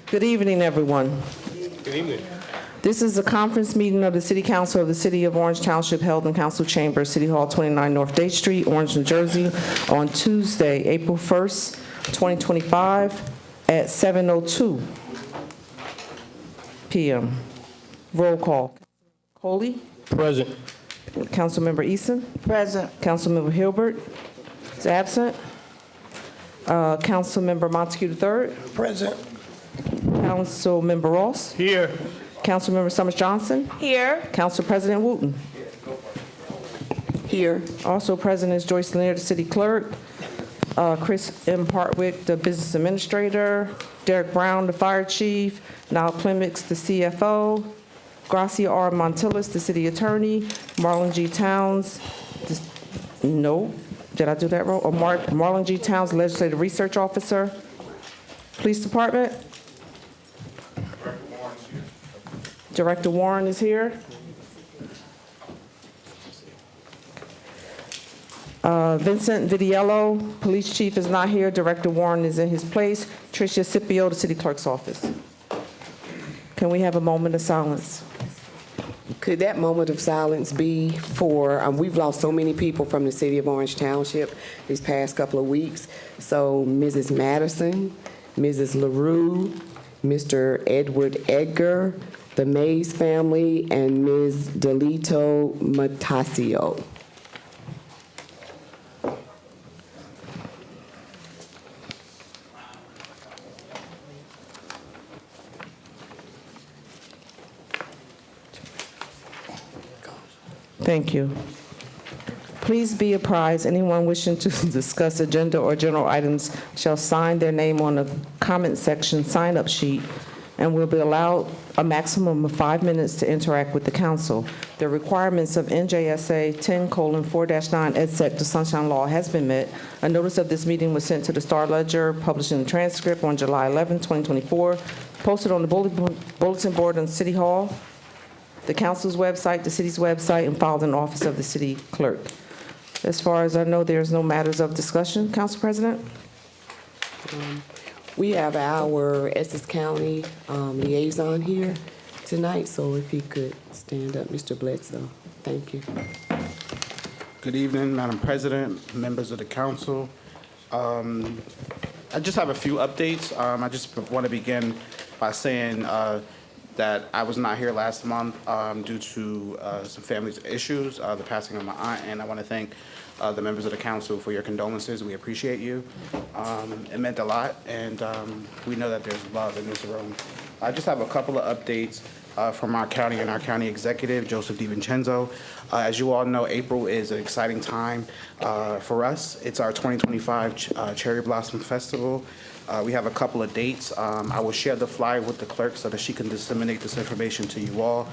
Good evening, everyone. Good evening. This is a conference meeting of the City Council of the City of Orange Township held in Council Chambers, City Hall, 29 North Day Street, Orange, New Jersey, on Tuesday, April 1st, 2025, at 7:02 p.m. Roll call. Coley? Present. Councilmember Eason? Present. Councilmember Hilbert is absent. Councilmember Montague III? Present. Councilmember Ross? Here. Councilmember Summers Johnson? Here. Council President Wooten? Here. Also present is Joyce Lanier, the city clerk, Chris M. Hartwick, the business administrator, Derek Brown, the fire chief, Niall Clements, the CFO, Gracia R. Montillis, the city attorney, Marlon G. Towns, did I do that wrong? Or Marlon G. Towns, legislative research officer. Police department. Director Warren is here. Vincent Vidiello, police chief, is not here. Director Warren is in his place. Tricia Scipio, the city clerk's office. Can we have a moment of silence? Could that moment of silence be for, we've lost so many people from the city of Orange Township these past couple of weeks. So Mrs. Madison, Mrs. LaRue, Mr. Edward Edgar, the Mays family, and Ms. Delito Matasio. Thank you. Please be apprised, anyone wishing to discuss agenda or general items shall sign their name on the comment section sign-up sheet and will be allowed a maximum of 5 minutes to interact with the council. The requirements of NJSA 10:4-9 EDSEC, the Sunshine Law, has been met. A notice of this meeting was sent to the Star Ledger, published in the transcript on July 11, 2024, posted on the bulletin board in City Hall, the council's website, the city's website, and filed in the office of the city clerk. As far as I know, there's no matters of discussion. Council President? We have our Essex County liaison here tonight, so if he could stand up, Mr. Bledsoe. Thank you. Good evening, Madam President, members of the council. I just have a few updates. I just want to begin by saying that I was not here last month due to some family issues, the passing of my aunt, and I want to thank the members of the council for your condolences. We appreciate you. It meant a lot, and we know that there's love in this room. I just have a couple of updates from our county and our county executive, Joseph DiVincenzo. As you all know, April is an exciting time for us. It's our 2025 Cherry Blossom Festival. We have a couple of dates. I will share the flyer with the clerk so that she can disseminate this information to you all.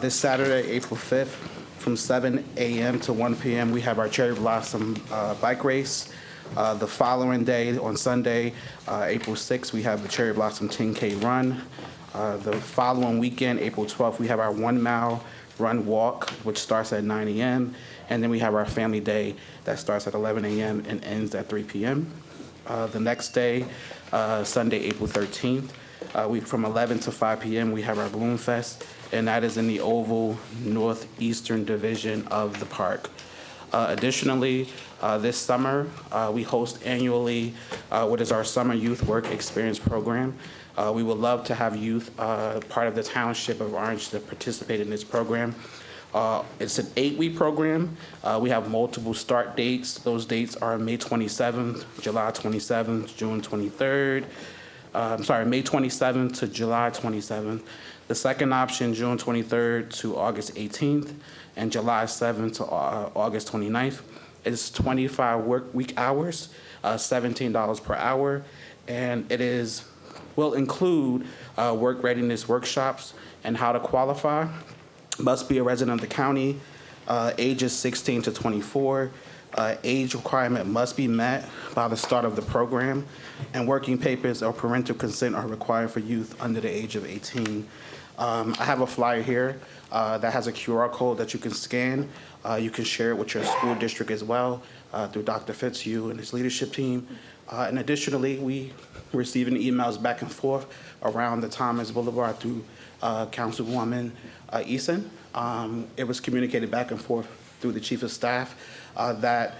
This Saturday, April 5th, from 7 a.m. to 1 p.m., we have our Cherry Blossom bike race. The following day, on Sunday, April 6th, we have the Cherry Blossom 10K run. The following weekend, April 12th, we have our 1 mile run walk, which starts at 9 a.m. And then we have our family day that starts at 11 a.m. and ends at 3 p.m. The next day, Sunday, April 13th, from 11 to 5 p.m., we have our Balloon Fest, and that is in the Oval Northeastern Division of the park. Additionally, this summer, we host annually what is our Summer Youth Work Experience program. We would love to have youth, part of the Township of Orange, to participate in this program. It's an 8-week program. We have multiple start dates. Those dates are May 27th, July 27th, June 23rd. May 27th to July 27th. The second option, June 23rd to August 18th, and July 7th to August 29th. It's 25 work week hours, $17 per hour, and will include work readiness workshops and how to qualify. Must be a resident of the county, ages 16 to 24. Age requirement must be met by the start of the program, and working papers or parental consent are required for youth under the age of 18. I have a flyer here that has a QR code that you can scan. You can share it with your school district as well. through Dr. Fitzhugh and his leadership team. And additionally, we receiving emails back and forth around the Thomas Boulevard through Councilwoman Eason. It was communicated back and forth through the Chief of Staff that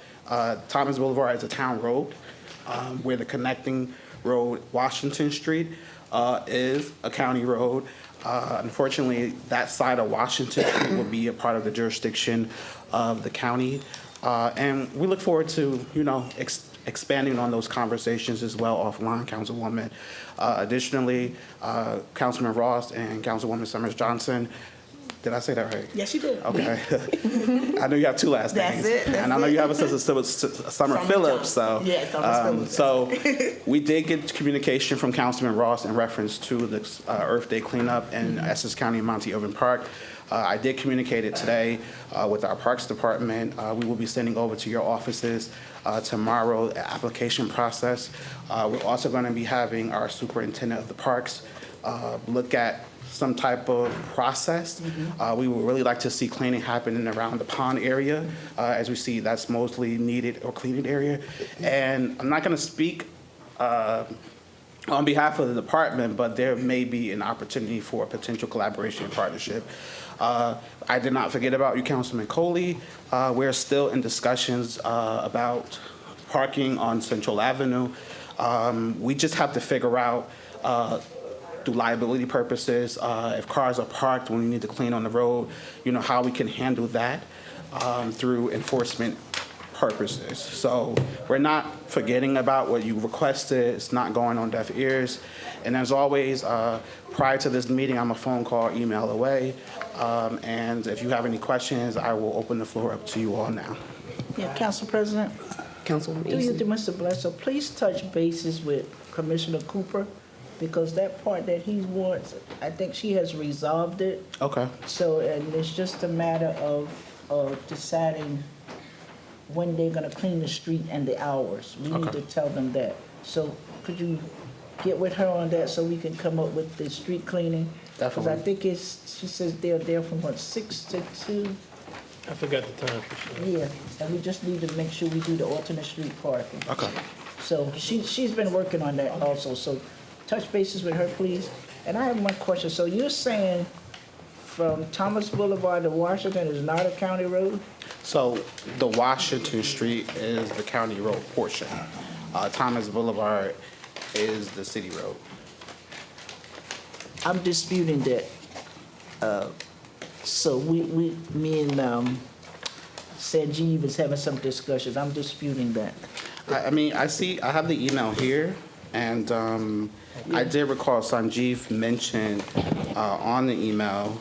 Thomas Boulevard is a town road, where the connecting road, Washington Street, is a county road. Unfortunately, that side of Washington Street will be a part of the jurisdiction of the county. And we look forward to, expanding on those conversations as well offline, Councilwoman. Additionally, Councilman Ross and Councilwoman Summers Johnson. Did I say that right? Yes, you did. Okay. I know you have two last names. That's it. And I know you have a sister, Summer Phillips. So, Yes, Summer Phillips. So we did get communication from Councilman Ross in reference to the Earth Day cleanup in Essex County and Monty Irvin Park. I did communicate it today with our Parks Department. We will be sending over to your offices tomorrow an application process. We're also going to be having our superintendent of the parks look at some type of process. We would really like to see cleaning happening around the pond area, as we see that's mostly needed or cleaning area. And I'm not going to speak on behalf of the department, but there may be an opportunity for a potential collaboration and partnership. I did not forget about you, Councilman Coley. We're still in discussions about parking on Central Avenue. We just have to figure out through liability purposes, if cars are parked when we need to clean on the road, how we can handle that through enforcement purposes. So we're not forgetting about what you requested. It's not going on deaf ears. And as always, prior to this meeting, I'm a phone call, email away. And if you have any questions, I will open the floor up to you all now. Yeah, Council President, Councilwoman do you, Eason. to Mr. Bledsoe, please touch bases with Commissioner Cooper, because that part that he wants, I think she has resolved it. Okay. So, and it's just a matter of deciding when they're gonna clean the street and the hours. We need Okay. to tell them that. So could you get with her on that so we can come up with the street cleaning? Because Definitely. I think she says they're there from what, 6 to 2? I forgot the time for sure. Yeah, and we just need to make sure we do the alternate street parking. Okay. So she's been working on that also, so touch bases with her, please. And I have one question. So you're saying from Thomas Boulevard to Washington is not a county road? So the Washington Street is the county road portion. Thomas Boulevard is the city road. I'm disputing that. So me and Sanjeev is having some discussions. I'm disputing that. I mean, I have the email here, and I did recall Sanjeev mentioned on the email,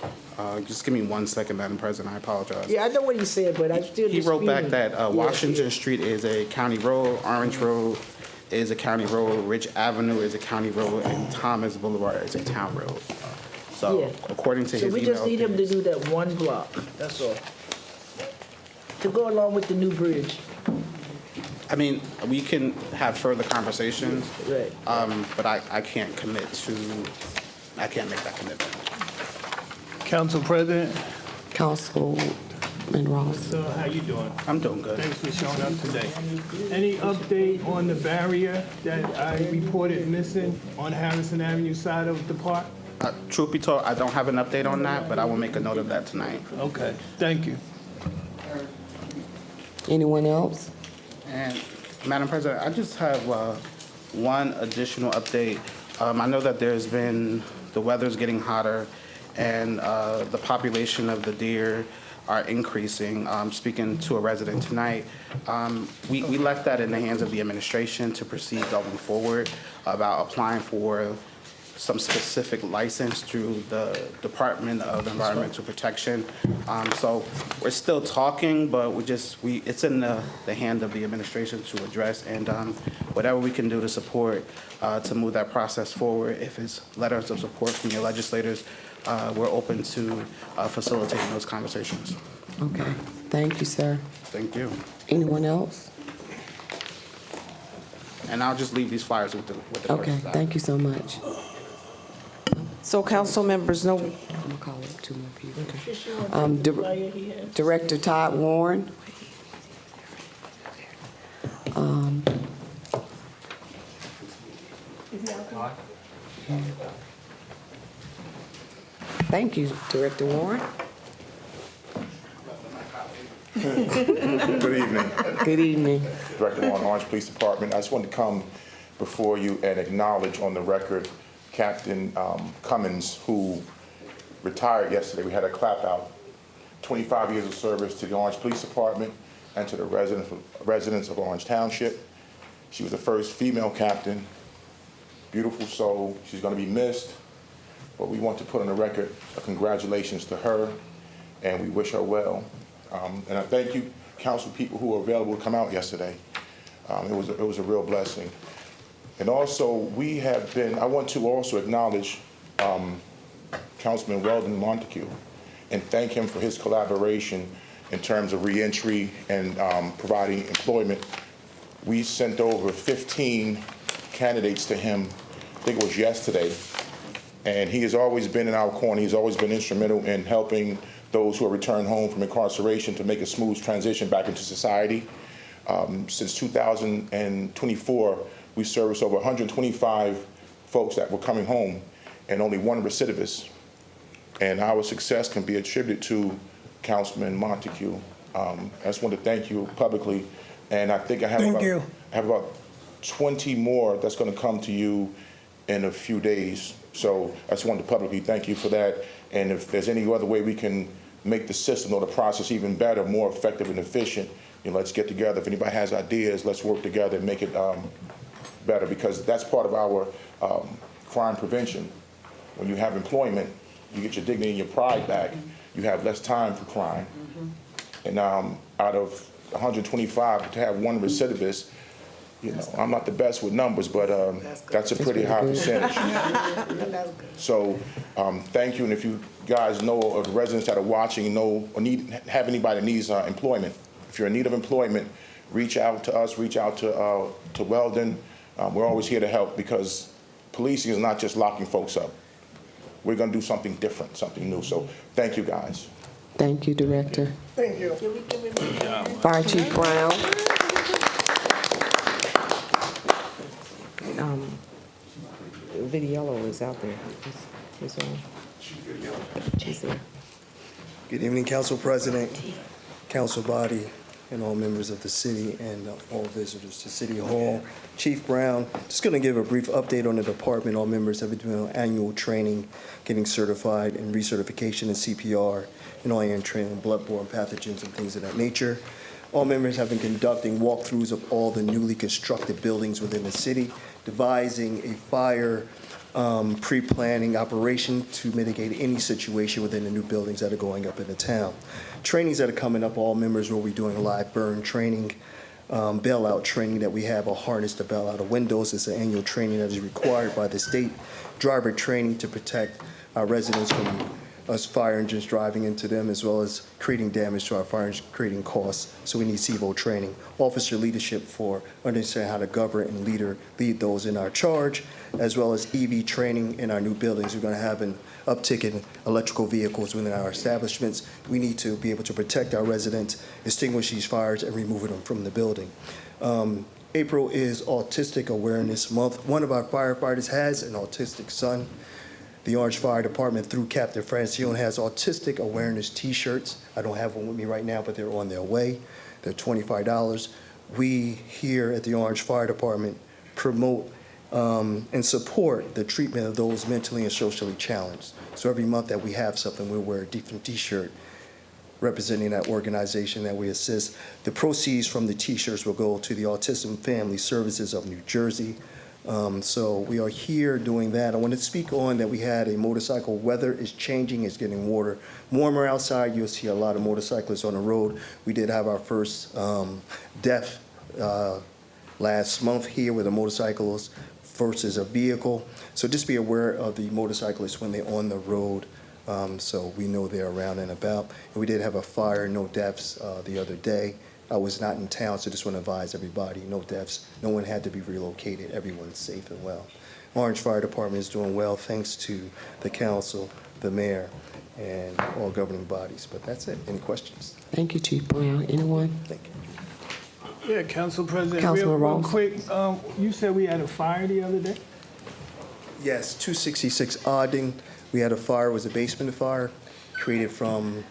just give me 1 second, Madam President, I apologize. Yeah, I know what he said, but I'm still He disputing. wrote back that Yeah. Washington Street is a county road, Orange Road is a county road, Ridge Avenue is a county road, and Thomas Boulevard is a town road. So Yeah. according to his So email. we just need him to do that one block, that's all. To go along with the new bridge. I mean, we can have further conversations, Right. but I can't commit to, I can't make that commitment. Council President, Councilman Ross. so how you doing? I'm doing good. Thanks for showing up today. Any update on the barrier that I reported missing on Harrison Avenue side of the park? Truth be told, I don't have an update on that, but I will make a note of that tonight. Okay, thank you. Anyone else? And Madam President, I just have one additional update. I know that there's been, the weather's getting hotter, and the population of the deer are increasing. Speaking to a resident tonight, we left that in the hands of the administration to proceed going forward about applying for some specific license through the Department of Environmental Protection. So we're still talking, but it's in the hand of the administration to address, and whatever we can do to support, to move that process forward, if it's letters of support from your legislators, we're open to facilitating those conversations. Okay, thank you, sir. Thank you. Anyone else? And I'll just leave these flyers with the Okay, clerk's staff. thank you so much. So council members, no, I'm gonna call it 2 more people. Fisher, Dir- flyer he has. Director Todd Warren. Thank you, Director Warren. Good evening, Good evening. Director Warren, Orange Police Department. I just wanted to come before you and acknowledge on the record Captain Cummins, who retired yesterday. We had a clap out. 25 years of service to the Orange Police Department and to the residents of Orange Township. She was the first female captain. Beautiful soul. She's going to be missed, but we want to put on the record a congratulations to her, and we wish her well. And I thank you, council people who were available to come out yesterday. It was a real blessing. And also, I want to also acknowledge Councilman Weldon Montague and thank him for his collaboration in terms of reentry and providing employment. We sent over 15 candidates to him, I think it was yesterday, and he has always been in our corner. He's always been instrumental in helping those who are returned home from incarceration to make a smooth transition back into society. Since 2024, we serviced over 125 folks that were coming home and only one recidivist. And our success can be attributed to Councilman Montague. I just want to thank you publicly. And I think I have about 20 more that's going to come to you in a few days. So I just wanted to publicly thank you for that. And if there's any other way we can make the system or the process even better, more effective and efficient, let's get together. If anybody has ideas, let's work together and make it better, because that's part of our crime prevention. When you have employment, you get your dignity and your pride back. You have less time for crime. And out of 125, to have one recidivist, I'm not the best with numbers, but that's a pretty high percentage. So thank you, and if you guys know of the residents that are watching, or have anybody that needs employment, if you're in need of employment, reach out to us, reach out to Weldon. We're always here to help, because policing is not just locking folks up. We're going to do something different, something new. So thank you, guys. Thank you, Director. Thank you. Fire Chief Brown. Vidiello is out there. He's on. She's there. Good evening, Council President, Council Body, and all members of the city and all visitors to City Hall. Chief Brown, just going to give a brief update on the department. All members have been doing annual training, getting certified and recertification in CPR, and all in training, bloodborne pathogens and things of that nature. All members have been conducting walkthroughs of all the newly constructed buildings within the city, devising a fire pre-planning operation to mitigate any situation within the new buildings that are going up in the town. Trainings that are coming up, all members will be doing live burn training, bailout training that we have, a harness to bail out of windows. It's an annual training that is required by the state. Driver training to protect our residents from us fire engines driving into them, as well as creating damage to our fire engines, creating costs. So we need CVO training. Officer leadership for understanding how to govern and lead those in our charge, as well as EV training in our new buildings. We're going to have an uptick in electrical vehicles within our establishments. We need to be able to protect our residents, extinguish these fires, and remove them from the building. April is Autistic Awareness Month. One of our firefighters has an autistic son. The Orange Fire Department, through Captain Francione, has autistic awareness T-shirts. I don't have one with me right now, but they're on their way. They're $25. We here at the Orange Fire Department promote and support the treatment of those mentally and socially challenged. So every month that we have something, we'll wear a different T-shirt representing that organization that we assist. The proceeds from the T-shirts will go to the Autism Family Services of New Jersey. So we are here doing that. I want to speak on that we had a motorcycle. Weather is changing. It's getting warmer outside. You'll see a lot of motorcyclists on the road. We did have our first death last month here with a motorcyclist versus a vehicle. So just be aware of the motorcyclists when they're on the road, so we know they're around and about. And we did have a fire, no deaths the other day. I was not in town, so just want to advise everybody, no deaths. No one had to be relocated. Everyone's safe and well. Orange Fire Department is doing well thanks to the council, the mayor, and all governing bodies. But that's it. Any questions? Thank you, Chief Brown. Anyone? Thank you. Yeah, Council President, Councilman real Ross. quick, you said we had a fire the other day? Yes, 266 Ogden. We had a fire, it was a basement fire, created from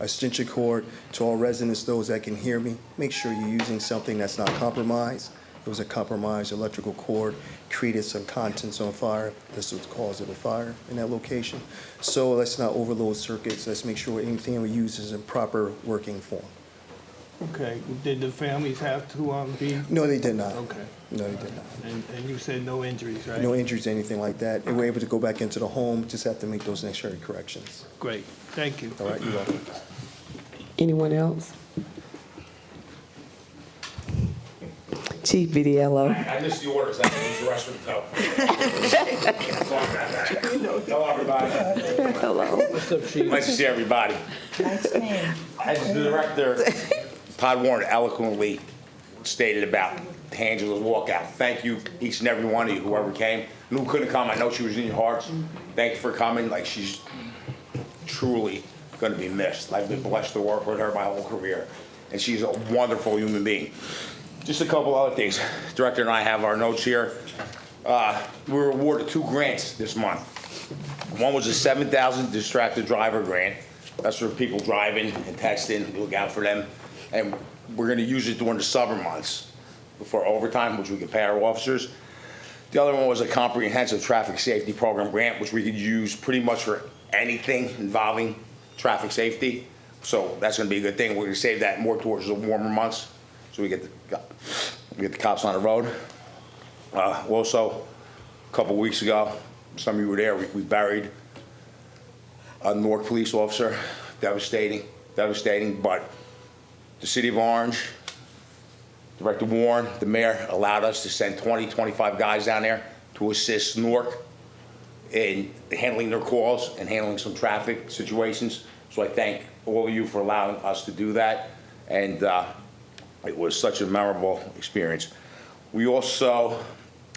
a extension cord. To all residents, those that can hear me, make sure you're using something that's not compromised. It was a compromised electrical cord, created some contents on fire. This was the cause of the fire in that location. So let's not overload circuits. Let's make sure anything we use is in proper working form. Okay, did the families have to be, No, they did not. okay, No, they did not. and you said no injuries, right? No injuries, anything like that. They were able to go back into the home, just have to make those necessary corrections. Great, thank you. All right, you're welcome. Anyone else? Chief Vidiello. I missed the orders, I didn't use the restroom, so. Sorry about that. Hello, everybody. Hello. Nice to see everybody. Nice name. As the director, Todd Warren eloquently stated about Angela's walkout. Thank you, each and every one of you, whoever came. And who couldn't come, I know she was in your hearts. Thank you for coming, like she's truly gonna be missed. I've been blessed to work with her my whole career, and she's a wonderful human being. Just a couple other things. Director and I have our notes here. We were awarded 2 grants this month. One was a $7,000 distracted driver grant. That's for people driving and texting, look out for them. And we're gonna use it during the summer months for overtime, which we can pay our officers. The other one was a comprehensive traffic safety program grant, which we could use pretty much for anything involving traffic safety. So that's gonna be a good thing. We're gonna save that more towards the warmer months, so we get the cops on the road. Also, a couple weeks ago, some of you were there, we buried a Newark police officer. Devastating, but the city of Orange, Director Warren, the mayor allowed us to send 20, 25 guys down there to assist Newark in handling their calls and handling some traffic situations. So I thank all of you for allowing us to do that. And it was such a memorable experience. We also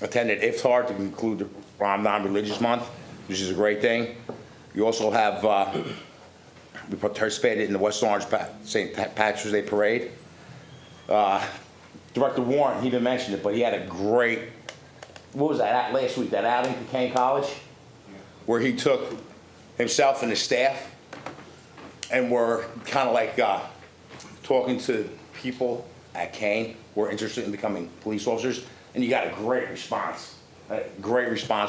attended Iftar to conclude the Ramadan Religious Month, which is a great thing. We also have, we participated in the West Orange St. Patrick's Day Parade. Director Warren, he didn't mention it, but he had a great, what was that, last week, that outing to Kane College? Where he took himself and his staff and were kind of like talking to people at Kane who are interested in becoming police officers, and you got a great response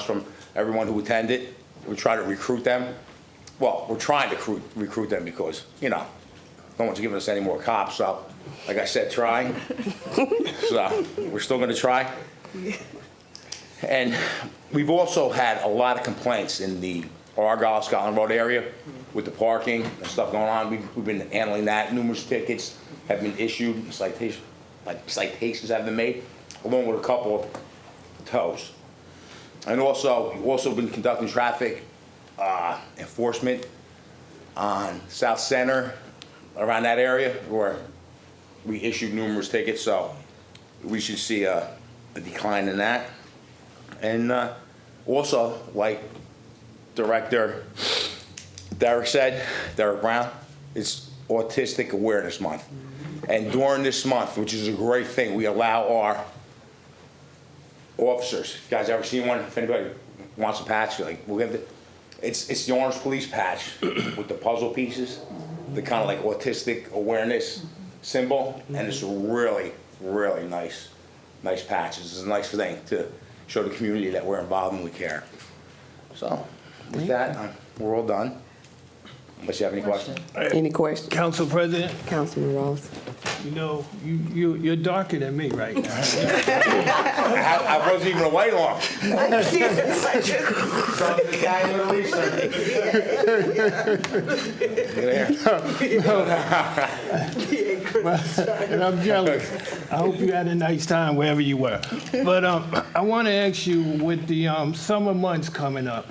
from everyone who attended. We try to recruit them. Well, we're trying to recruit them because, you know, no one's giving us any more cops, so, like I said, trying. So, we're still gonna try. And we've also had a lot of complaints in the Argyle, Scotland Road area with the parking and stuff going on. We've been handling that. Numerous tickets have been issued, citations have been made, along with a couple of tows. And also, we've also been conducting traffic enforcement on South Center, around that area, where we issued numerous tickets, so we should see a decline in that. And also, like Director Derek Brown, it's Autistic Awareness Month. And during this month, which is a great thing, we allow our officers, you guys ever seen one? If anybody wants a patch, like, we'll give it's the orange police patch with the puzzle pieces, the kind of like autistic awareness symbol, and it's a really, really nice patch. It's a nice thing to show the community that we're involved and we care. So, with that, we're all done. Unless you have any questions. Any questions? Council President, Councilman Ross? you know, you're darker than me right now. I wasn't even away long. And I'm jealous. I hope you had a nice time wherever you were. But I want to ask you, with the summer months coming up,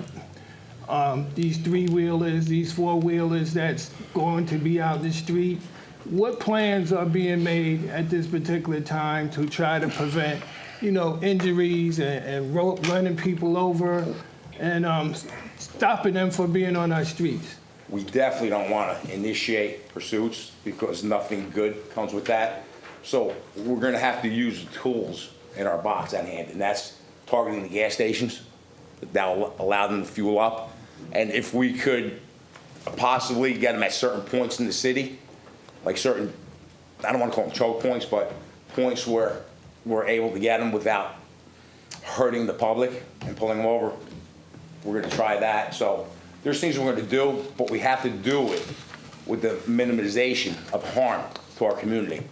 these 3-wheelers, these 4-wheelers that's going to be out the street, what plans are being made at this particular time to try to prevent, you know, injuries and running people over and stopping them from being on our streets? We definitely don't want to initiate pursuits because nothing good comes with that. So we're going to have to use the tools in our box at hand, and that's targeting the gas stations that'll allow them to fuel up. And if we could possibly get them at certain points in the city, like certain, I don't want to call them choke points, but points where we're able to get them without hurting the public and pulling them over, we're going to try that. So there's things we're going to do, but we have to do it with the minimization of harm to our community.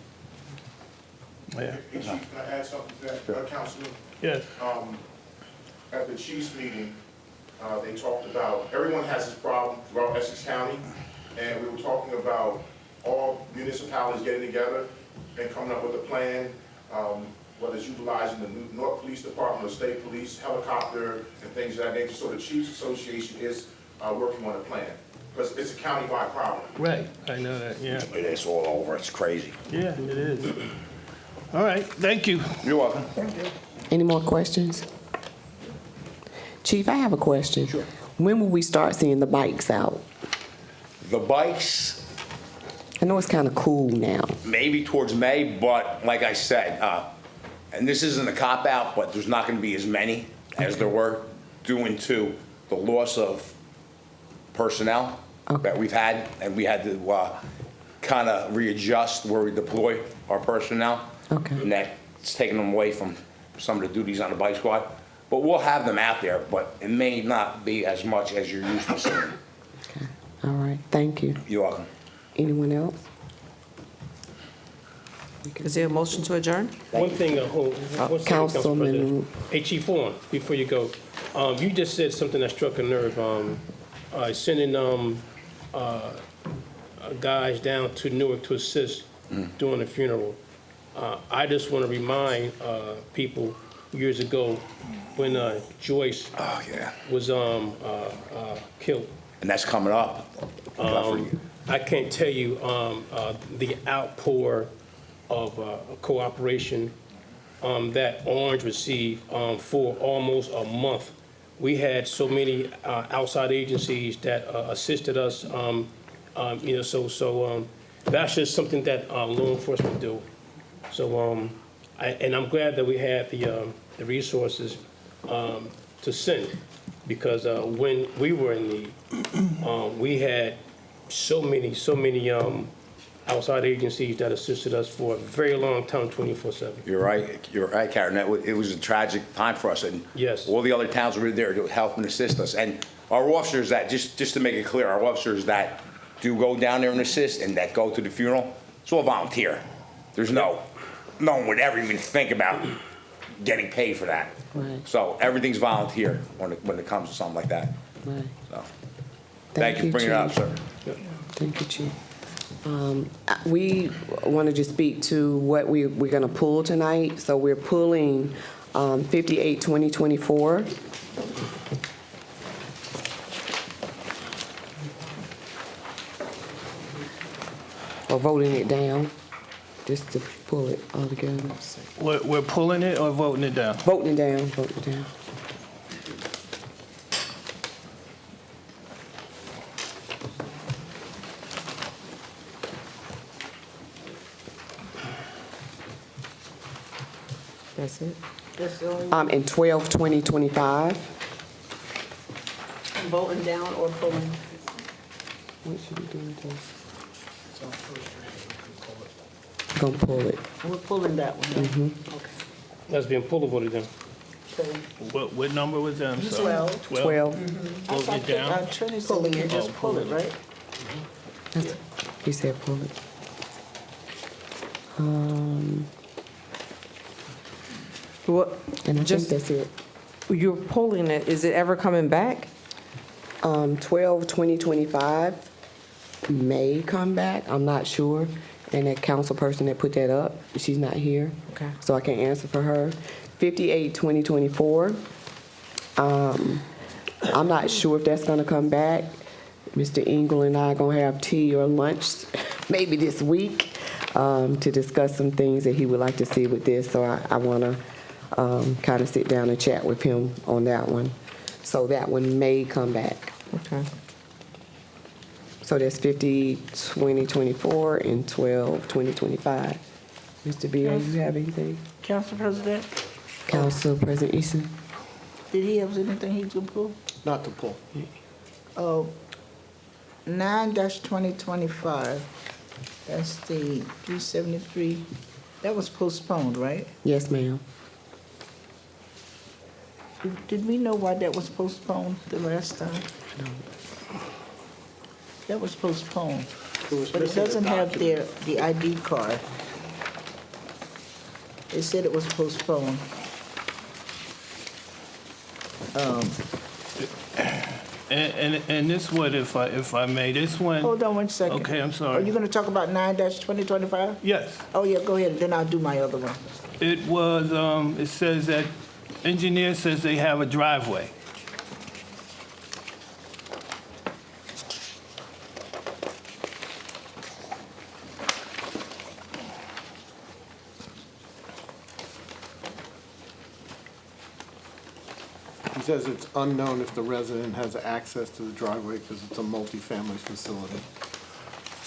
Yeah. Chief, can I add something to that, Councilman? Yes. At the Chiefs meeting, they talked about, everyone has this problem throughout Essex County, and we were talking about all municipalities getting together and coming up with a plan, whether it's utilizing the New York Police Department or State Police, helicopter, and things of that nature. So the Chiefs Association is working on a plan, because it's a county-wide problem. Right, I know that, yeah. It's all over. It's crazy. Yeah, it is. All right, thank you. You're welcome. Any more questions? Chief, I have a question. Sure. When will we start seeing the bikes out? The bikes, I know it's kind of cool now. maybe towards May, but like I said, and this isn't a cop-out, but there's not going to be as many as there were due to the loss of personnel that we've had, and we had to kind of readjust where we deploy our personnel. Okay. And that's taking them away from some of the duties on the bike squad. But we'll have them out there, but it may not be as much as you're used to seeing. Okay. All right, thank you. You're welcome. Anyone else? Is there a motion to adjourn? One thing, one second, Council Councilman. President. Hey, Chief Warren, before you go, you just said something that struck a nerve, sending guys down to Newark to assist during the funeral. I just want to remind people years ago when Joyce was killed. And that's coming up. I can't tell you the outpour of cooperation that Orange received for almost a month. We had so many outside agencies that assisted us, so that's just something that law enforcement do. So, and I'm glad that we had the resources to send, because when we were in need, we had so many outside agencies that assisted us for a very long time, 24/7. You're right, Karen. It was a tragic time for us, and Yes. all the other towns were there to help and assist us. And our officers that, just to make it clear, our officers that do go down there and assist and that go to the funeral, it's all volunteer. There's no one would ever even think about getting paid for that. Right. So everything's volunteer when it comes to something like that. Right. So thank you for bringing it up, Chief. sir. Thank you, Chief. We wanted to speak to what we're going to pull tonight. So we're pulling 58-2024. Or voting it down, just to pull it all together. We're pulling it or voting it down? Voting it down, voting it down. That's it? That's the only And 12-2025. voting down or pulling. What should we do with this? Gonna pull it. We're pulling that one. Mm-hmm. Okay. That's being pulled or voted down. What number was that? I'm sorry. 12. 12. Vote it down? Attorney said you just pull it, right? He said pull it. What, And I think just, that's it. you're pulling it, is it ever coming back? 12-2025 may come back, I'm not sure. And that council person that put that up, she's not here. Okay. So I can't answer for her. 58-2024. I'm not sure if that's gonna come back. Mr. Engel and I are gonna have tea or lunch maybe this week to discuss some things that he would like to see with this. So I wanna kind of sit down and chat with him on that one. So that one may come back. Okay. So that's 50-2024 and 12-2025. Mr. B, you have anything? Council President? Council President Eason? Did he have anything he could pull? Not to pull. 9-2025, that's the 373, that was postponed, right? Yes, ma'am. Did we know why that was postponed the last time? That was postponed, but it doesn't have the ID card. It said it was postponed. And this one, if I may, this one. Hold on one second. Okay, I'm Are sorry. you gonna talk about 9-2025? Yes, Oh, yeah, go ahead, then I'll do my other one. it was, it says that engineer says they have a driveway. He says it's unknown if the resident has access to the driveway because it's a multifamily facility.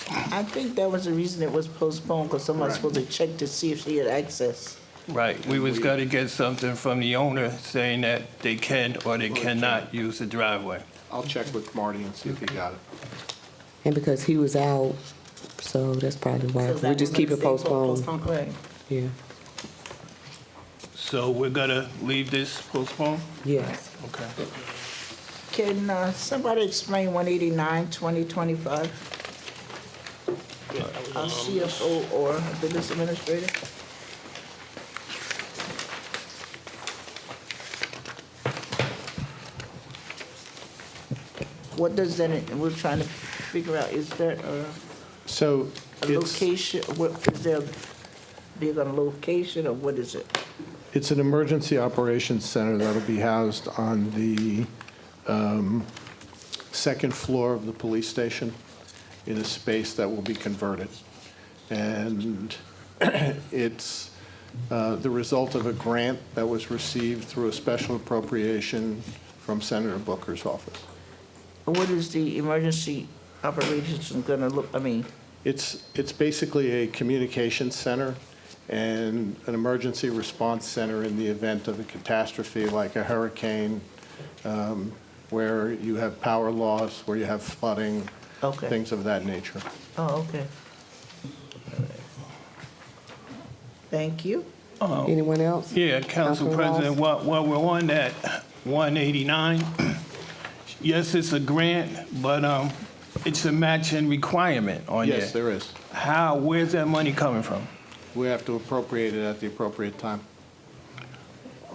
I think that was the reason it was postponed, because somebody's Right. supposed to check to see if she had access. Right, we was gonna get something from the owner saying that they can or they cannot use the driveway. I'll check with Marty and see if he got it. And because he was out, so that's probably why. So We that just was keep it gonna stay postponed. Right. Yeah, So we're gonna leave this postponed? yes. Okay. Can somebody explain 189-2025? Our CFO or business administrator? What does that, we're trying to figure out, is there So a location, what, is there, big on location, or what is it? it's an emergency operations center that'll be housed on the second floor of the police station in a space that will be converted. And it's the result of a grant that was received through a special appropriation from Senator Booker's office. What is the emergency operations gonna look, I mean, It's basically a communications center and an emergency response center in the event of a catastrophe like a hurricane, where you have power loss, where you have flooding, Okay. things of that nature. oh, okay. Thank you. Anyone else? Yeah, Council Councilman President, while we're on that 189, yes, it's a grant, but it's a matching requirement on there. Yes, there is. Where's that money coming from? We have to appropriate it at the appropriate time.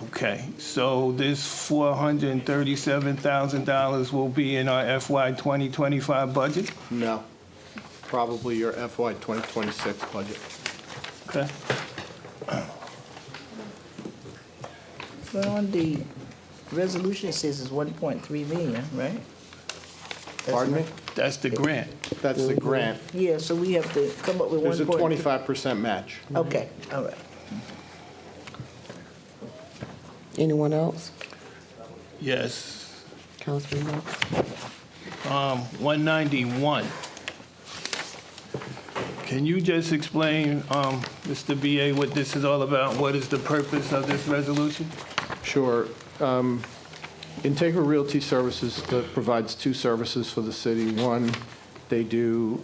Okay, so this $437,000 will be in our FY 2025 budget? No, probably your FY 2026 budget. Okay. But on the resolution, it says it's 1.3 million, right? That's Pardon me? right. That's the grant. That's the grant. Yeah, so we have to come up with 1.3. There's a 25% match. Okay, all right. Anyone else? Yes. Councilman Moore? 191. Can you just explain, Mr. BA, what this is all about? What is the purpose of this resolution? Sure. Integra Realty Services provides two services for the city. One, they do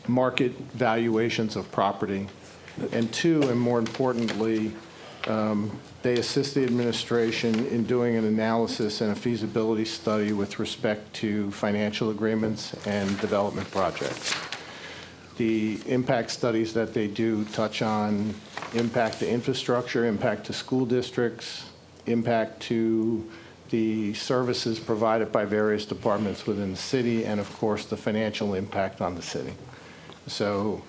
market valuations of property. And two, and more importantly, they assist the administration in doing an analysis and a feasibility study with respect to financial agreements and development projects. The impact studies that they do touch on impact to infrastructure, impact to school districts, impact to the services provided by various departments within the city, and of course, the financial impact on the city. So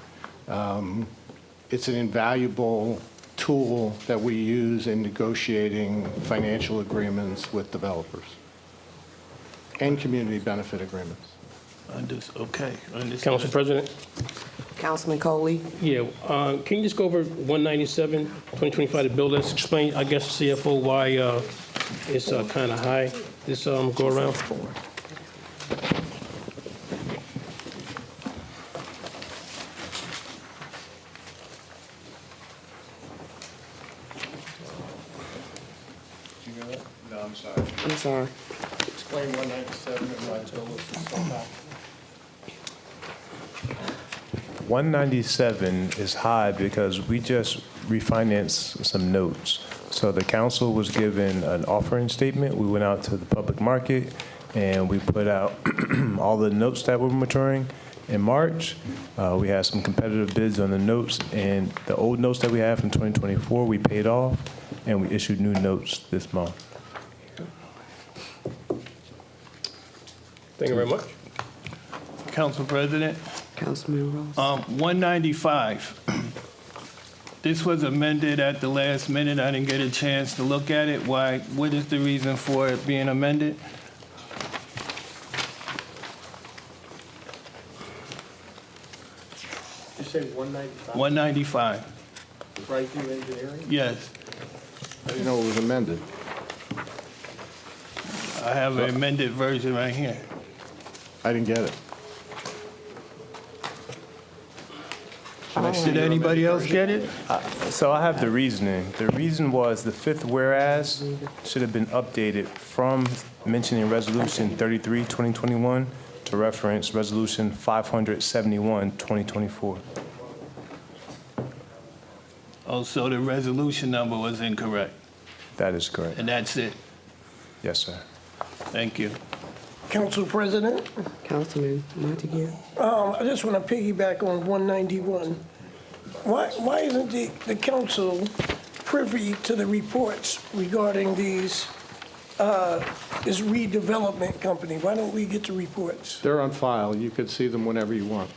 it's an invaluable tool that we use in negotiating financial agreements with developers and community benefit agreements. Okay, understood. Council President? Councilman Coley? Yeah, can you just go over 197, 2025, the bill? Let's explain, I guess, CFO, why it's kind of high, this go around? No, I'm sorry. I'm sorry. Explain 197 and why it's going to list somehow. 197 is high because we just refinanced some notes. So the council was given an offering statement. We went out to the public market and we put out all the notes that were maturing in March. We had some competitive bids on the notes, and the old notes that we had from 2024, we paid off, and we issued new notes this month. Thank you very much. Council President, Councilman Ross. 195. This was amended at the last minute. I didn't get a chance to look at it. Why? What is the reason for it being amended? You say 195? 195. Right-through engineering? Yes. I didn't know it was amended. I have an amended version right here. I didn't get it. Did anybody else get it? So I have the reasoning. The reason was the fifth whereas should have been updated from mentioning Resolution 33, 2021 to reference Resolution 571, 2024. Oh, so the resolution number was incorrect, That is correct. and that's it. Yes, sir. Thank you. Council President, Councilman Montague. I just want to piggyback on 191. Why isn't the council privy to the reports regarding this redevelopment company? Why don't we get the reports? They're on file. You could see them whenever you want.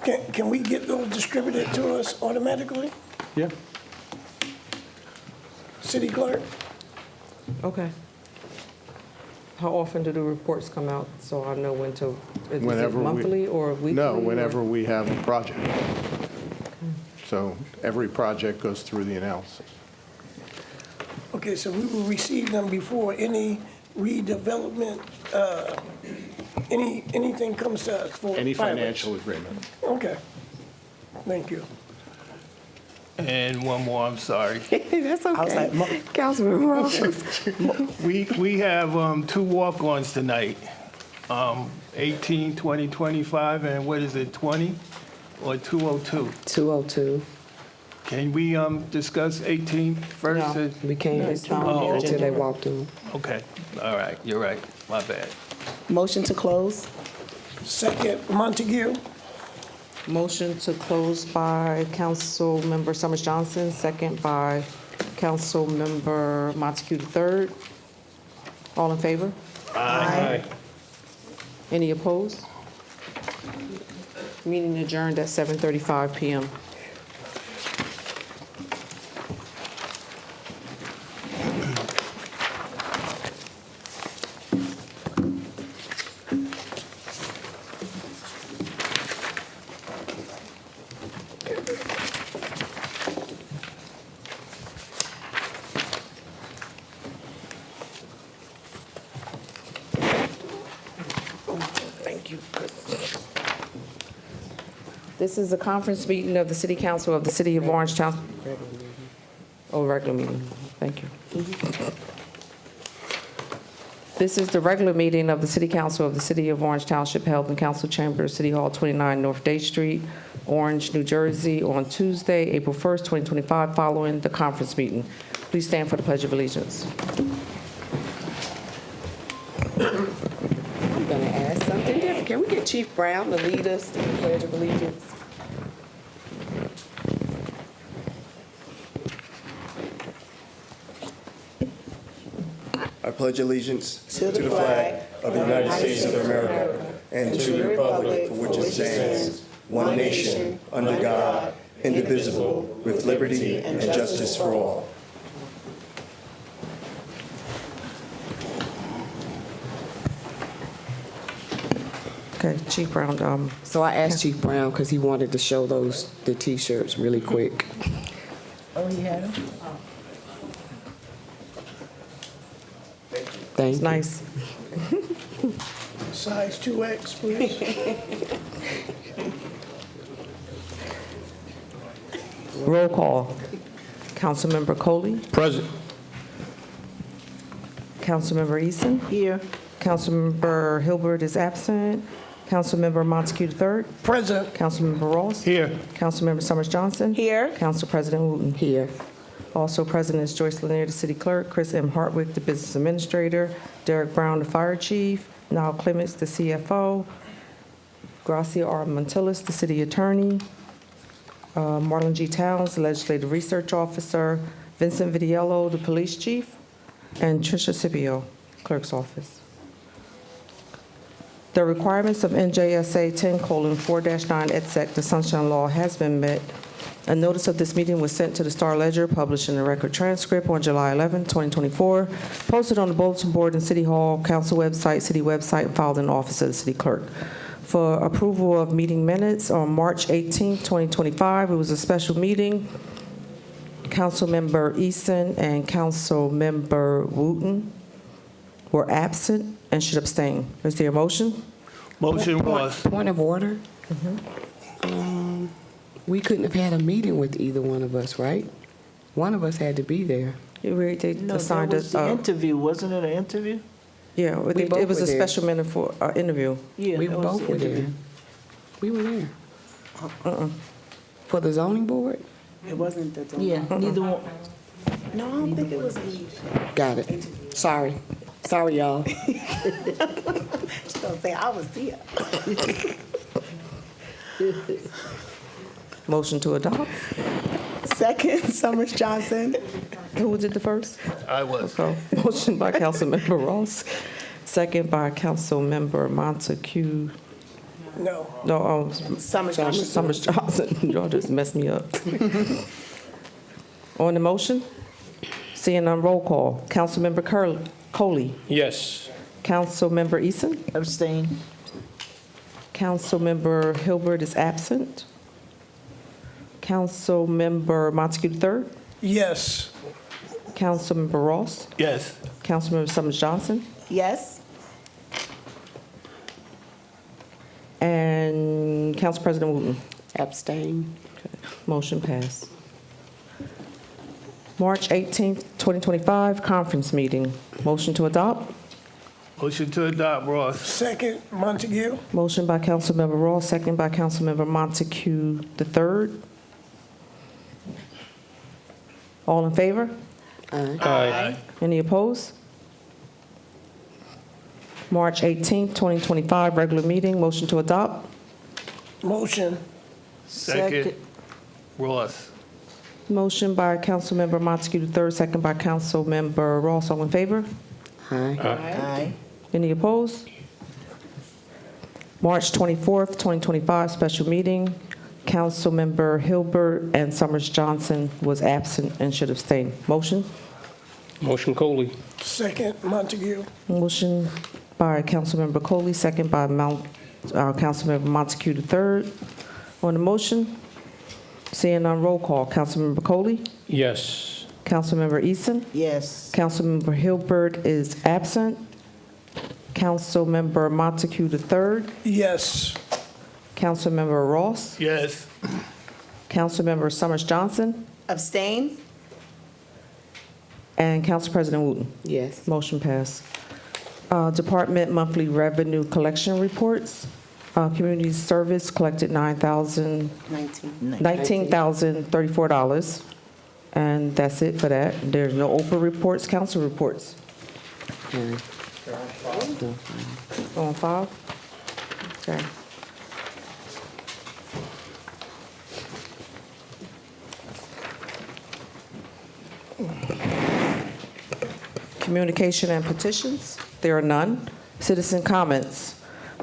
Can we get those distributed to us automatically? Yeah. City clerk? Okay. How often do the reports come out, so I know when to, is it Whenever we- monthly or weekly? No, or- whenever we have a project. So every project goes through the analysis. Okay, so we will receive them before any redevelopment, anything comes to us for Any pilots? financial agreement. Okay. Thank you. And one more, I'm sorry. That's okay. Councilman Ross. We have two walk-ons tonight, 18, 20, 25, and what is it, 20 or 202? 202. Can we discuss 18 first? No. We can't It's not on the Oh, until agenda. they walk through. Okay, all right, you're right, my bad. Motion to close? Second, Montague? Motion to close by Councilmember Summers Johnson, second by Councilmember Montague III. All in favor? Aye. Any opposed? Meeting adjourned at 7:35 PM. Thank you. This is a conference meeting of the City Council of the City of Orange Town. Oh, regular meeting, thank you. This is the regular meeting of the City Council of the City of Orange Township held in Council Chambers, City Hall, 29 North Day Street, Orange, New Jersey, on Tuesday, April 1st, 2025, following the conference meeting. Please stand for the Pledge of Allegiance. I'm going to ask something different. Can we get Chief Brown to lead us to the Pledge of Allegiance? I pledge allegiance to the flag of the United States of America and to the republic for which it stands, one nation, under God, indivisible, with liberty and justice for all. Okay, Chief Brown, So I asked Chief Brown because he wanted to show the T-shirts really quick. Oh, he had them? Thank it's you. nice. Size 2X, please. Roll call. Councilmember Coley, Present. Councilmember Eason. Here. Councilmember Hilbert is absent. Councilmember Montague III. Present. Councilmember Ross. Here. Councilmember Summers Johnson. Here. Council President Wooten. Here. Also present is Joyce Lanier, the city clerk, Chris M. Hartwick, the business administrator, Derek Brown, the fire chief, Niall Clements, the CFO, Gracia R. Montillis, the city attorney, Marlon G. Towns, the legislative research officer, Vincent Vidiello, the police chief, and Tricia Scipio, clerk's office. The requirements of NJSA 10:4-9 et sec, the Sunshine Law, has been met. A notice of this meeting was sent to the Star Ledger, published in the record transcript on July 11, 2024, posted on the bulletin board in City Hall, council website, city website, and filed in the office of the city clerk. For approval of meeting minutes on March 18, 2025, it was a special meeting. Councilmember Eason and Councilmember Wooten were absent and should abstain. Is there a motion? Motion, Ross. Point of order. We couldn't have had a meeting with either one of us, right? One of us had to be there. They No, that assigned was us. the interview, wasn't it an interview? Yeah, We both it was were a there. special minute for interview. Yeah, We that was both the were there. interview. We were there. For the zoning board? It wasn't the. Yeah, neither one. No, I don't think it was me. Got it. Sorry. Sorry, y'all. Just don't say I was there. Motion to adopt. Second, Summers Johnson. Who did the first? I was. So, motion by Councilmember Ross, second by Councilmember Montague. No. No, Summers Johnson. Summers Johnson. Y'all just messed me up. On the motion, seeing none, roll call. Councilmember Coley. Yes. Councilmember Eason. Abstain. Councilmember Hilbert is absent. Councilmember Montague III. Yes. Councilmember Ross. Yes. Councilmember Summers Johnson. Yes. And Council President Wooten. Abstain. Motion passed. March 18th, 2025, conference meeting. Motion to adopt. Motion to adopt, Ross. Second, Montague. Motion by Councilmember Ross, second by Councilmember Montague III. All in favor? Aye. Any opposed? March 18th, 2025, regular meeting. Motion to adopt. Motion. Second, Ross. Motion by Councilmember Montague III, second by Councilmember Ross. All in favor? Aye. Aye. Any opposed? March 24th, 2025, special meeting. Councilmember Hilbert and Summers Johnson was absent and should abstain. Motion? Motion Coley. Second, Montague. Motion by Councilmember Coley, second by Councilmember Montague III. On the motion, seeing none, roll call. Councilmember Coley? Yes. Councilmember Eason? Yes. Councilmember Hilbert is absent. Councilmember Montague III. Yes. Councilmember Ross. Yes. Councilmember Summers Johnson. Abstain. And Council President Wooten. Yes. Motion passed. Department monthly revenue collection reports. Community service collected $19,034. And that's it for that. There's no open reports, council reports. On file? Okay. Communication and petitions, there are none. Citizen comments.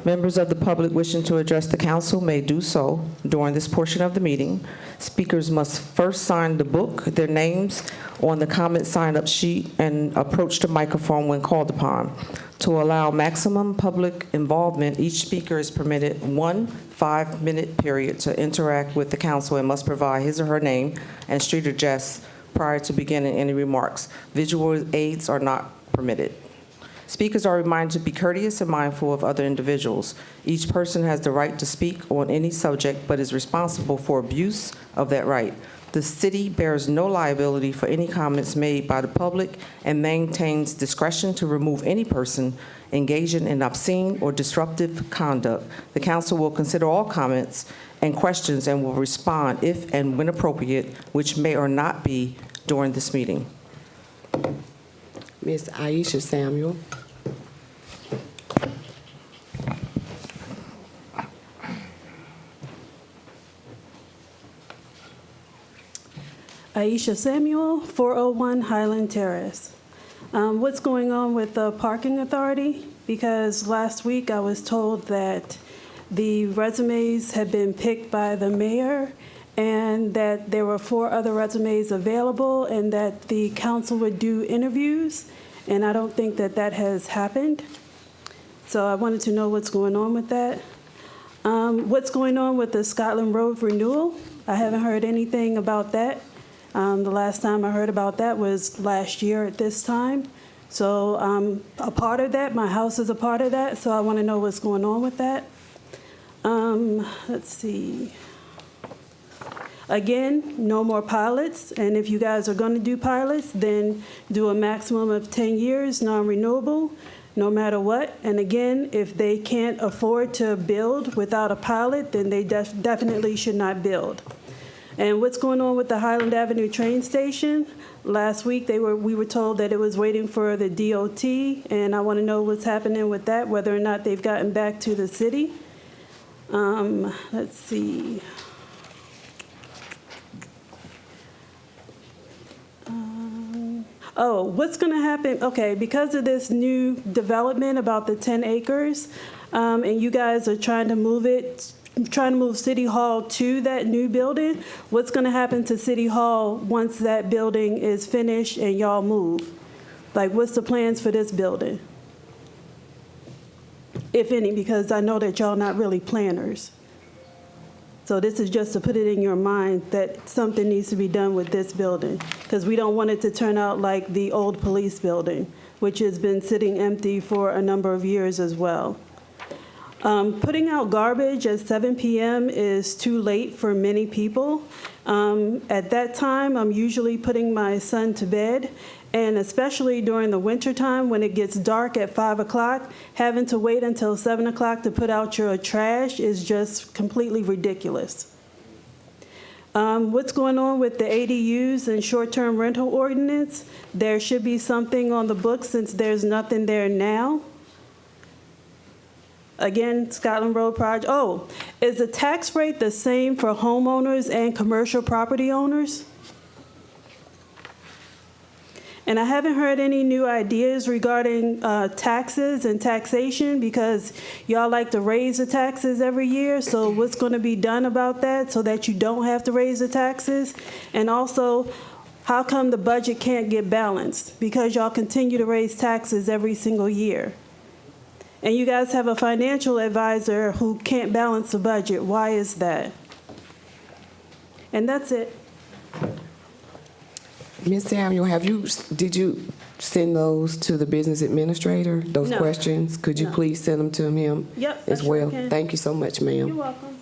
Members of the public wishing to address the council may do so during this portion of the meeting. Speakers must first sign the book, their names on the comment sign-up sheet, and approach the microphone when called upon. To allow maximum public involvement, each speaker is permitted one 5-minute period to interact with the council and must provide his or her name and street address prior to beginning any remarks. Visual aids are not permitted. Speakers are reminded to be courteous and mindful of other individuals. Each person has the right to speak on any subject but is responsible for abuse of that right. The city bears no liability for any comments made by the public and maintains discretion to remove any person engaging in obscene or disruptive conduct. The council will consider all comments and questions and will respond if and when appropriate, which may or not be during this meeting. Ms. Aisha Samuel. Aisha Samuel, 401 Highland Terrace. What's going on with the parking authority? Because last week I was told that the resumes had been picked by the mayor and that there were 4 other resumes available and that the council would do interviews, and I don't think that that has happened. So I wanted to know what's going on with that. What's going on with the Scotland Road renewal? I haven't heard anything about that. The last time I heard about that was last year at this time. So I'm a part of that. My house is a part of that. So I want to know what's going on with that. Let's see. Again, no more pilots. And if you guys are going to do pilots, then do a maximum of 10 years, non-renewable, no matter what. And again, if they can't afford to build without a pilot, then they definitely should not build. And what's going on with the Highland Avenue train station? Last week we were told that it was waiting for the DOT, and I want to know what's happening with that, whether or not they've gotten back to the city. Let's see. Oh, what's going to happen? Okay, because of this new development about the 10 acres, and you guys are trying to move City Hall to that new building, what's going to happen to City Hall once that building is finished and y'all move? Like, what's the plans for this building? If any, because I know that y'all not really planners. So this is just to put it in your mind that something needs to be done with this building, because we don't want it to turn out like the old police building, which has been sitting empty for a number of years as well. Putting out garbage at 7 p.m. is too late for many people. At that time, I'm usually putting my son to bed, and especially during the winter time when it gets dark at 5 o'clock, having to wait until 7 o'clock to put out your trash is just completely ridiculous. What's going on with the ADUs and short-term rental ordinance? There should be something on the books since there's nothing there now. Again, Scotland Road project. Oh, is the tax rate the same for homeowners and commercial property owners? And I haven't heard any new ideas regarding taxes and taxation, because y'all like to raise the taxes every year. So what's going to be done about that so that you don't have to raise the taxes? And also, how come the budget can't get balanced? Because y'all continue to raise taxes every single year. And you guys have a financial advisor who can't balance the budget. Why is that? And that's it. Ms. Samuel, did you send those to the business administrator, those No. questions? Could you please send them to him Yep, I as sure well? can. Thank you so much, ma'am. You're welcome.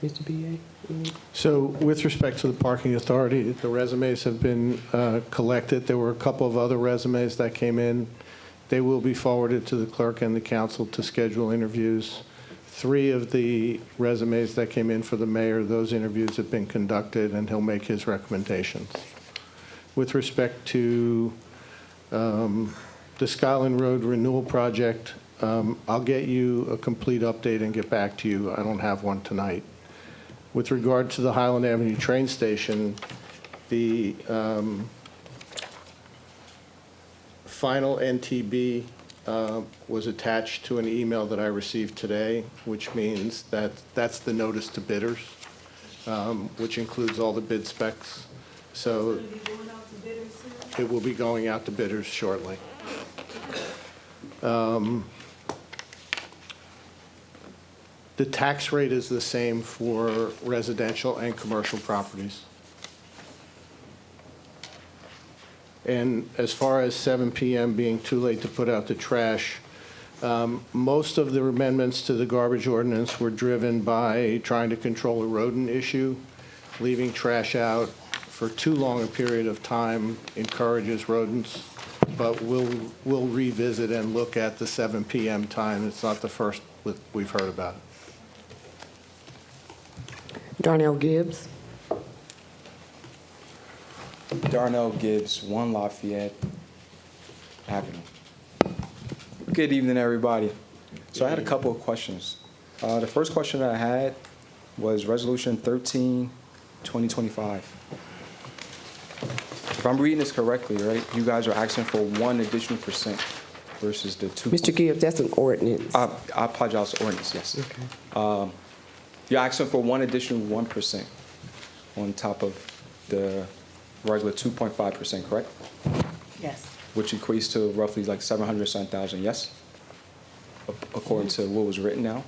Mr. B.A.? So with respect to the parking authority, the resumes have been collected. There were a couple of other resumes that came in. They will be forwarded to the clerk and the council to schedule interviews. 3 of the resumes that came in for the mayor, those interviews have been conducted, and he'll make his recommendations. With respect to the Scotland Road renewal project, I'll get you a complete update and get back to you. I don't have one tonight. With regard to the Highland Avenue train station, the final NTB was attached to an email that I received today, which means that that's the notice to bidders, which includes all the bid specs. So it will be going out to bidders shortly. The tax rate is the same for residential and commercial properties. And as far as 7 p.m. being too late to put out the trash, most of the amendments to the garbage ordinance were driven by trying to control a rodent issue, leaving trash out, for too long a period of time encourages rodents, but we'll revisit and look at the 7 p.m. time. It's not the first we've heard about it. Darnell Gibbs. Darnell Gibbs, 1 Lafayette Avenue. Good evening, everybody. So I had a couple of questions. The first question that I had was Resolution 13, 2025. If I'm reading this correctly, right, you guys are asking for 1 additional % versus the 2. Mr. Gibbs, that's an ordinance. I apologize, ordinance, yes. Okay. You're asking for 1 additional 1% on top of the regular 2.5%, correct? Yes. Which equates to roughly like 700-some-thousand, yes? According to what was written now?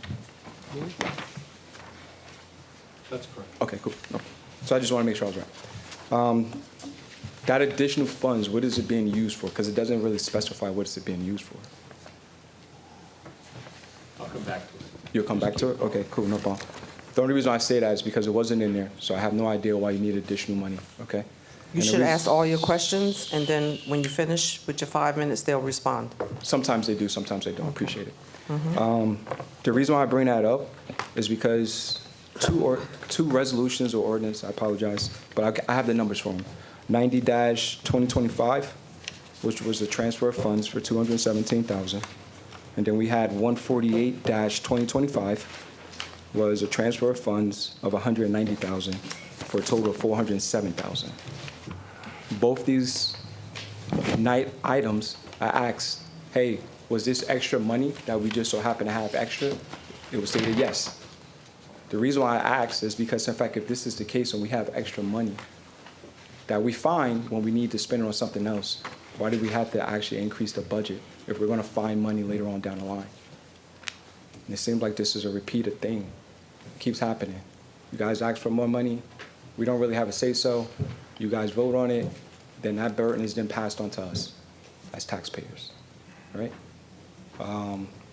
That's correct. Okay, cool. No. So I just want to make sure I was right. That additional funds, what is it being used for? Because it doesn't really specify what is it being used for. I'll come back to it. You'll come back to it? Okay, cool, no problem. The only reason I say that is because it wasn't in there, so I have no idea why you need additional money, okay? You And the should reason- ask all your questions, and then when you finish with your 5 minutes, they'll respond. Sometimes they do, sometimes they don't. Appreciate it. The reason why I bring that up is because two resolutions or ordinance, I apologize, but I have the numbers for them. 90-2025, which was the transfer of funds for $217,000. And then we had 148-2025, was a transfer of funds of $190,000 for a total of $407,000. Both these items, I asked, hey, was this extra money that we just so happen to have extra? It was stated yes. The reason why I asked is because, in fact, if this is the case and we have extra money that we find when we need to spend it on something else, why did we have to actually increase the budget if we're going to find money later on down the line? And it seems like this is a repeated thing. It keeps happening. You guys ask for more money. We don't really have a say-so. You guys vote on it. Then that burden is then passed on to us as taxpayers, right?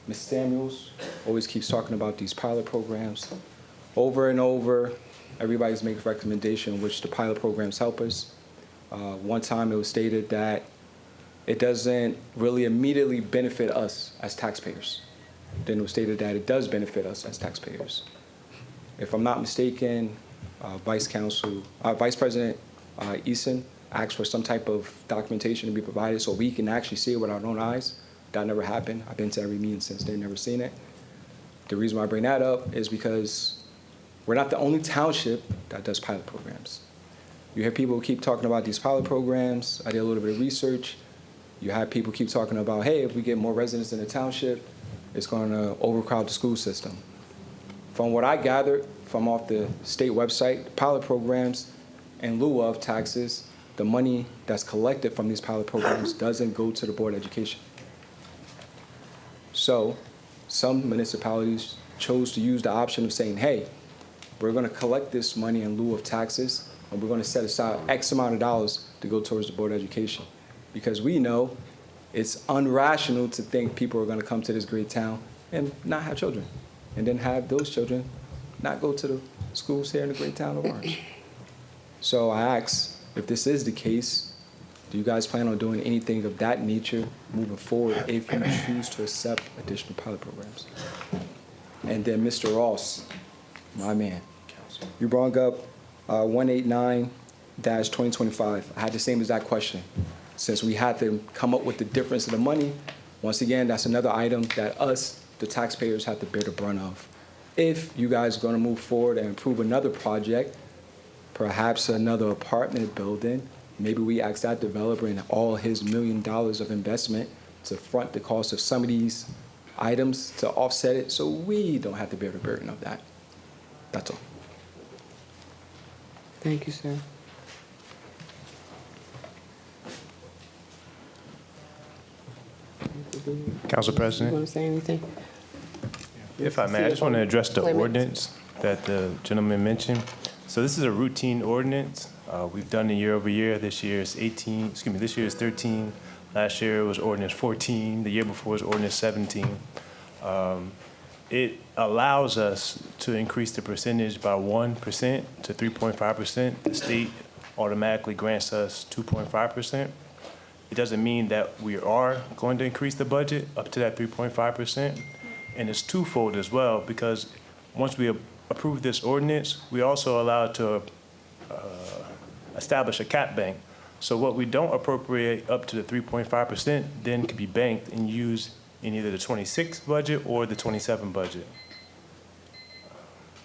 Ms. Samuels always keeps talking about these pilot programs. Over and over, everybody's making recommendation which the pilot programs help us. One time it was stated that it doesn't really immediately benefit us as taxpayers. Then it was stated that it does benefit us as taxpayers. If I'm not mistaken, Vice President Eason asked for some type of documentation to be provided so we can actually see it with our own eyes. That never happened. I've been to every meeting since then, never seen it. The reason why I bring that up is because we're not the only township that does pilot programs. You hear people keep talking about these pilot programs. I did a little bit of research. You have people keep talking about, hey, if we get more residents in the township, it's going to overcrowd the school system. From what I gathered from off the state website, pilot programs, in lieu of taxes, the money that's collected from these pilot programs doesn't go to the Board of Education. So some municipalities chose to use the option of saying, hey, we're going to collect this money in lieu of taxes, and we're going to set aside X amount of dollars to go towards the Board of Education. Because we know it's unrational to think people are going to come to this great town and not have children, and then have those children not go to the schools here in the great town of Orange. So I ask, if this is the case, do you guys plan on doing anything of that nature moving forward if you choose to accept additional pilot programs? And then Mr. Ross, my man, you brought up 189-2025. I had the same exact question. Since we had to come up with the difference of the money, once again, that's another item that us, the taxpayers, have to bear the brunt of. If you guys are going to move forward and approve another project, perhaps another apartment building, maybe we ask that developer and all his $1 million of investment to front the cost of some of these items to offset it so we don't have to bear the burden of that. That's all. Thank you, sir. Council You President, want to say anything? if I may, I just want to address the Clement. ordinance that the gentleman mentioned. So this is a routine ordinance. We've done it year over year. This year is 18, this year is 13. Last year was ordinance 14. The year before was ordinance 17. It allows us to increase the percentage by 1% to 3.5%. The state automatically grants us 2.5%. It doesn't mean that we are going to increase the budget up to that 3.5%. And it's twofold as well, because once we approve this ordinance, we also allow it to establish a cap bank. So what we don't appropriate up to the 3.5% then can be banked and used in either the 26 budget or the 27 budget.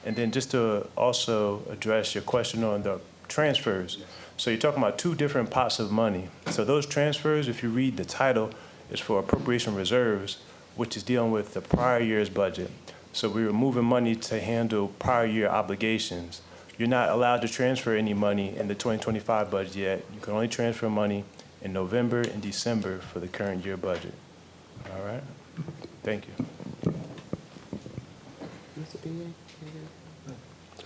And then just to also address your question on the transfers. So you're talking about two different pots of money. So those transfers, if you read the title, is for appropriation reserves, which is dealing with the prior year's budget. So we were moving money to handle prior year obligations. You're not allowed to transfer any money in the 2025 budget yet. You can only transfer money in November and December for the current year budget. All right? Thank you.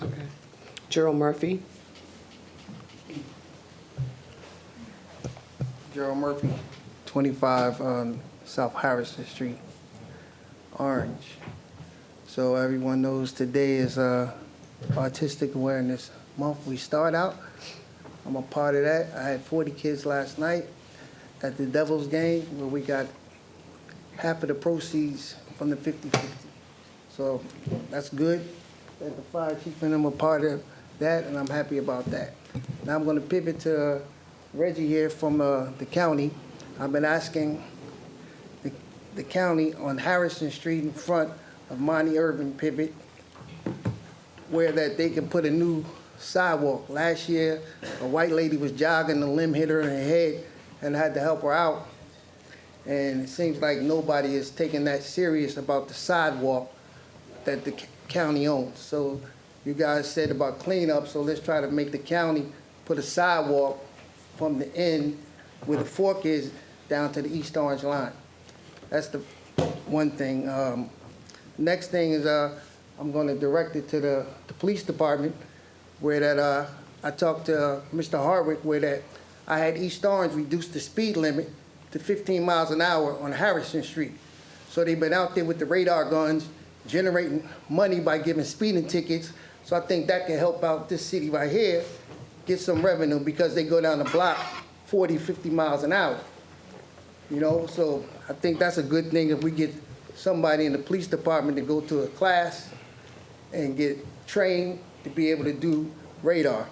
Okay. Gerald Murphy. Gerald Murphy, 25 South Harrison Street, Orange. So everyone knows today is Autistic Awareness Month. We start out, I'm a part of that. I had 40 kids last night at the Devils game where we got half of the proceeds from the 50-50. So that's good that the fire chief and them are part of that, and I'm happy about that. Now I'm going to pivot to Reggie here from the county. I've been asking the county on Harrison Street in front of Monty Irvin Pivot where that they can put a new sidewalk. Last year, a white lady was jogging, a limb hit her in her head, and I had to help her out. And it seems like nobody is taking that serious about the sidewalk that the county owns. So you guys said about cleanup, so let's try to make the county put a sidewalk from the end where the fork is down to the East Orange line. That's the one thing. Next thing is I'm going to direct it to the police department where that I talked to Mr. Hardwick where that I had East Orange reduce the speed limit to 15 miles an hour on Harrison Street. So they've been out there with the radar guns generating money by giving speeding tickets. So I think that can help out this city right here get some revenue because they go down the block 40, 50 miles an hour. You know, so I think that's a good thing if we get somebody in the police department to go to a class and get trained to be able to do radar.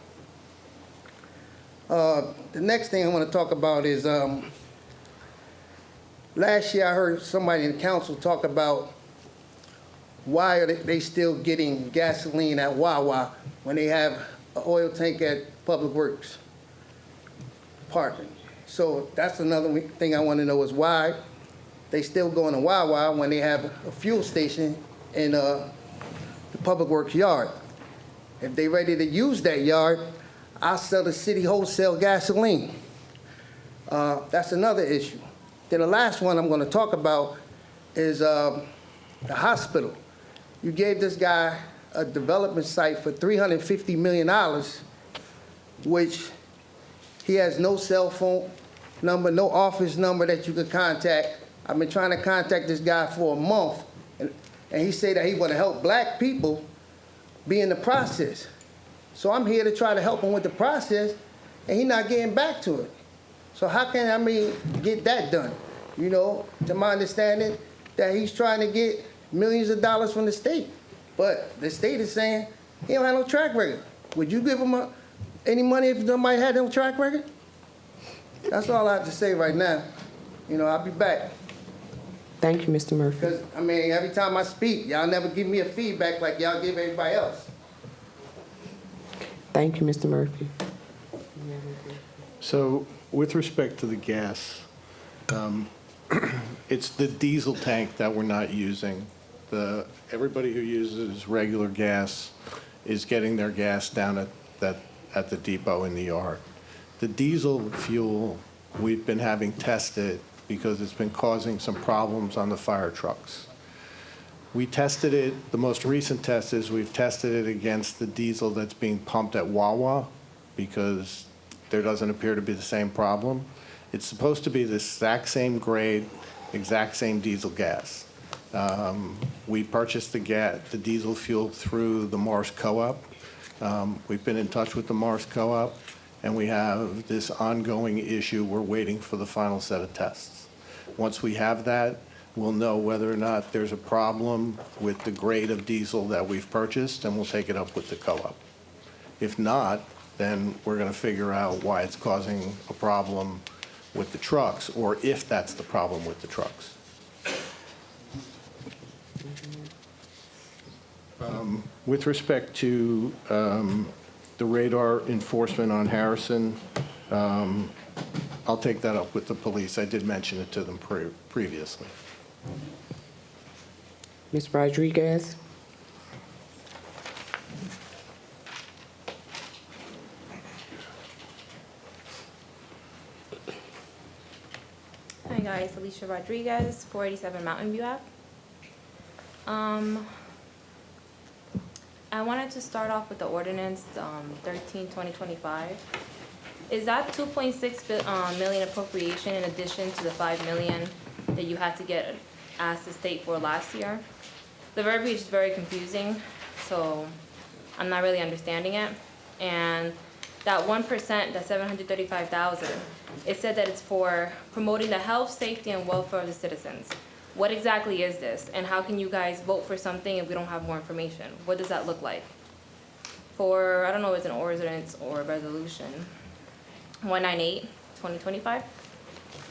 The next thing I want to talk about is last year I heard somebody in the council talk about why are they still getting gasoline at Wawa when they have an oil tank at Public Works Department. So that's another thing I want to know is why they still going to Wawa when they have a fuel station in the Public Works yard. If they ready to use that yard, I'll sell the city wholesale gasoline. That's another issue. Then the last one I'm going to talk about is the hospital. You gave this guy a development site for $350 million, which he has no cell phone number, no office number that you could contact. I've been trying to contact this guy for a month, and he said that he want to help black people be in the process. So I'm here to try to help him with the process, and he's not getting back to it. So how can I get that done? You know, to my understanding, that he's trying to get millions of dollars from the state. But the state is saying he don't have no track record. Would you give him any money if somebody had no track record? That's all I have to say right now. You know, I'll be back. Thank you, Mr. Murphy. Because, I mean, every time I speak, y'all never give me a feedback like y'all give everybody else. Thank you, Mr. Murphy. So with respect to the gas, it's the diesel tank that we're not using. Everybody who uses regular gas is getting their gas down at the depot in the yard. The diesel fuel we've been having tested because it's been causing some problems on the fire trucks. We tested it, the most recent test is we've tested it against the diesel that's being pumped at Wawa because there doesn't appear to be the same problem. It's supposed to be the exact same grade, exact same diesel gas. We purchased the diesel fuel through the Morris Co-op. We've been in touch with the Morris Co-op, and we have this ongoing issue. We're waiting for the final set of tests. Once we have that, we'll know whether or not there's a problem with the grade of diesel that we've purchased, and we'll take it up with the co-op. If not, then we're going to figure out why it's causing a problem with the trucks, or if that's the problem with the trucks. With respect to the radar enforcement on Harrison, I'll take that up with the police. I did mention it to them previously. Ms. Rodriguez? Hi guys, Alicia Rodriguez, 487 Mountain View Ave. I wanted to start off with the ordinance 13/2025. Is that 2.6 million appropriation in addition to the 5 million that you had to get asked the state for last year? The verbiage is very confusing, so I'm not really understanding it. And that 1%, that 735,000, it said that it's for promoting the health, safety, and welfare of the citizens. What exactly is this, and how can you guys vote for something if we don't have more information? What does that look like? For, I don't know if it's an ordinance or a resolution, 198/2025.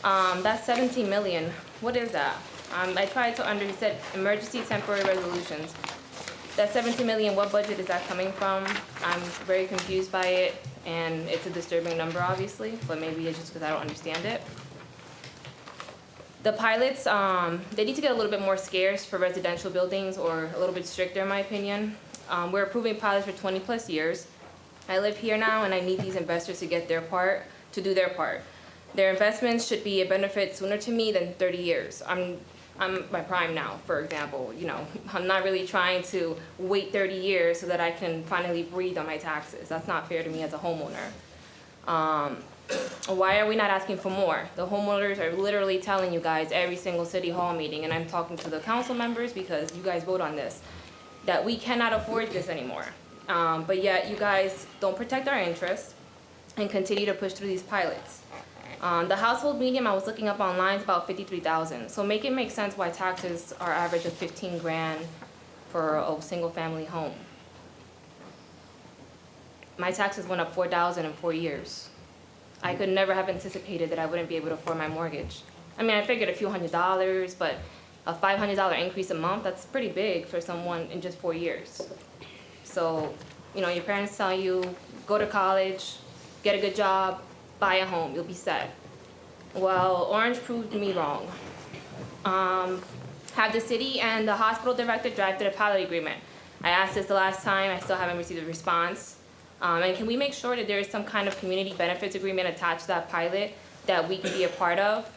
That's 17 million. What is that? I tried to it said emergency temporary resolutions. That 17 million, what budget is that coming from? I'm very confused by it, and it's a disturbing number, obviously, but maybe it's just because I don't understand it. The pilots, they need to get a little bit more scarce for residential buildings, or a little bit stricter, in my opinion. We're approving pilots for 20+ years. I live here now, and I need these investors to get their part, to do their part. Their investments should be a benefit sooner to me than 30 years. I'm my prime now, for example. You know, I'm not really trying to wait 30 years so that I can finally breathe on my taxes. That's not fair to me as a homeowner. Why are we not asking for more? The homeowners are literally telling you guys every single city hall meeting, and I'm talking to the council members because you guys vote on this, that we cannot afford this anymore. But yet you guys don't protect our interests and continue to push through these pilots. The household median I was looking up online is about 53,000. So make it make sense why taxes are average of 15 grand for a single family home. My taxes went up 4,000 in 4 years. I could never have anticipated that I wouldn't be able to afford my mortgage. I mean, I figured a few $100s, but a $500 increase a month, that's pretty big for someone in just 4 years. So, you know, your parents tell you, go to college, get a good job, buy a home, you'll be set. Well, Orange proved me wrong. Have the city and the hospital director drafted a pilot agreement. I asked this the last time, I still haven't received a response. And can we make sure that there is some kind of community benefits agreement attached to that pilot that we can be a part of?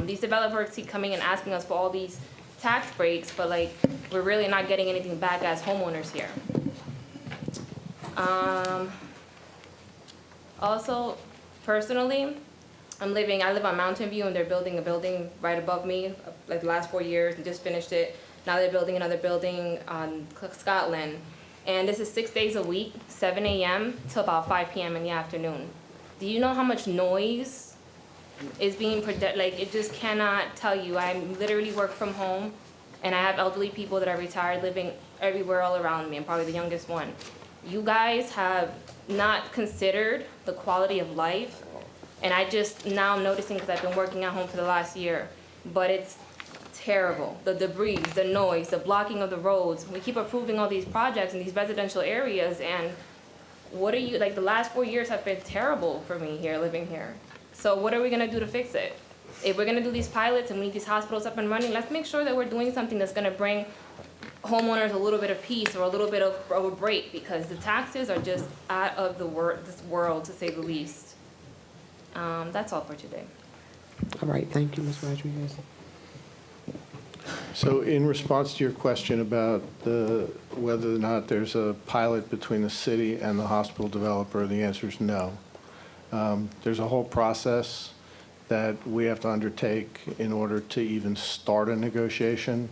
These developers keep coming and asking us for all these tax breaks, but like, we're really not getting anything back as homeowners here. Also, personally, I live on Mountain View, and they're building a building right above me, like the last 4 years, and just finished it. Now they're building another building on Scotland. And this is 6 days a week, 7 a.m. till about 5 p.m. in the afternoon. Do you know how much noise is being produced? Like, it just cannot tell you. I literally work from home, and I have elderly people that are retired living everywhere all around me. I'm probably the youngest one. You guys have not considered the quality of life, and I just now I'm noticing because I've been working at home for the last year, but it's terrible. The debris, the noise, the blocking of the roads. We keep approving all these projects in these residential areas, and what are you, like, the last 4 years have been terrible for me here, living here. So what are we gonna do to fix it? If we're gonna do these pilots and we need these hospitals up and running, let's make sure that we're doing something that's gonna bring homeowners a little bit of peace or a little bit of a break, because the taxes are just out of this world, to say the least. That's all for today. All right, thank you, Ms. Rodriguez. So in response to your question about whether or not there's a pilot between the city and the hospital developer, the answer is no. There's a whole process that we have to undertake in order to even start a negotiation.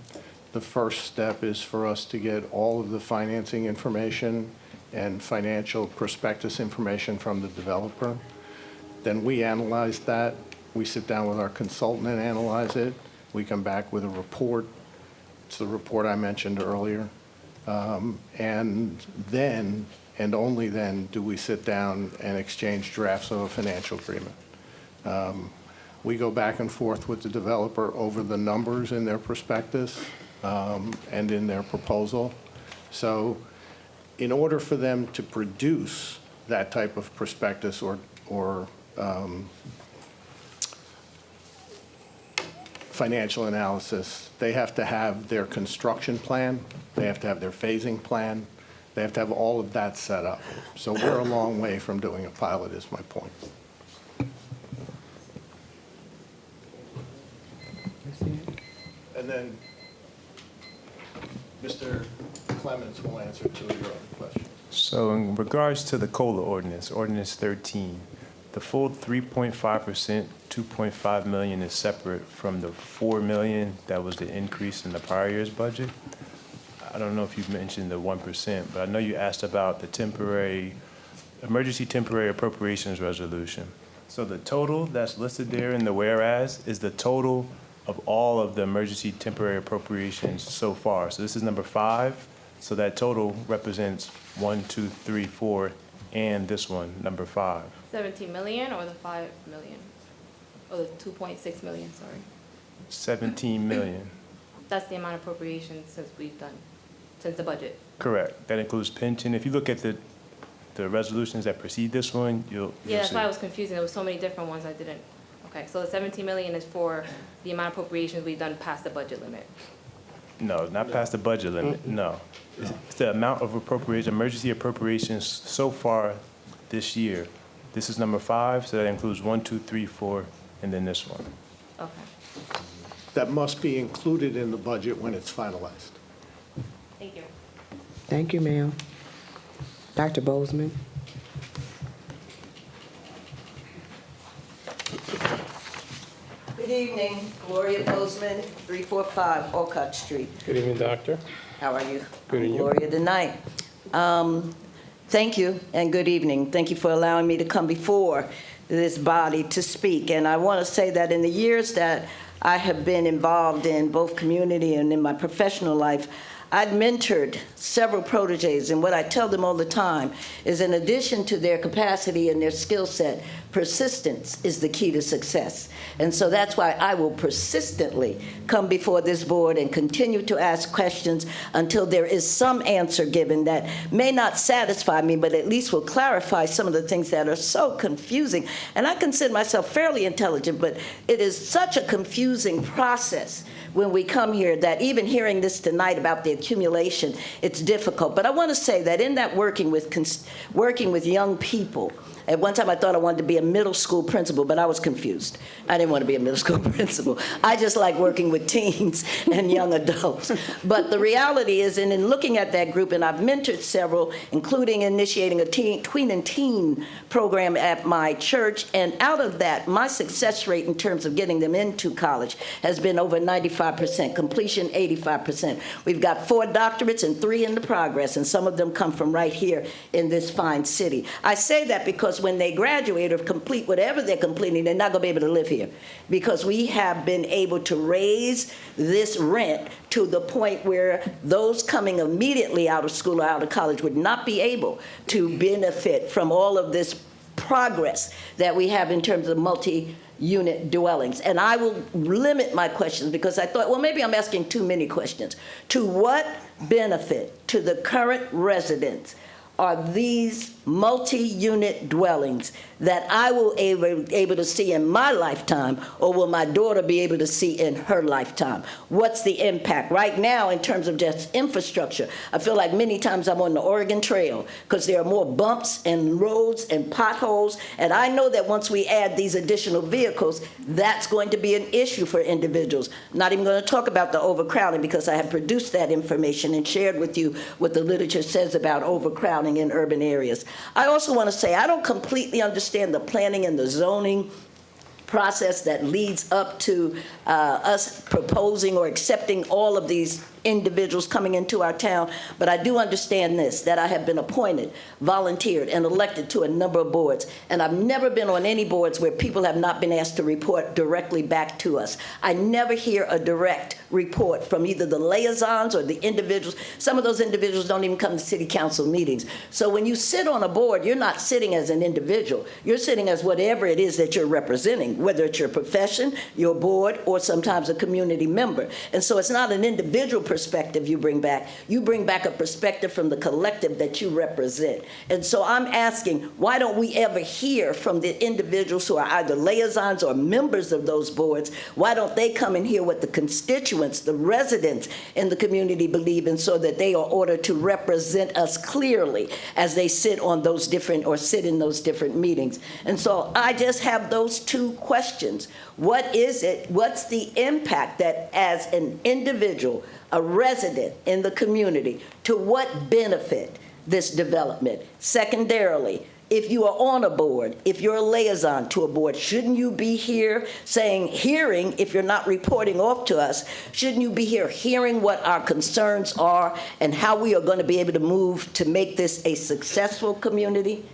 The first step is for us to get all of the financing information and financial prospectus information from the developer. Then we analyze that. We sit down with our consultant and analyze it. We come back with a report. It's the report I mentioned earlier. And then, and only then, do we sit down and exchange drafts of a financial agreement. We go back and forth with the developer over the numbers in their prospectus and in their proposal. So in order for them to produce that type of prospectus or financial analysis, they have to have their construction plan, they have to have their phasing plan, they have to have all of that set up. So we're a long way from doing a pilot, is my point. And then Mr. Clements will answer two of your other questions. So in regards to the COLA ordinance, Ordinance 13, the full 3.5%, 2.5 million is separate from the 4 million that was the increase in the prior year's budget. I don't know if you mentioned the 1%, but I know you asked about the emergency temporary appropriations resolution. So the total that's listed there in the whereas is the total of all of the emergency temporary appropriations so far. So this is number 5. So that total represents 1, 2, 3, 4, and this one, number 5. 17 million or the 5 million? Or the 2.6 million, sorry. 17 million. That's the amount of appropriations since the budget. Correct. That includes pension. If you look at the resolutions that precede this one, you'll Yeah, that's see. why it was confusing. There was so many different ones I didn't. Okay, so the 17 million is for the amount of appropriations we've done past the budget limit. No, not past the budget limit, no. It's the amount of emergency appropriations so far this year. This is number 5, so that includes 1, 2, 3, 4, and then this one. Okay. That must be included in the budget when it's finalized. Thank you. Thank you, ma'am. Dr. Bozeman. Good evening, Gloria Bozeman, 345 Olcott Street. Good evening, Doctor. How are you? Good, and you? Gloria tonight. Thank you and good evening. Thank you for allowing me to come before this body to speak. And I want to say that in the years that I have been involved in both community and in my professional life, I'd mentored several proteges, and what I tell them all the time is in addition to their capacity and their skill set, persistence is the key to success. And so that's why I will persistently come before this board and continue to ask questions until there is some answer given that may not satisfy me, but at least will clarify some of the things that are so confusing. And I consider myself fairly intelligent, but it is such a confusing process when we come here that even hearing this tonight about the accumulation, it's difficult. But I want to say that in that working with young people, at one time I thought I wanted to be a middle school principal, but I was confused. I didn't want to be a middle school principal. I just like working with teens and young adults. But the reality is, and in looking at that group, and I've mentored several, including initiating a tween and teen program at my church, and out of that, my success rate in terms of getting them into college has been over 95%, completion 85%. We've got 4 doctorates and 3 in the progress, and some of them come from right here in this fine city. I say that because when they graduate or complete whatever they're completing, they're not going to be able to live here, because we have been able to raise this rent to the point where those coming immediately out of school or out of college would not be able to benefit from all of this progress that we have in terms of multi-unit dwellings. And I will limit my questions because I thought, well, maybe I'm asking too many questions. To what benefit to the current residents are these multi-unit dwellings that I will be able to see in my lifetime, or will my daughter be able to see in her lifetime? What's the impact? Right now, in terms of just infrastructure, I feel like many times I'm on the Oregon Trail because there are more bumps and roads and potholes, and I know that once we add these additional vehicles, that's going to be an issue for individuals. I'm not even going to talk about the overcrowding because I have produced that information and shared with you what the literature says about overcrowding in urban areas. I also want to say I don't completely understand the planning and the zoning process that leads up to us proposing or accepting all of these individuals coming into our town. But I do understand this, that I have been appointed, volunteered, and elected to a number of boards. And I've never been on any boards where people have not been asked to report directly back to us. I never hear a direct report from either the liaisons or the individuals. Some of those individuals don't even come to city council meetings. So when you sit on a board, you're not sitting as an individual. You're sitting as whatever it is that you're representing, whether it's your profession, your board, or sometimes a community member. And so it's not an individual perspective you bring back a perspective from the collective that you represent. And so I'm asking, why don't we ever hear from the individuals who are either liaisons or members of those boards? Why don't they come and hear what the constituents, the residents in the community believe in, so that they are ordered to represent us clearly as they sit on those different, or sit in those different meetings? And so I just have those two questions. What is it? What's the impact that, as an individual, a resident in the community, to what benefit this development? Secondarily, if you are on a board, if you're a liaison to a board, shouldn't you be here hearing, if you're not reporting off to us, shouldn't you be here hearing what our concerns are and how we are going to be able to move to make this a successful community?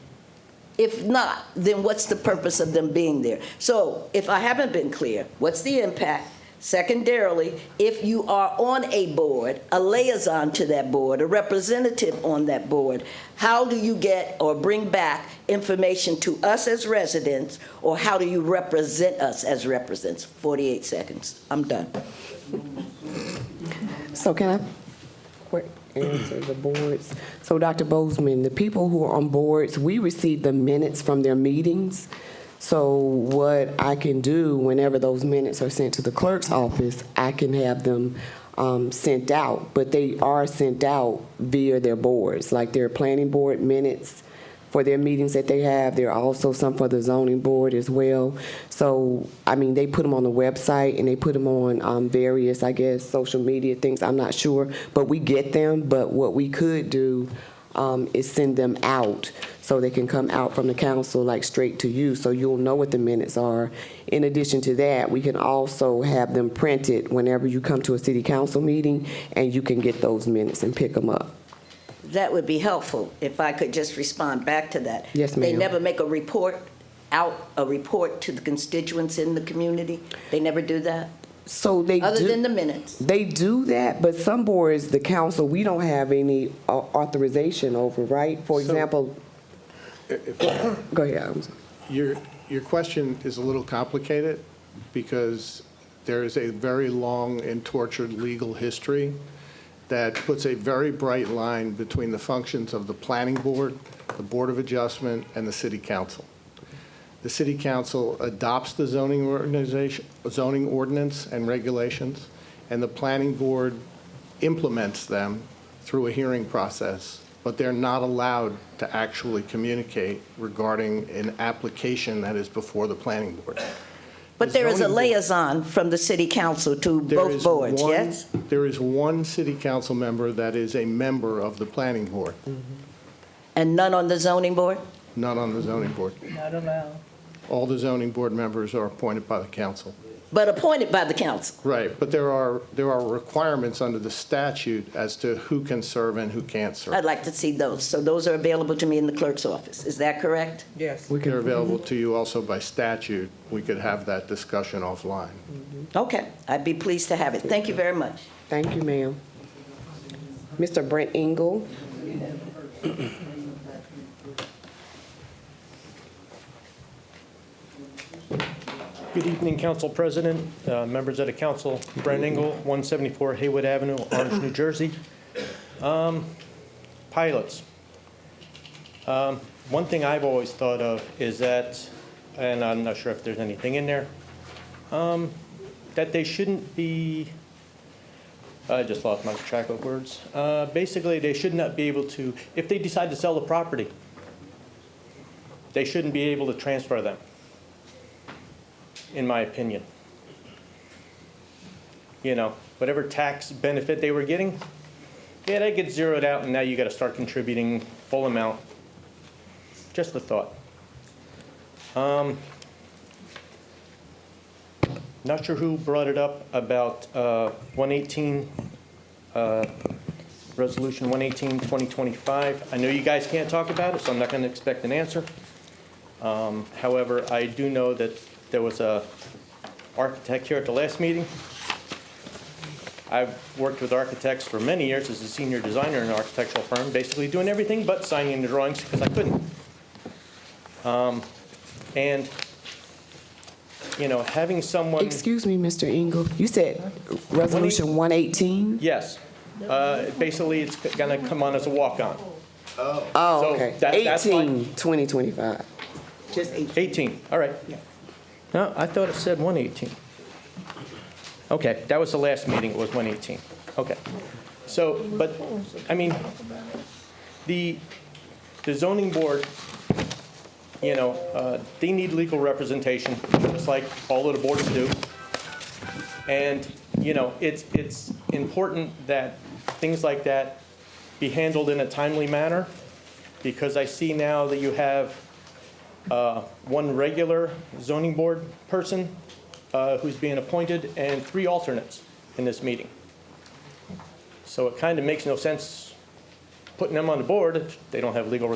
If not, then what's the purpose of them being there? So if I haven't been clear, what's the impact? Secondarily, if you are on a board, a liaison to that board, a representative on that board, how do you get or bring back information to us as residents, or how do you represent us as residents? 48 seconds. I'm done. So can I quick answer the boards? So Dr. Bozeman, the people who are on boards, we receive the minutes from their meetings. So what I can do whenever those minutes are sent to the clerk's office, I can have them sent out, but they are sent out via their boards, like their planning board minutes for their meetings that they have. There are also some for the zoning board as well. So, I mean, they put them on the website and they put them on various, I guess, social media things. I'm not sure, but we get them. But what we could do is send them out so they can come out from the council, like straight to you, so you'll know what the minutes are. In addition to that, we can also have them printed whenever you come to a city council meeting, and you can get those minutes and pick them up. That would be helpful if I could just respond back to that. Yes, ma'am. They never make a report to the constituents in the community? They never do that? So they Other do, than the minutes? They do that, but some boards, the council, we don't have any authorization over, right? For example, go ahead. I'm sorry. Your question is a little complicated because there is a very long and tortured legal history that puts a very bright line between the functions of the planning board, the Board of Adjustment, and the city council. The city council adopts the zoning ordinance and regulations, and the planning board implements them through a hearing process, but they're not allowed to actually communicate regarding an application that is before the planning board. But there is a liaison from the city council to both boards, yes? There is one city council member that is a member of the planning board. And none on the zoning board? None on the zoning board. Not allowed. All the zoning board members are appointed by the council. But appointed by the council? Right, but there are requirements under the statute as to who can serve and who can't serve. I'd like to see those. So those are available to me in the clerk's office. Is that correct? Yes. They're available to you also by statute. We could have that discussion offline. Okay, I'd be pleased to have it. Thank you very much. Thank you, ma'am. Mr. Brent Engel. Good evening, Council President, members of the council. Brent Engel, 174 Haywood Avenue, Orange, New Jersey. Pilots. One thing I've always thought of is that, and I'm not sure if there's anything in there, that they shouldn't be, I just lost my track of words. Basically, they should not be able to, if they decide to sell the property, they shouldn't be able to transfer them, in my opinion. You know, whatever tax benefit they were getting, yeah, that gets zeroed out, and now you got to start contributing full amount. Just a thought. Not sure who brought it up about 118, Resolution 118, 2025. I know you guys can't talk about it, so I'm not going to expect an answer. However, I do know that there was a architect here at the last meeting. I've worked with architects for many years as a senior designer in an architectural firm, basically doing everything but signing the drawings because I couldn't. And, you know, having someone... Excuse me, Mr. Engel. You said Resolution 118? Yes. Basically, it's going to come on as a walk-on. Oh, So okay. that's 18, 2025. Just 18. 18, all right. No, I thought it said 118. Okay, that was the last meeting, it was 118. Okay. So, but, I mean, the zoning board, you know, they need legal representation, just like all of the boards do. And, you know, it's important that things like that be handled in a timely manner, because I see now that you have one regular zoning board person who's being appointed and 3 alternates in this meeting. So it kind of makes no sense putting them on the board if they don't have legal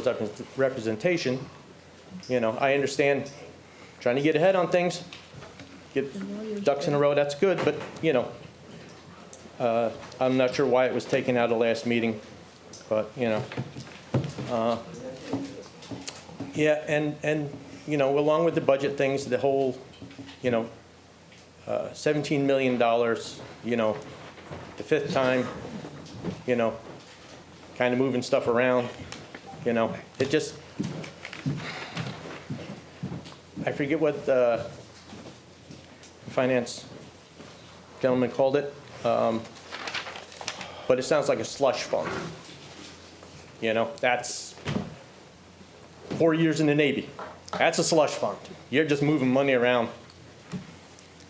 representation. You know, I understand trying to get ahead on things, get ducks in a row, that's good, but, you know, I'm not sure why it was taken out of the last meeting, but, you know. Yeah, and you know, along with the budget things, the whole, you know, $17 million, you know, the 5th time, you know, kind of moving stuff around, you know, it just, I forget what the finance gentleman called it, but it sounds like a slush fund. You know, that's 4 years in the Navy. That's a slush fund. You're just moving money around.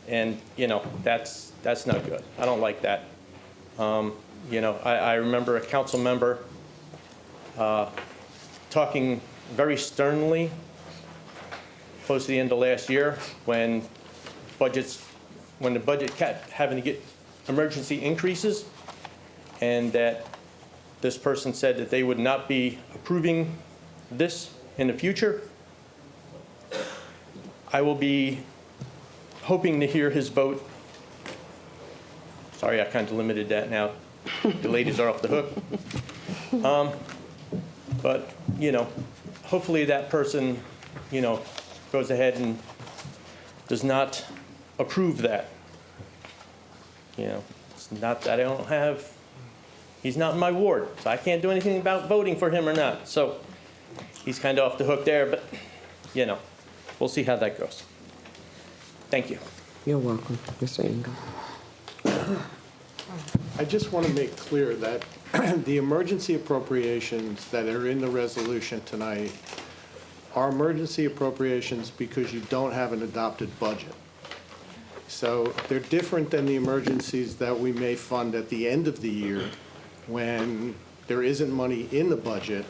And, you know, that's not good. I don't like that. You know, I remember a council member talking very sternly close to the end of last year when the budget kept having to get emergency increases, and that this person said that they would not be approving this in the future. I will be hoping to hear his vote. Sorry, I kind of limited that now. The ladies are off the hook. But, you know, hopefully that person, you know, goes ahead and does not approve that. You know, it's not that I don't have, he's not in my ward, so I can't do anything about voting for him or not. So he's kind of off the hook there, but, you know, we'll see how that goes. Thank you. You're welcome, Mr. Engel. I just want to make clear that the emergency appropriations that are in the resolution tonight are emergency appropriations because you don't have an adopted budget. So they're different than the emergencies that we may fund at the end of the year when there isn't money in the budget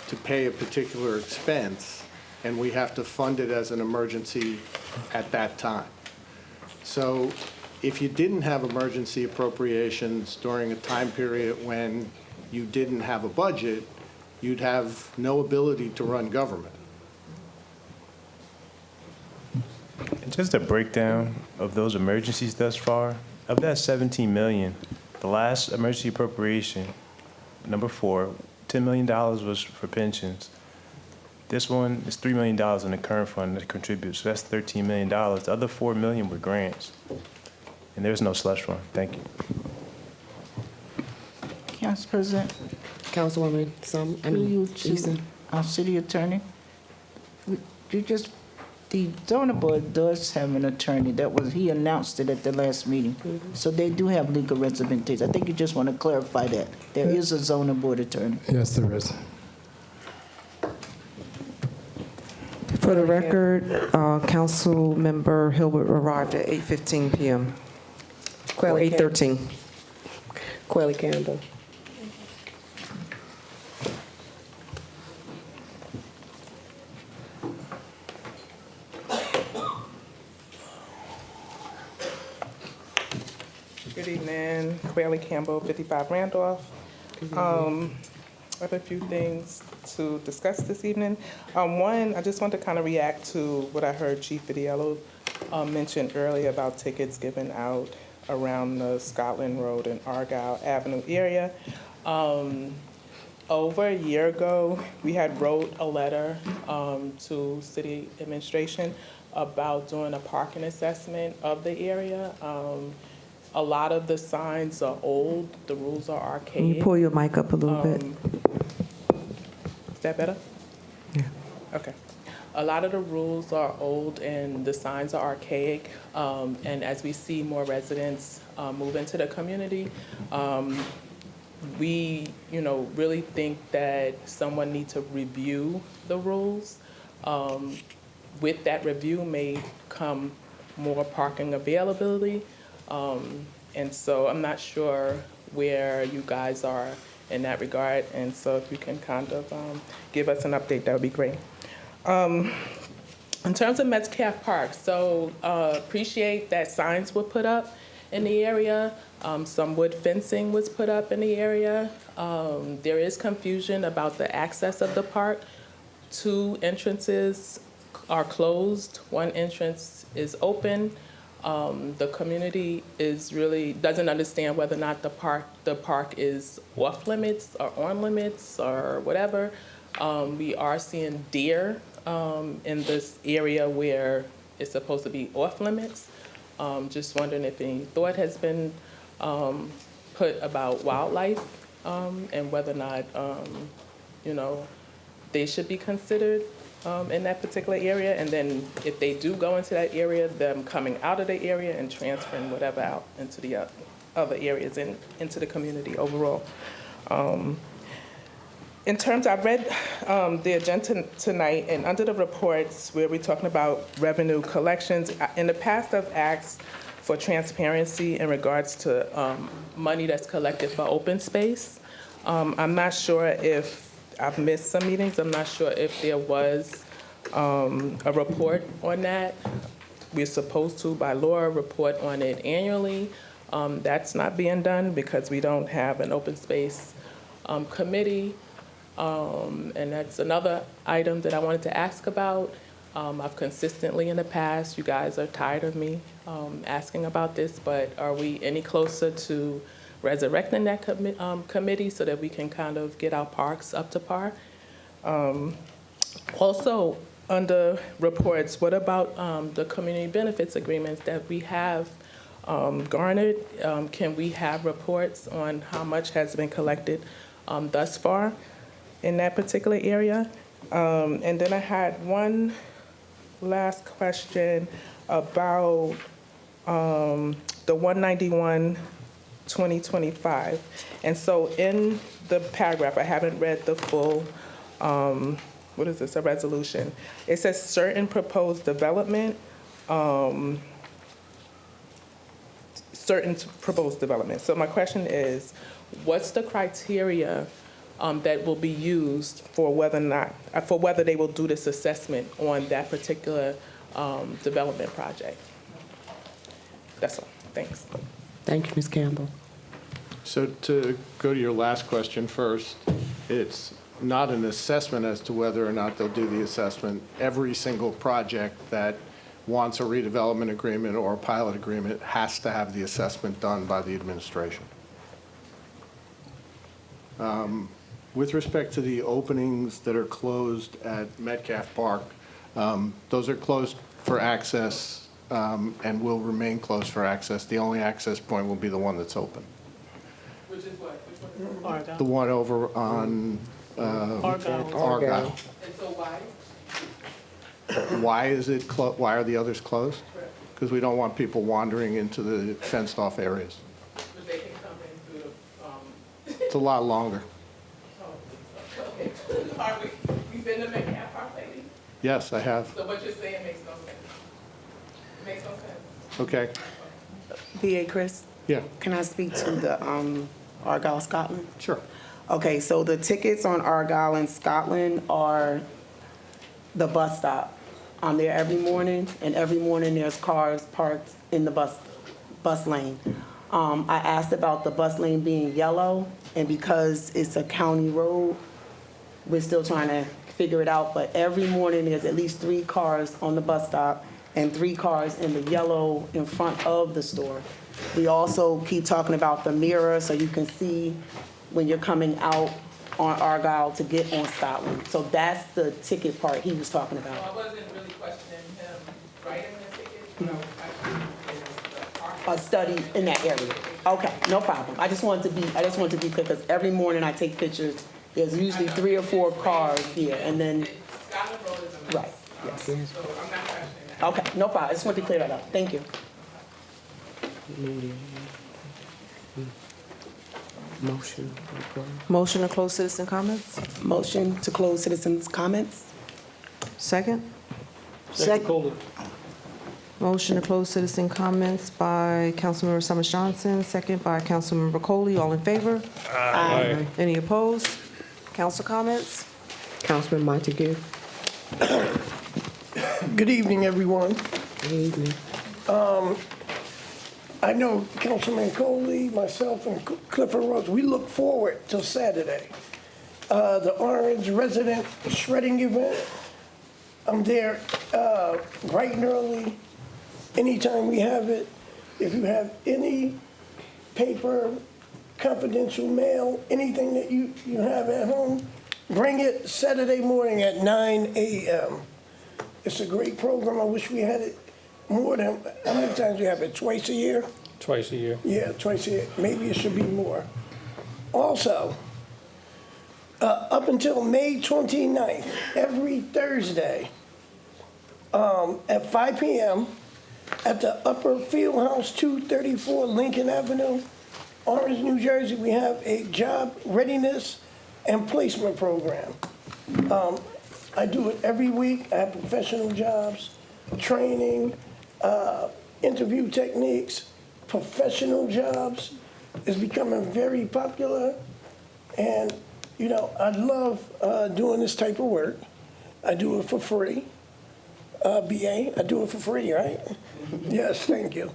to pay a particular expense, and we have to fund it as an emergency at that time. So if you didn't have emergency appropriations during a time period when you didn't have a budget, you'd have no ability to run government. Just a breakdown of those emergencies thus far. Of that 17 million, the last emergency appropriation, number 4, $10 million was for pensions. This one is $3 million in the current fund that contributes, so that's $13 million. The other $4 million were grants. And there's no slush fund. Thank you. Council President, Councilwoman, Eason. our city attorney, the zoning board does have an attorney. He announced it at the last meeting. So they do have legal representation. I think you just want to clarify that. There is a zoning board attorney. Yes, there is. For the record, Council Member Hilbert arrived at 8:15 p.m. Or 8:13. Quelly Campbell. Good evening, Quayle Campbell, 55 Randolph. I have a few things to discuss this evening. One, I just want to kind of react to what I heard Chief Fidiello mention earlier about tickets given out around the Scotland Road and Argyle Avenue area. Over a year ago, we had wrote a letter to city administration about doing a parking assessment of the area. A lot of the signs are old, the rules are archaic. Can you pull your mic up a little bit? Is that better? Yeah. Okay. A lot of the rules are old and the signs are archaic. And as we see more residents move into the community, we, really think that someone needs to review the rules. With that review may come more parking availability. And so I'm not sure where you guys are in that regard. And so if you can kind of give us an update, that would be great. In terms of Metcalf Park, so appreciate that signs were put up in the area. Some wood fencing was put up in the area. There is confusion about the access of the park. 2 entrances are closed. 1 entrance is open. The community doesn't understand whether or not the park is off limits or on limits or whatever. We are seeing deer in this area where it's supposed to be off limits. Just wondering if any thought has been put about wildlife and whether or not they should be considered in that particular area, and then if they do go into that area, them coming out of the area and transferring whatever out into the other areas and into the community overall. In terms, I read the agenda tonight, and under the reports where we're talking about revenue collections, in the past I've asked for transparency in regards to money that's collected for open space. I'm not sure if I've missed some meetings. I'm not sure if there was a report on that. We're supposed to, by law, report on it annually. That's not being done because we don't have an open space committee. And that's another item that I wanted to ask about. I've consistently in the past, you guys are tired of me asking about this, but are we any closer to resurrecting that committee so that we can kind of get our parks up to par? Also, under reports, what about the community benefits agreements that we have garnered? Can we have reports on how much has been collected thus far in that particular area? And then I had one last question about the 191 2025. And so in the paragraph, I haven't read the full, what is this, a resolution. It says certain proposed development, So my question is, what's the criteria that will be used for whether they will do this assessment on that particular development project? That's all. Thanks. Thank you, Ms. Campbell. So to go to your last question first, it's not an assessment as to whether or not they'll do the assessment. Every single project that wants a redevelopment agreement or a pilot agreement has to have the assessment done by the administration. With respect to the openings that are closed at Metcalf Park, those are closed for access and will remain closed for access. The only access point will be the one that's open. Which is what? Which one? Argyle. The one over on Argyle. And so why? Why are the others closed? Because we don't want people wandering into the fenced-off areas. But they can come in through the, It's a lot longer. okay. You've been to Metcalf Park lately? Yes, I have. So what you're saying makes no sense. It makes no sense. Okay. VA Chris? Yeah. Can I speak to the Argyle, Scotland? Sure. Okay, so the tickets on Argyle and Scotland are the bus stop. I'm there every morning, and every morning there's cars parked in the bus lane. I asked about the bus lane being yellow, and because it's a county road, we're still trying to figure it out, but every morning there's at least 3 cars on the bus stop and 3 cars in the yellow in front of the store. We also keep talking about the mirror so you can see when you're coming out on Argyle to get on Scotland. So that's the ticket part he was talking about. I wasn't really questioning him writing the ticket. No. A study in that area. Okay, no problem. I just wanted to be clear, because every morning I take pictures. There's usually 3 or 4 cars here, and then, Scotland Road is a mess. right, yes. So I'm not questioning that. Okay, no problem. I just wanted to clear that up. Thank you. Motion to close citizen comments? Motion to close citizens' comments. Second? Second. Motion to close citizen comments by Councilmember Summers Johnson, second by Councilmember Coley. All in favor? Aye. Any opposed? Council comments? Councilman Montague. Good evening, everyone. Good evening. I know Councilman Coley, myself, and Clifford Rose, we look forward till Saturday. The Orange Resident Shredding Event. I'm there bright and early, anytime we have it. If you have any paper, confidential mail, anything that you have at home, bring it Saturday morning at 9 a.m. It's a great program. I wish we had it more than, how many times we have it, twice a year? Twice a year. Yeah, twice a year. Maybe it should be more. Also, up until May 29th, every Thursday, at 5 p.m., at the Upper Fieldhouse, 234 Lincoln Avenue, Orange, New Jersey, we have a job readiness and placement program. I do it every week. I have professional jobs, training, interview techniques, professional jobs. Is becoming very popular. And, you know, I love doing this type of work. I do it for free. BA, I do it for free, right? Yes, thank you.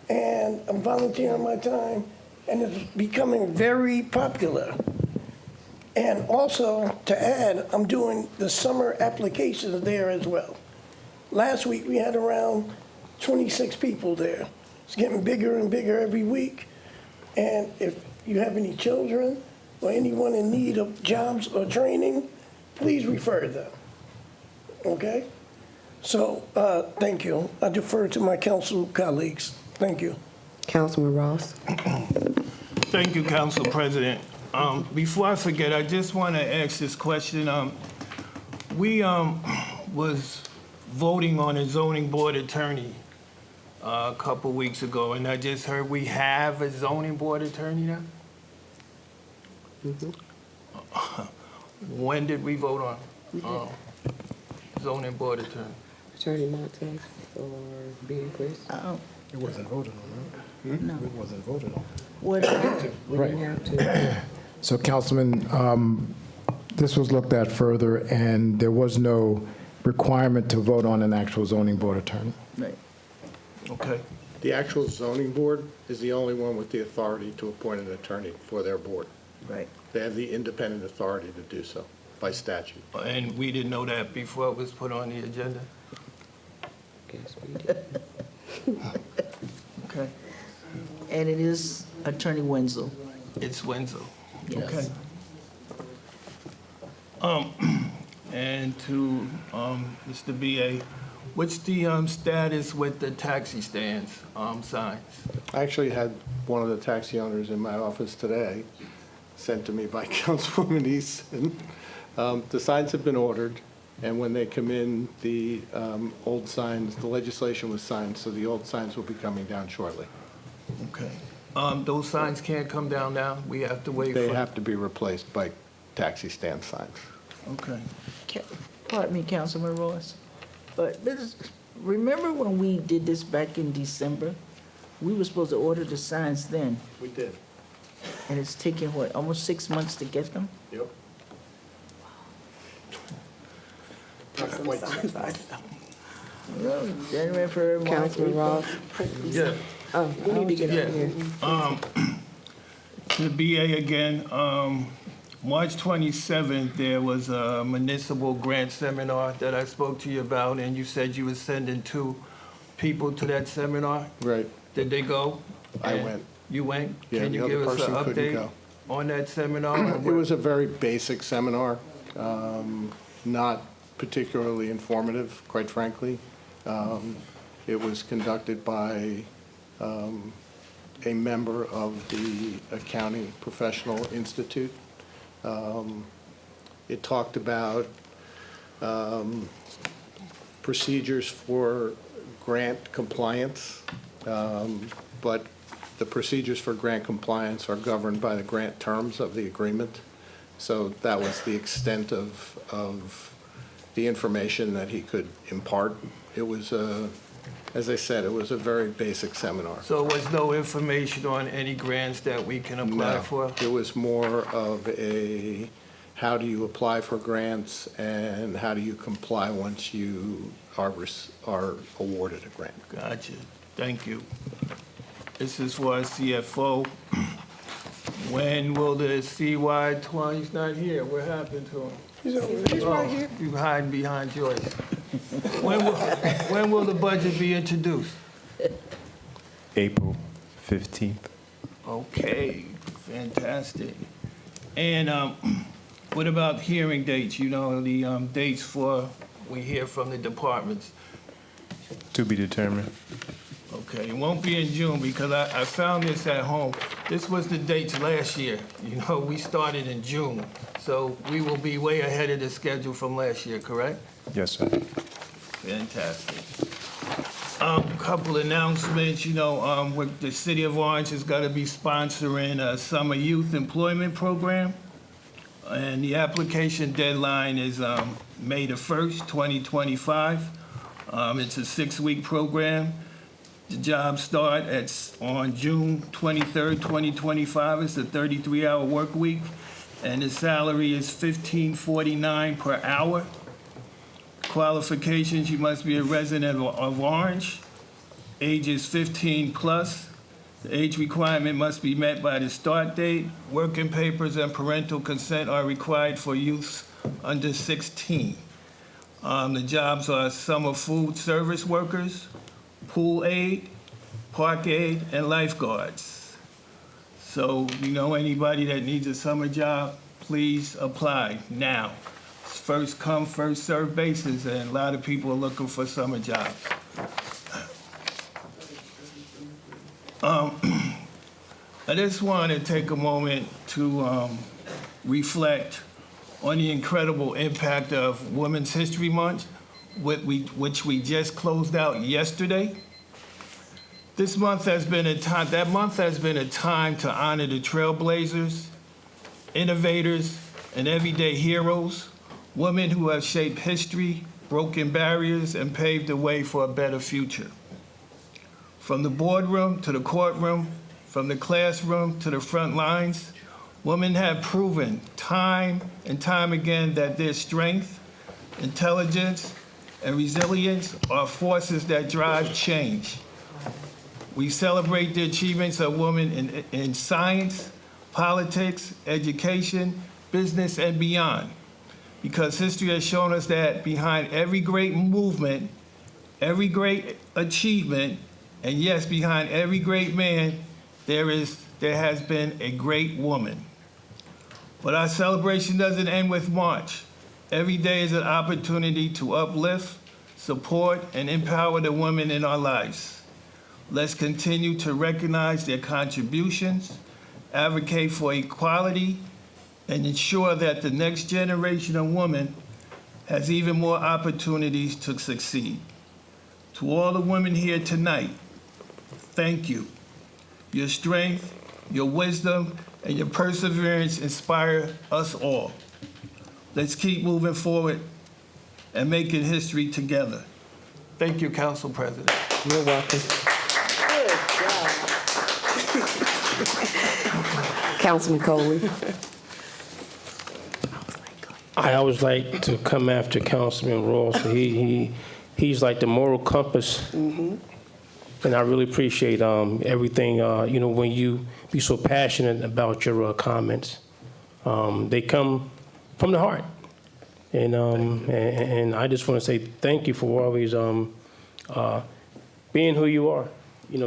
And I'm volunteering my time, and it's becoming very popular. And also, to add, I'm doing the summer applications there as well. Last week, we had around 26 people there. It's getting bigger and bigger every week. And if you have any children or anyone in need of jobs or training, please refer them, okay? So, thank you. I defer to my council colleagues. Thank you. Councilman Ross. Thank you, Council President. Before I forget, I just want to ask this question. We was voting on a zoning board attorney a couple weeks ago, and I just heard we have a zoning board attorney now? When did we vote on zoning board attorney? Attorney Montes or being Chris? It wasn't voted on, right? No. It wasn't voted on. We didn't have to. So, Councilman, this was looked at further, and there was no requirement to vote on an actual zoning board attorney. Right. Okay. The actual zoning board is the only one with the authority to appoint an attorney for their board. Right. They have the independent authority to do so by statute. And we didn't know that before it was put on the agenda? Guess we did. Okay. And it is Attorney Wenzel. It's Wenzel. Yes. Okay. And to Mr. BA, what's the status with the taxi stands signs? I actually had one of the taxi owners in my office today, sent to me by Councilwoman Easton. The signs have been ordered, and when they come in, the old signs, the legislation was signed, so the old signs will be coming down shortly. Okay. Those signs can't come down now? We have to wait for... They have to be replaced by taxi stand signs. Okay. Pardon me, Councilman Ross, but remember when we did this back in December? We were supposed to order the signs then, We did. and it's taken, what, almost 6 months to get them? Yep. Really? January, February, March, Councilman April. Ross. Yeah. Oh, we need to get Yeah. up here. To BA again, March 27th, there was a municipal grant seminar that I spoke to you about, and you said you were sending 2 people to that seminar. Right. Did they go? I And went. You went? Yeah, Can the you other give us an person couldn't update go. on that seminar? It was a very basic seminar, not particularly informative, quite frankly. It was conducted by a member of the Accounting Professional Institute. It talked about procedures for grant compliance, but the procedures for grant compliance are governed by the grant terms of the agreement. So that was the extent of the information that he could impart. It was as I said, it was a very basic seminar. So there was no information on any grants that we can apply for? It was more of a, how do you apply for grants and how do you comply once you are awarded a grant? Gotcha. Thank you. This is for our CFO. When will the CY20, he's not here, what happened to him? He's right here. You hiding behind Joyce. When will the budget be introduced? April 15th. Okay, fantastic. And what about hearing dates? You know, the dates for, we hear from the departments. To be determined. Okay, it won't be in June because I found this at home. This was the dates last year. You know, we started in June. So we will be way ahead of the schedule from last year, correct? Yes, sir. Fantastic. Couple announcements, you know, with the City of Orange is going to be sponsoring a summer youth employment program. And the application deadline is May the 1st, 2025. It's a 6-week program. The jobs start on June 23rd, 2025. It's a 33-hour work week, and the salary is $15.49 per hour. Qualifications, you must be a resident of Orange, age is 15 plus. The age requirement must be met by the start date. Working papers and parental consent are required for youths under 16. The jobs are summer food service workers, pool aide, park aide, and lifeguards. So, you know, anybody that needs a summer job, please apply now. It's first come, first served basis, and a lot of people are looking for summer jobs. I just want to take a moment to reflect on the incredible impact of Women's History Month, which we just closed out yesterday. This month has been a time, that month has been a time to honor the trailblazers, innovators, and everyday heroes, women who have shaped history, broken barriers, and paved the way for a better future. From the boardroom to the courtroom, from the classroom to the front lines, women have proven time and time again that their strength, intelligence, and resilience are forces that drive change. We celebrate the achievements of women in science, politics, education, business, and beyond, because history has shown us that behind every great movement, every great achievement, and yes, behind every great man, there has been a great woman. But our celebration doesn't end with March. Every day is an opportunity to uplift, support, and empower the women in our lives. Let's continue to recognize their contributions, advocate for equality, and ensure that the next generation of women has even more opportunities to succeed. To all the women here tonight, thank you. Your strength, your wisdom, and your perseverance inspire us all. Let's keep moving forward and making history together. Thank you, Council President. You're welcome. Councilman Coley. I always like to come after Councilman Ross. He's like the moral compass And I really appreciate everything, when you be so passionate about your comments. They come from the heart. And I just want to say thank you for always being who you are,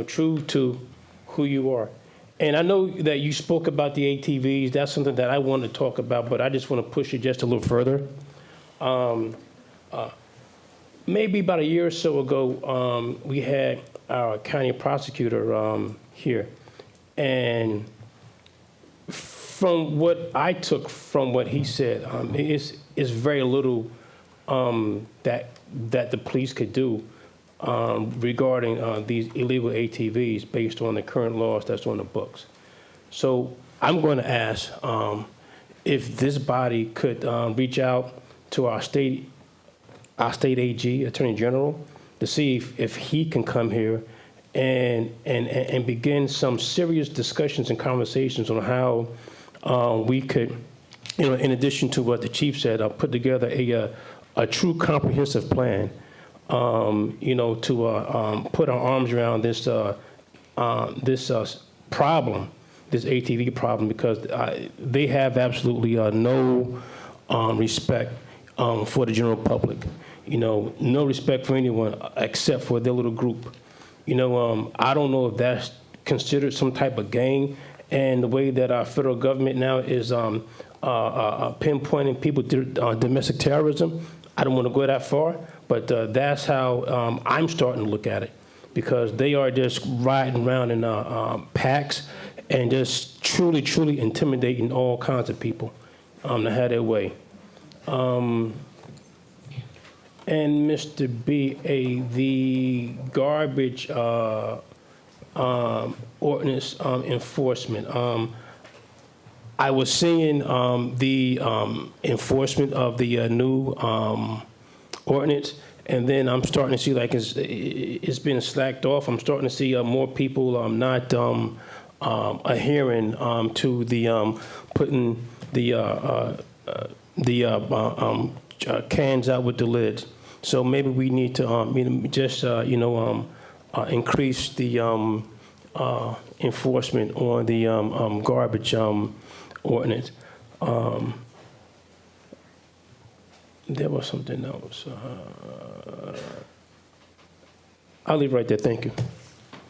true to who you are. And I know that you spoke about the ATVs. That's something that I want to talk about, but I just want to push it just a little further. Maybe about a year or so ago, we had our county prosecutor here. And from what I took from what he said, it's very little that the police could do regarding these illegal ATVs based on the current laws that's on the books. So I'm going to ask if this body could reach out to our state AG, Attorney General, to see if he can come here and begin some serious discussions and conversations on how we could, in addition to what the chief said, put together a true comprehensive plan, to put our arms around this problem, this ATV problem, because they have absolutely no respect for the general public. No respect for anyone except for their little group. I don't know if that's considered some type of gang, and the way that our federal government now is pinpointing people to domestic terrorism, I don't want to go that far, but that's how I'm starting to look at it, because they are just riding around in packs and just truly, truly intimidating all kinds of people to have their way. And Mr. B.A., the garbage ordinance enforcement. I was seeing the enforcement of the new ordinance, and then I'm starting to see like it's been slacked off. I'm starting to see more people not adhering to the putting the cans out with the lids. So maybe we need to just increase the enforcement on the garbage ordinance. There was something else. I'll leave right there. Thank you.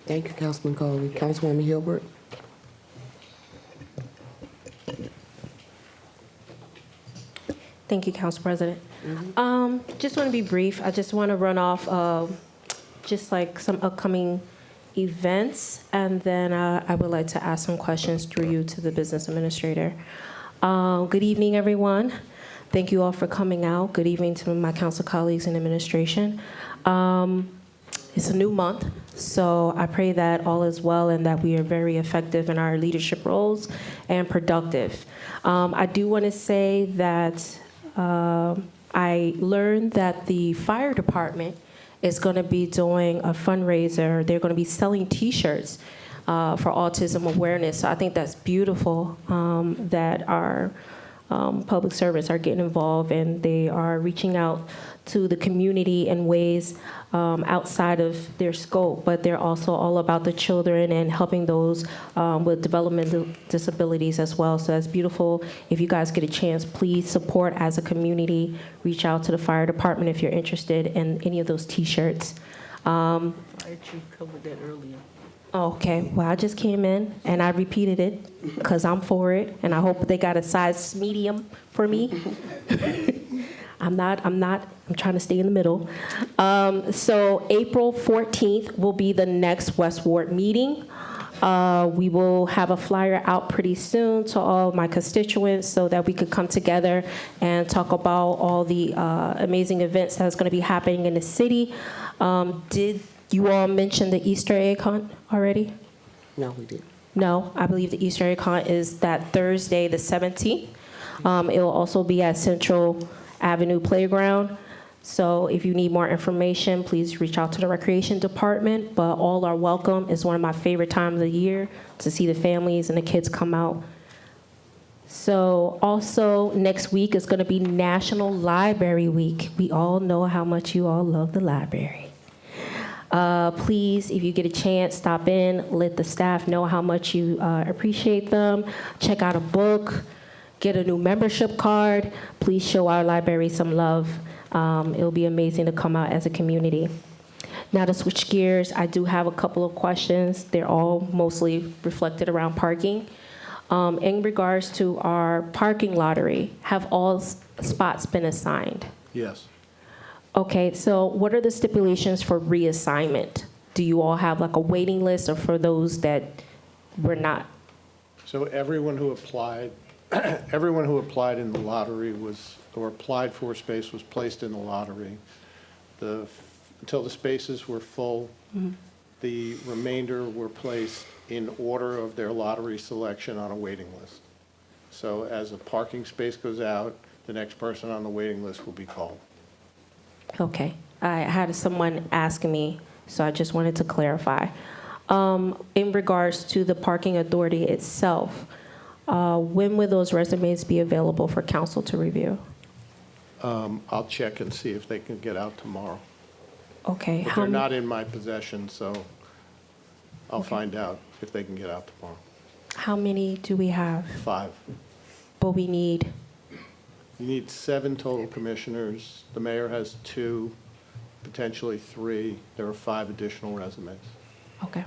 Thank you, Councilman Coley. Councilwoman Hilbert? Thank you, Council President. Just want to be brief. I just want to run off just like some upcoming events, and then I would like to ask some questions through you to the business administrator. Good evening, everyone. Thank you all for coming out. Good evening to my council colleagues and administration. It's a new month, so I pray that all is well and that we are very effective in our leadership roles and productive. I do want to say that I learned that the fire department is going to be doing a fundraiser. They're going to be selling T-shirts for autism awareness. So I think that's beautiful that our public servants are getting involved, and they are reaching out to the community in ways outside of their scope, but they're also all about the children and helping those with developmental disabilities as well. So that's beautiful. If you guys get a chance, please support as a community. Reach out to the fire department if you're interested in any of those T-shirts. I actually covered that earlier. Okay, well, I just came in and I repeated it because I'm for it, and I hope they got a size medium for me. I'm trying to stay in the middle. So April 14th will be the next West Ward meeting. We will have a flyer out pretty soon to all my constituents so that we could come together and talk about all the amazing events that's going to be happening in the city. Did you all mention the Easter egg hunt already? No, we didn't. No, I believe the Easter egg hunt is that Thursday, the 17th. It will also be at Central Avenue Playground. So if you need more information, please reach out to the Recreation Department. But all are welcome. It's one of my favorite times of the year to see the families and the kids come out. So also next week is going to be National Library Week. We all know how much you all love the library. Please, if you get a chance, stop in, let the staff know how much you appreciate them. Check out a book, get a new membership card. Please show our library some love. It'll be amazing to come out as a community. Now to switch gears, I do have a couple of questions. They're all mostly reflected around parking. In regards to our parking lottery, have all spots been assigned? Yes. Okay, so what are the stipulations for reassignment? Do you all have like a waiting list, or for those that were not? So everyone who applied, everyone who applied in the lottery was, or applied for a space was placed in the lottery. Until the spaces were full, the remainder were placed in order of their lottery selection on a waiting list. So as a parking space goes out, the next person on the waiting list will be called. Okay, I had someone asking me, so I just wanted to clarify. In regards to the parking authority itself, when will those resumes be available for council to review? I'll check and see if they can get out tomorrow. Okay. But they're not in my possession, so I'll find out if they can get out tomorrow. How many do we have? 5. But we need, You need 7 total commissioners. The mayor has 2, potentially 3. There are 5 additional resumes. okay.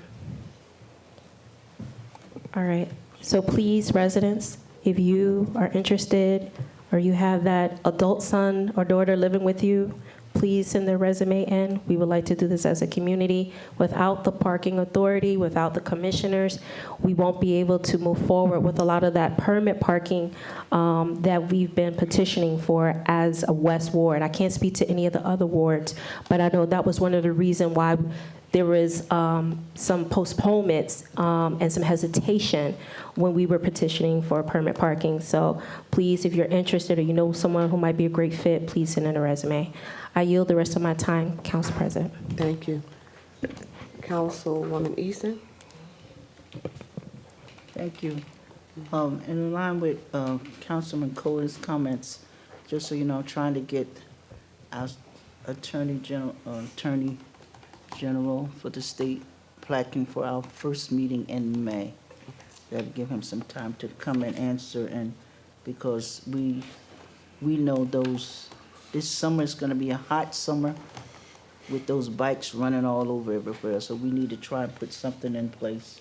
All right, so please, residents, if you are interested or you have that adult son or daughter living with you, please send their resume in. We would like to do this as a community. Without the parking authority, without the commissioners, we won't be able to move forward with a lot of that permit parking that we've been petitioning for as a West Ward. I can't speak to any of the other wards, but I know that was one of the reasons why there was some postponements and some hesitation when we were petitioning for permit parking. So please, if you're interested or you know someone who might be a great fit, please send in a resume. I yield the rest of my time, Council President. Thank you. Councilwoman Easton? Thank you. In line with Councilman Cohen's comments, just so you know, I'm trying to get our Attorney General for the state placking for our first meeting in May. That'll give him some time to come and answer, and because we know this summer is gonna be a hot summer with those bikes running all over everywhere, so we need to try and put something in place.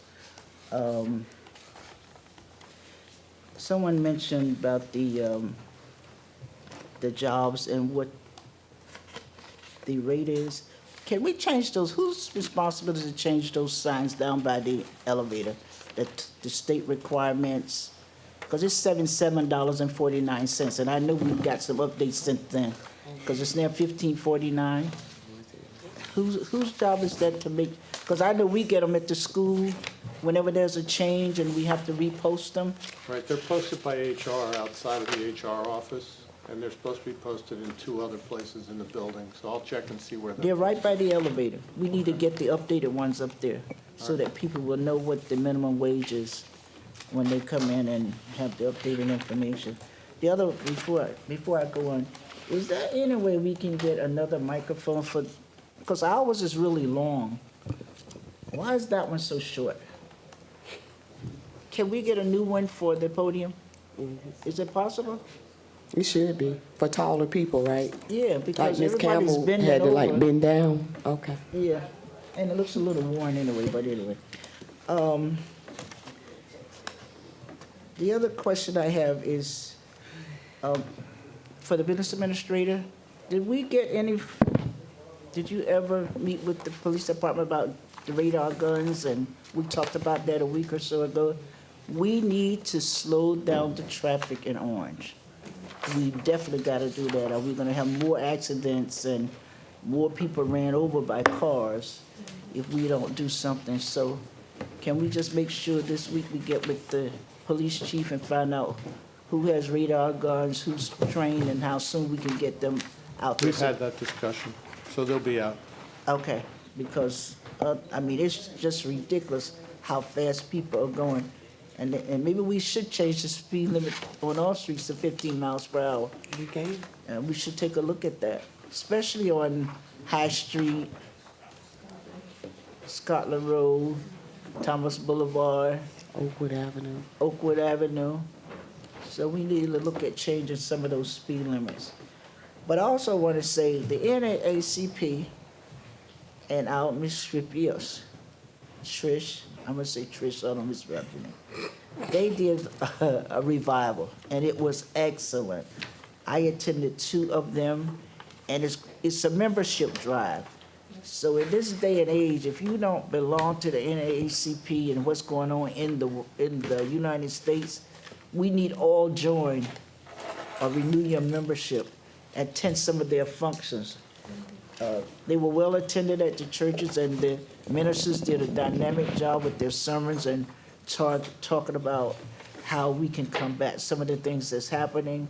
Someone mentioned about the jobs and what the rate is. Can we change those? Whose responsibility to change those signs down by the elevator? That the state requirements, because it's $77.49, and I know we've got some updates since then, because it's now $15.49. Whose job is that to make? Because I know we get them at the school whenever there's a change and we have to repost them. Right, they're posted by HR outside of the HR office, and they're supposed to be posted in 2 other places in the building, so I'll check and see where They're right by the elevator. We need to get the updated ones up there so that people will know what the minimum wage is when they come in and have the updated information. The other, before I go on, is there any way we can get another microphone for, because ours is really long. Why is that one so short? Can we get a new one for the podium? Is it possible? It should be, for taller people, right? Yeah, Like because Ms. everybody's Campbell bending had to over. like bend down? Okay. Yeah, and it looks a little worn anyway, but anyway. The other question I have is, for the business administrator, did you ever meet with the police department about the radar guns? And we talked about that a week or so ago. We need to slow down the traffic in Orange. We definitely got to do that. Are we going to have more accidents and more people ran over by cars if we don't do something? So can we just make sure this week we get with the police chief and find out who has radar guns, who's trained, and how soon we can get them out there? We've had that discussion, so they'll be out. Okay, because, I mean, it's just ridiculous how fast people are going. And maybe we should change the speed limit on all streets to 15 miles per hour. We can. And we should take a look at that, especially on High Street Scotland Road, Thomas Boulevard, Oakwood Avenue. Oakwood Avenue. So we need to look at changing some of those speed limits. But I also want to say the NAACP and our Miss Trish, I'm gonna say Trish, so I don't misrepresent it. They did a revival, and it was excellent. I attended 2 of them, and it's a membership drive. So in this day and age, if you don't belong to the NAACP and what's going on in the United States, we need all join or renew your membership, attend some of their functions. They were well attended at the churches, and the ministers did a dynamic job with their sermons and talking about how we can combat some of the things that's happening,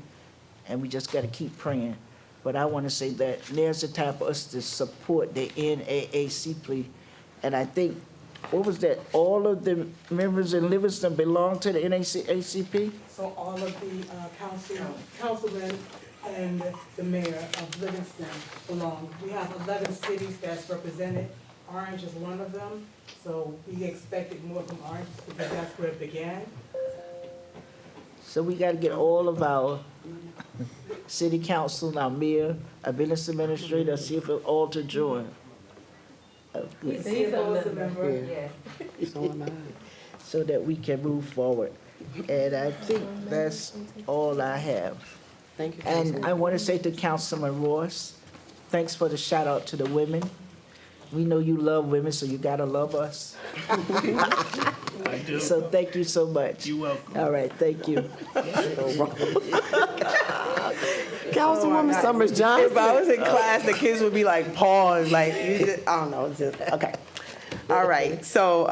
and we just got to keep praying. But I want to say that there's a time for us to support the NAACP, and I think, what was that, all of the members in Livingston belong to the NAACP? So all of the councilmen and the mayor of Livingston belong. We have 11 cities that's represented. Orange is one of them, so we expected more from Orange because that's where it began. So we got to get all of our city council, our mayor, our business administrator, see if we're all to join. He's a member. Yeah. So that we can move forward. And I think that's all I have. Thank you, And I want to say to Councilman Ross, thanks for the shout out to the women. We know you love women, so you gotta love us. I do. So thank you so much. You're welcome. All right, thank you. Councilwoman Summers Johnson. If I was in class, the kids would be like, pause, like, you just, I don't know, it's just, okay. All right, so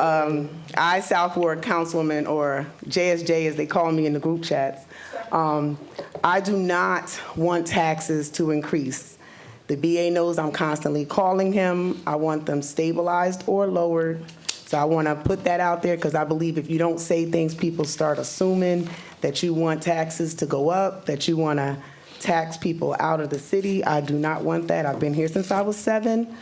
I, South Ward Councilwoman, or JSJ as they call me in the group chats, I do not want taxes to increase. The BA knows I'm constantly calling him. I want them stabilized or lowered. So I want to put that out there because I believe if you don't say things, people start assuming that you want taxes to go up, that you want to tax people out of the city. I do not want that. I've been here since I was 7,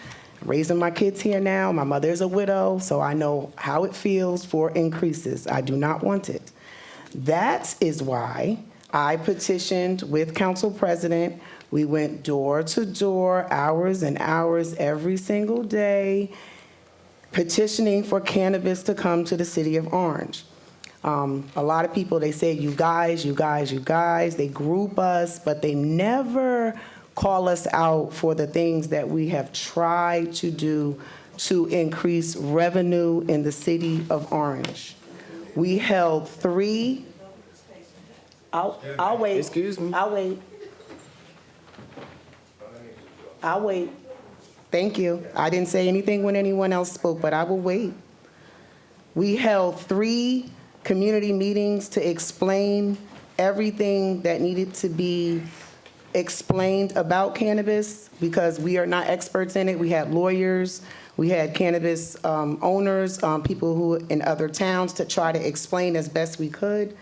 raising my kids here now. My mother is a widow, so I know how it feels for increases. I do not want it. That is why I petitioned with Council President. We went door to door, hours and hours every single day, petitioning for cannabis to come to the city of Orange. A lot of people, they say, you guys, you guys, you guys. They group us, but they never call us out for the things that we have tried to do to increase revenue in the city of Orange. We held 3. I'll wait. Excuse me. I'll wait. I'll wait. Thank you. I didn't say anything when anyone else spoke, but I will wait. We held 3 community meetings to explain everything that needed to be explained about cannabis because we are not experts in it. We had lawyers, we had cannabis owners, people who in other towns to try to explain as best we could.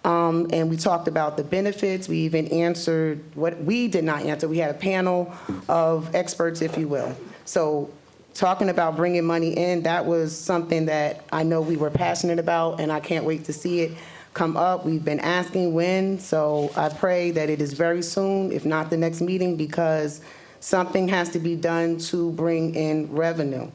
And we talked about the benefits. We even answered what we did not answer. We had a panel of experts, if you will. So talking about bringing money in, that was something that I know we were passionate about, and I can't wait to see it come up. We've been asking when, so I pray that it is very soon, if not the next meeting, because something has to be done to bring in revenue.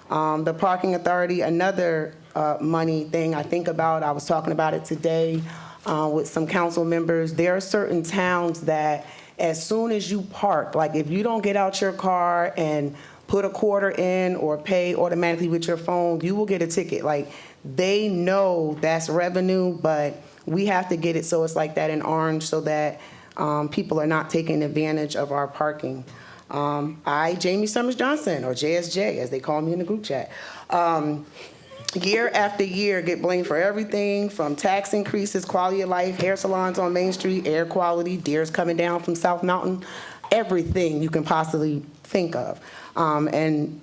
The parking authority, another money thing I think about, I was talking about it today with some council members. There are certain towns that as soon as you park, like if you don't get out your car and put a quarter in or pay automatically with your phone, you will get a ticket. Like they know that's revenue, but we have to get it so it's like that in Orange so that people are not taking advantage of our parking. I, Jamie Summers Johnson, or JSJ as they call me in the group chat, year after year get blamed for everything from tax increases, quality of life, hair salons on Main Street, air quality, deers coming down from South Mountain, everything you can possibly think of. And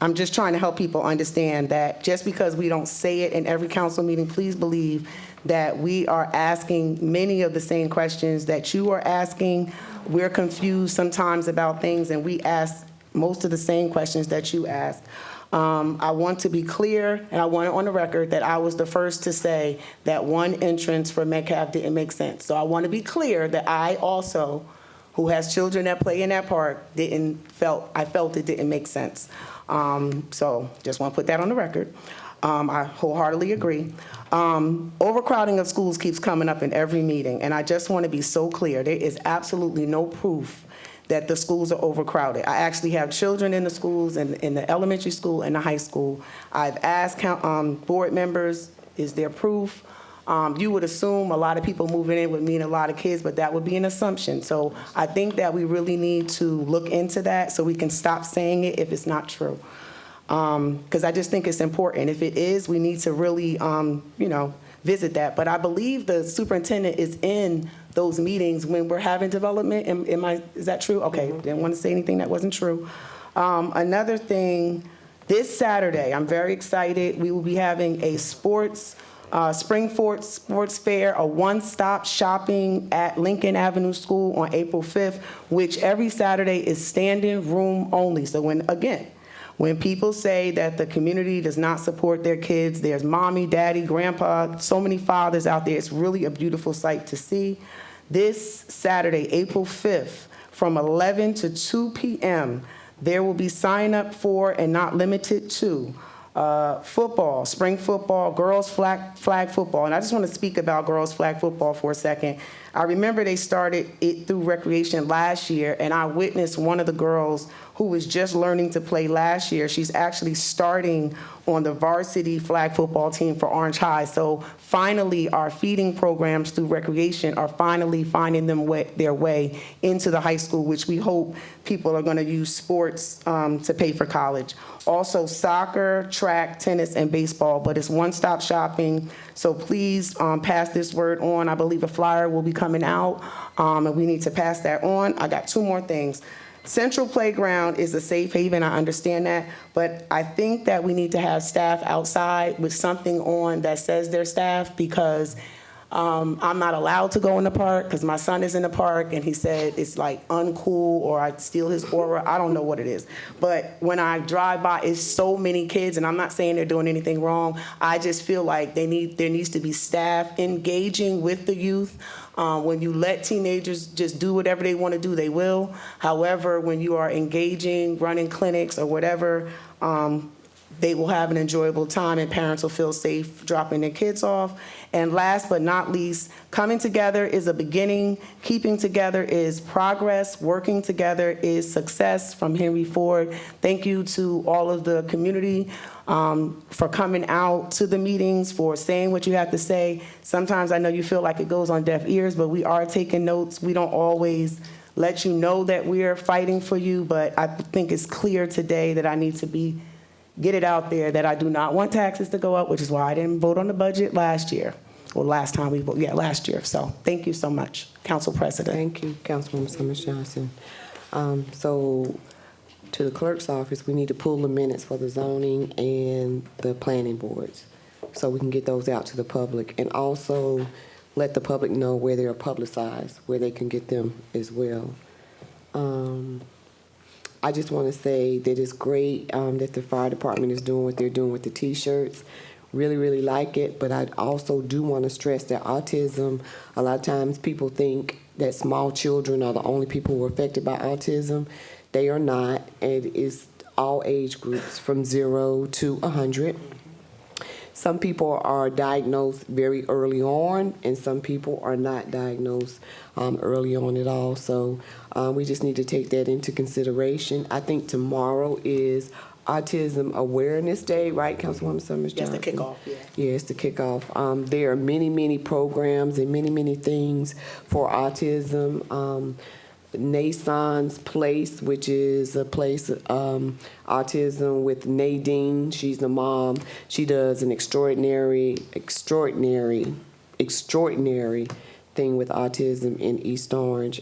I'm just trying to help people understand that just because we don't say it in every council meeting, please believe that we are asking many of the same questions that you are asking. We're confused sometimes about things, and we ask most of the same questions that you ask. I want to be clear, and I want it on the record, that I was the first to say that one entrance for Metcalf didn't make sense. So I want to be clear that I also, who has children that play in that park, I felt it didn't make sense. So just want to put that on the record. I wholeheartedly agree. Overcrowding of schools keeps coming up in every meeting, and I just want to be so clear. There is absolutely no proof that the schools are overcrowded. I actually have children in the schools, in the elementary school and the high school. I've asked board members, is there proof? You would assume a lot of people moving in would mean a lot of kids, but that would be an assumption. So I think that we really need to look into that so we can stop saying it if it's not true. Because I just think it's important. If it is, we need to really, visit that. But I believe the superintendent is in those meetings when we're having development. Is that true? Okay, didn't want to say anything that wasn't true. Another thing, this Saturday, I'm very excited. We will be having a Springford Sports Fair, a one-stop shopping at Lincoln Avenue School on April 5th, which every Saturday is standing room only. So when people say that the community does not support their kids, there's mommy, daddy, grandpa, so many fathers out there. It's really a beautiful sight to see. This Saturday, April 5th, from 11 to 2 p.m., there will be sign up for, and not limited to, football, spring football, girls flag football. And I just want to speak about girls flag football for a second. I remember they started it through recreation last year, and I witnessed one of the girls who was just learning to play last year. She's actually starting on the varsity flag football team for Orange High. So finally, our feeding programs through recreation are finally finding their way into the high school, which we hope people are going to use sports to pay for college. Also soccer, track, tennis, and baseball, but it's one-stop shopping. So please pass this word on. I believe a flyer will be coming out, and we need to pass that on. I got two more things. Central Playground is a safe haven, I understand that, but I think that we need to have staff outside with something on that says they're staff, because I'm not allowed to go in the park because my son is in the park and he said it's like uncool or I'd steal his aura. I don't know what it is. But when I drive by, it's so many kids, and I'm not saying they're doing anything wrong. I just feel like there needs to be staff engaging with the youth. When you let teenagers just do whatever they want to do, they will. However, when you are engaging, running clinics or whatever, they will have an enjoyable time and parents will feel safe dropping their kids off. And last but not least, coming together is a beginning. Keeping together is progress. Working together is success, from Henry Ford. Thank you to all of the community for coming out to the meetings, for saying what you have to say. Sometimes I know you feel like it goes on deaf ears, but we are taking notes. We don't always let you know that we're fighting for you, but I think it's clear today that I need to get it out there that I do not want taxes to go up, which is why I didn't vote on the budget last year. Or last time we voted, last year. So thank you so much, Council President. Thank you, Councilwoman Summers Johnson. So to the clerk's office, we need to pull the minutes for the zoning and the planning boards so we can get those out to the public, and also let the public know where they are publicized, where they can get them as well. I just want to say that it's great that the fire department is doing what they're doing with the T-shirts. Really, really like it, but I also do want to stress that autism, a lot of times people think that small children are the only people who are affected by autism. They are not, and it's all age groups from 0 to 100. Some people are diagnosed very early on, and some people are not diagnosed early on at all. So we just need to take that into consideration. I think tomorrow is Autism Awareness Day, right, Councilwoman Summers Johnson? Yes, the kickoff, yeah. Yeah, it's the kickoff. There are many, many programs and many, many things for autism. Nason's Place, which is a place, autism with Nadine. She's the mom. She does an extraordinary thing with autism in East Orange.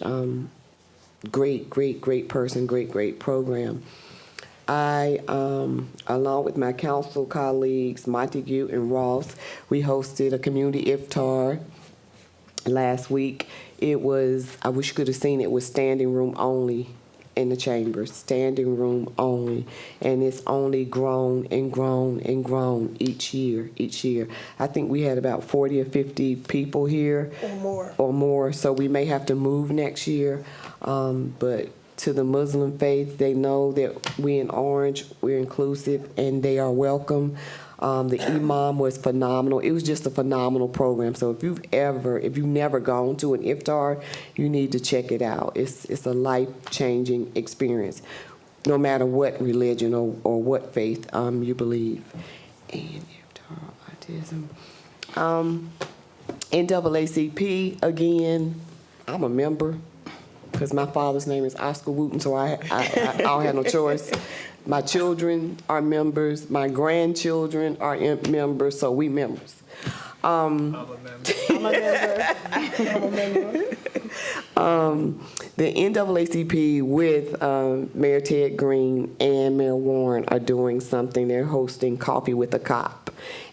Great person, great program. I, along with my council colleagues, Montague and Ross, we hosted a community iftar last week. It was, I wish you could have seen it, was standing room only in the chamber, standing room only, and it's only grown and grown and grown each year. I think we had about 40 or 50 people here. Or more, so we may have to move next year. But to the Muslim faith, they know that we in Orange, we're inclusive, and they are welcome. The imam was phenomenal. It was just a phenomenal program. So if you've never gone to an iftar, you need to check it out. It's a life-changing experience, no matter what religion or what faith you believe. And iftar, autism. NAACP, again, I'm a member because my father's name is Oscar Wooten, so I don't have no choice. My children are members. My grandchildren are members, so we members. I'm a member. The NAACP with Mayor Ted Green and Mayor Warren are doing something. They're hosting Coffee with a Cop.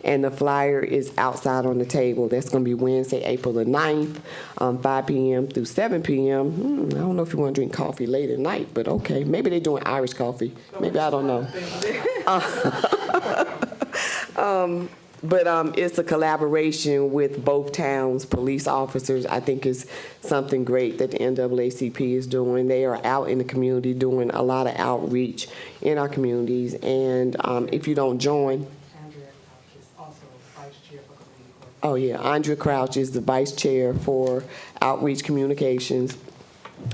And the flyer is outside on the table. That's going to be Wednesday, April the 9th, 5 p.m. through 7 p.m. I don't know if you want to drink coffee late at night, but okay. Maybe they're doing Irish coffee. Maybe, I don't know. But it's a collaboration with both towns' police officers. I think is something great that the NAACP is doing. They are out in the community doing a lot of outreach in our communities. And if you don't join, oh yeah, Andrea Crouch is the vice chair for Outreach Communications.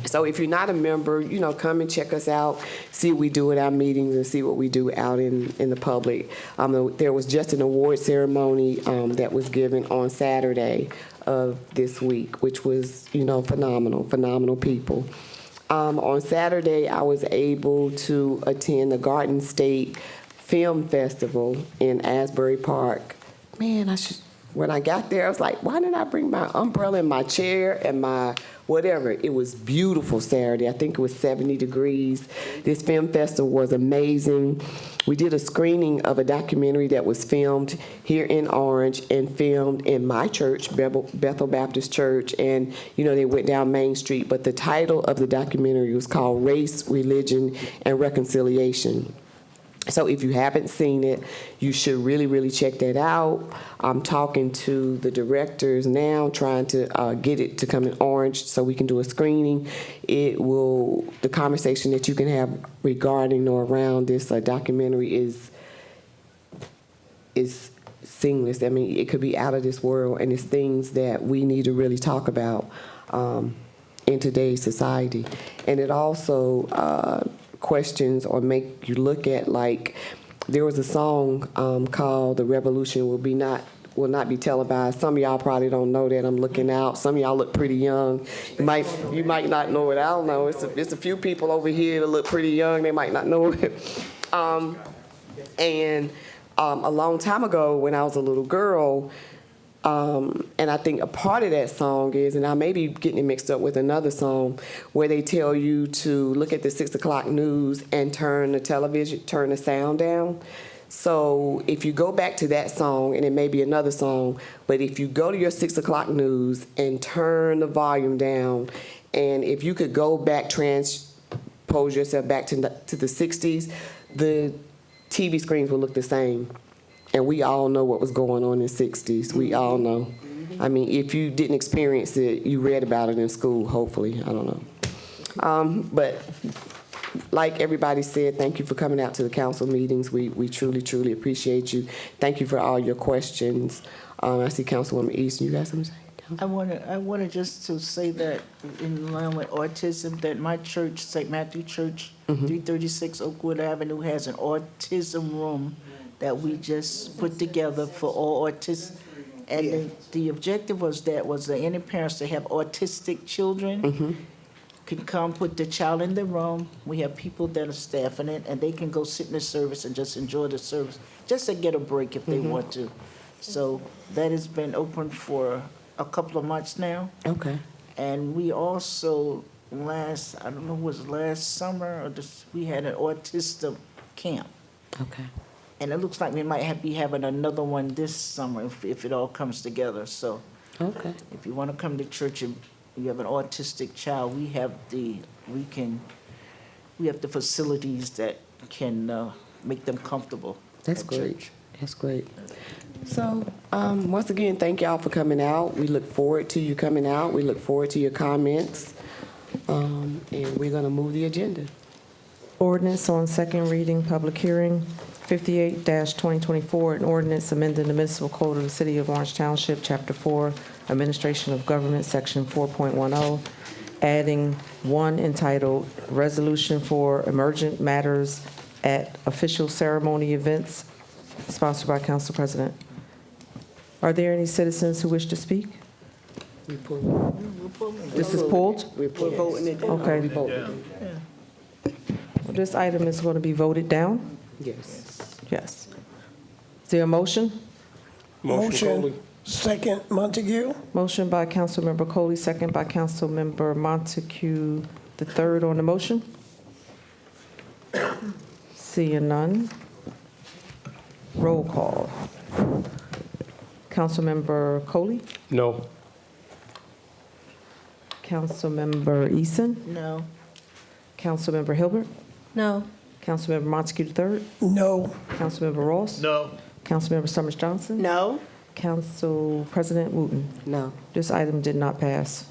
So if you're not a member, come and check us out, see what we do at our meetings and see what we do out in the public. There was just an award ceremony that was given on Saturday of this week, which was, phenomenal people. On Saturday, I was able to attend the Garden State Film Festival in Asbury Park. Man, when I got there, I was like, why didn't I bring my umbrella and my chair and my whatever? It was beautiful Saturday. I think it was 70 degrees. This film festival was amazing. We did a screening of a documentary that was filmed here in Orange and filmed in my church, Bethel Baptist Church. And, they went down Main Street. But the title of the documentary was called Race, Religion, and Reconciliation. So if you haven't seen it, you should really, really check that out. I'm talking to the directors now, trying to get it to come in Orange so we can do a screening. The conversation that you can have regarding or around this documentary is seamless. I mean, it could be out of this world, and it's things that we need to really talk about in today's society. And it also questions or make you look at, like, there was a song called "The Revolution Will Not Be Televised." Some of y'all probably don't know that. I'm looking out. Some of y'all look pretty young. You might not know it. I don't know. It's a few people over here that look pretty young. They might not know it. And a long time ago, when I was a little girl, and I think a part of that song is, and I may be getting it mixed up with another song, where they tell you to look at the 6 o'clock news and turn the sound down. So if you go back to that song, and it may be another song, but if you go to your 6 o'clock news and turn the volume down, and if you could go back, transpose yourself back to the 60s, the TV screens will look the same. And we all know what was going on in the 60s. We all know. I mean, if you didn't experience it, you read about it in school, hopefully. I don't know. But like everybody said, thank you for coming out to the council meetings. We truly, truly appreciate you. Thank you for all your questions. I see Councilwoman Easton. You got something to say? I want just to say that in line with autism, that my church, St. Matthew Church, 336 Oakwood Avenue, has an autism room that we just put together for all autism. And the objective was that any parents that have autistic children could come put the child in the room. We have people that are staffing it, and they can go sit in the service and just enjoy the service, just to get a break if they want to. So that has been open for a couple of months now. Okay. And we also last summer, we had an autism camp. Okay. And it looks like we might be having another one this summer if it all comes together. So okay. If you want to come to church and you have an autistic child, we can we have the facilities that can make them comfortable. That's at great. church. That's great. So, once again, thank y'all for coming out. We look forward to you coming out. We look forward to your comments. And we're going to move the agenda. Ordinance on second reading, public hearing, 58-2024, an ordinance amending the municipal code of the City of Orange Township, Chapter 4, Administration of Government, Section 4.10, adding one entitled Resolution for Emergent Matters at Official Ceremony Events, sponsored by Council President. Are there any citizens who wish to speak? This is pulled? We're voting it down. Okay. This item is going to be voted down? Yes. Yes. Is there a motion? Motion. Second, Montague. Motion by Councilmember Coley, second by Councilmember Montague the third on the motion. Seeing none. Roll call. Councilmember Coley, No. Councilmember Eason, No. Councilmember Hilbert, No. Councilmember Montague the third, No. Councilmember Ross, No. Councilmember Summers Johnson, No? Council President Wooten. No. This item did not pass.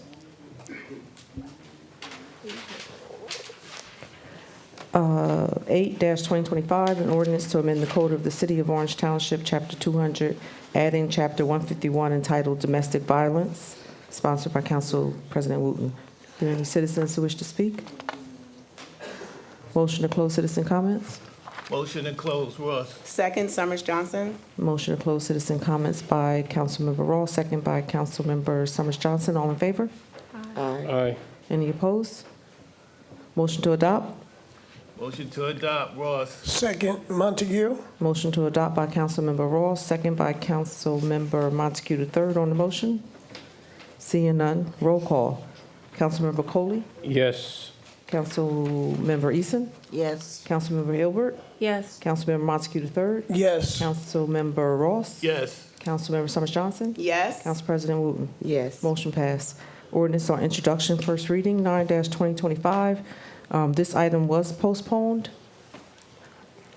8-2025, an ordinance to amend the code of the City of Orange Township, Chapter 200, adding Chapter 151 entitled Domestic Violence, sponsored by Council President Wooten. Are there any citizens who wish to speak? Motion to close citizen comments? Motion to close, Ross. Second, Summers Johnson. Motion to close citizen comments by Councilmember Ross, second by Councilmember Summers Johnson. All in favor? Aye. Aye. Any opposed? Motion to adopt? Motion to adopt, Ross. Second, Montague. Motion to adopt by Councilmember Ross, second by Councilmember Montague the third on the motion. Seeing none, roll call. Councilmember Coley, Yes. Councilmember Eason, Yes. Councilmember Hilbert, Yes. Councilmember Montague the third, Yes. Councilmember Ross, Yes. Councilmember Summers Johnson, Yes? Council President Wooten. Yes. Motion passed. Ordinance on introduction, first reading, 9-2025. This item was postponed.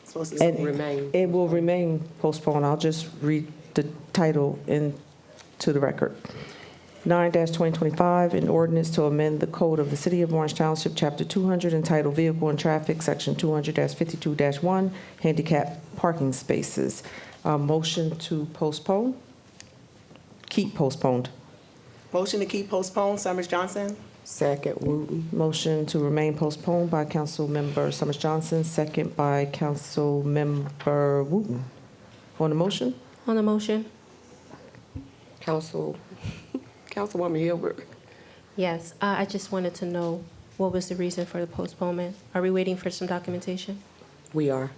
Supposed to And say. Remain. it will remain postponed. I'll just read the title into the record. 9-2025, an ordinance to amend the code of the City of Orange Township, Chapter 200, entitled Vehicle and Traffic, Section 200-52-1, Handicap Parking Spaces. Motion to postpone? Keep postponed. Motion to keep postponed, Summers Johnson. Second, Wooten. Motion to remain postponed by Councilmember Summers Johnson, second by Councilmember Wooten. On the motion? On the motion? Councilwoman Hilbert. Yes. I just wanted to know what was the reason for the postponement? Are we waiting for some documentation? We are.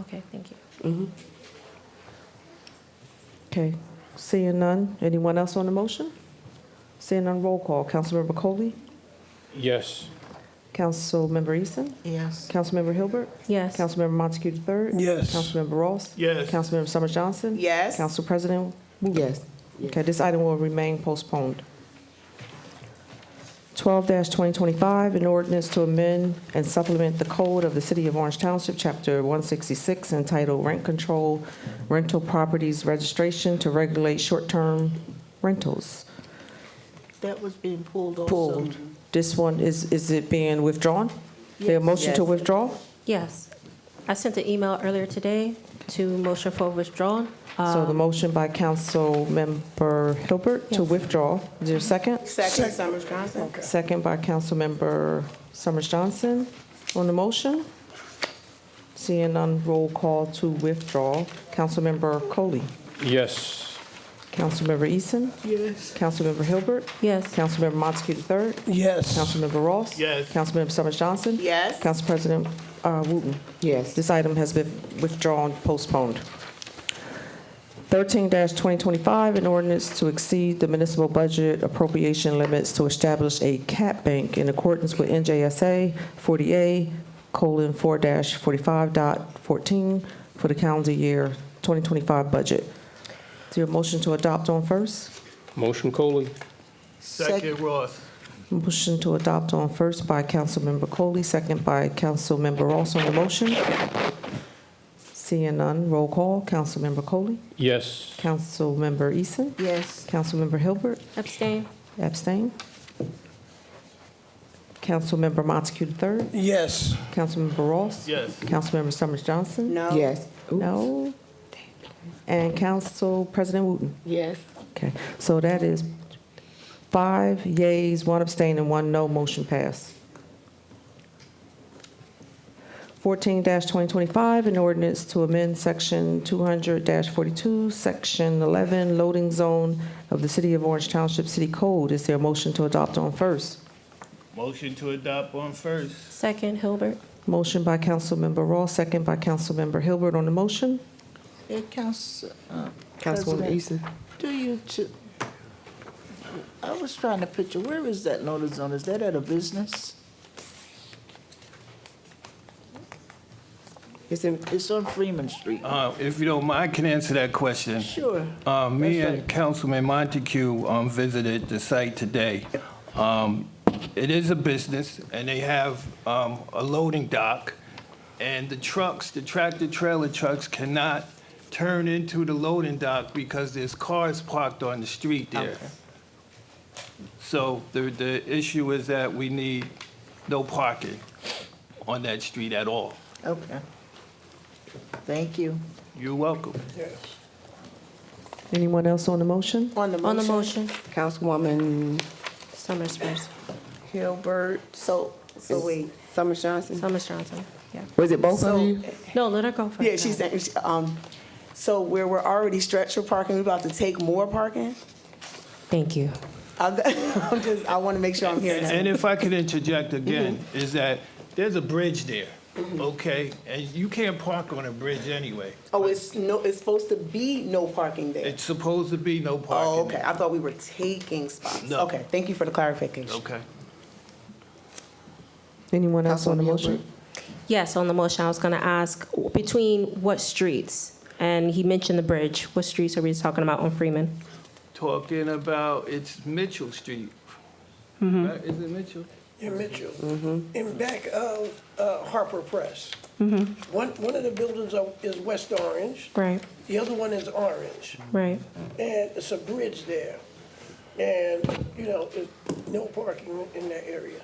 Okay, thank you. Mm-hmm. Okay. Seeing none. Anyone else on the motion? Seeing none, roll call. Councilmember Coley? Yes. Councilmember Eason? Yes. Councilmember Hilbert? Yes. Councilmember Montague the third? Yes. Councilmember Ross? Yes. Councilmember Summers Johnson? Yes? Council President Wooten? Yes. Okay, this item will remain postponed. 12-2025, an ordinance to amend and supplement the code of the City of Orange Township, Chapter 166, entitled Rent Control, Rental Properties Registration to regulate short-term rentals. That was being pulled also. Pulled. This one, is it being withdrawn? There a motion to Yes. withdraw? Yes. I sent an email earlier today to motion for withdrawal. So the motion by Councilmember Hilbert to Yes. withdraw. Is there a second? Second, Summers Johnson. Second by Councilmember Summers Johnson. On the motion? Seeing none, roll call to withdraw. Councilmember Coley. Yes. Councilmember Eason. Yes. Councilmember Hilbert. Yes. Councilmember Montague the third. Yes. Councilmember Ross. Yes. Councilmember Summers Johnson. Yes? Council President Wooten. Yes. This item has been withdrawn, postponed. 13-2025, an ordinance to exceed the municipal budget appropriation limits to establish a cap bank in accordance with NJSA 40A:4-45.14 for the calendar year 2025 budget. Is there a motion to adopt on first? Motion Coley. Second, Ross. Motion to adopt on first by Councilmember Coley, second by Councilmember Ross on the motion. Seeing none, roll call. Councilmember Coley? Yes. Councilmember Eason? Yes. Councilmember Hilbert? Abstain. Abstain. Councilmember Montague III? Yes. Councilmember Ross? Yes. Councilmember Summers Johnson? No. Yes. No. And Council President Wooten? Yes. Okay, so that is 5 yeas, 1 abstain, and 1 no. Motion passed. 14-2025, an ordinance to amend Section 200-42, Section 11, loading zone of the City of Orange Township City Code. Is there a motion to adopt on first? Motion to adopt on first. Second, Hilbert. Motion by Councilmember Ross, second by Councilmember Hilbert on the motion. Hey, Councilwoman President, Eason. I was trying to picture, where is that loading zone? Is that at a business? It's on Freeman Street. If you don't mind, I can answer that question. Sure. Me That's and right. Councilman Montague visited the site today. It is a business, and they have a loading dock, and the trucks, the tractor-trailer trucks cannot turn into the loading dock because there's cars parked on the street there. Okay. So the issue is that we need no parking on that street at all. Okay. Thank you. You're welcome. Anyone else on the motion? On the motion. On the motion. Councilwoman Summers first. Hilbert. So wait. Summers Johnson. Summers Johnson. Yeah. Was it both So- of you? No, let her go first. Yeah, she's saying, so where we're already stretched for parking, we're about to take more parking? Thank you. I want to make sure I'm hearing that. And if I could interject again, is that there's a bridge there, okay? And you can't park on a bridge anyway. Oh, it's supposed to be no parking there? It's supposed to be no parking. Oh, okay. I thought we were taking spots. No. Okay, thank you for the clarification. Okay. Anyone else on the motion? Yes, on the motion, I was going to ask, between what streets? And he mentioned the bridge. What streets are we talking about on Freeman? Talking about, it's Mitchell Street. Mm-hmm. Right? Is it Mitchell? Yeah, Mitchell. In back of Harper Press. Mm-hmm. One of the buildings is West Orange. Right, The other one is Orange. right. And it's a bridge there. And, there's no parking in that area.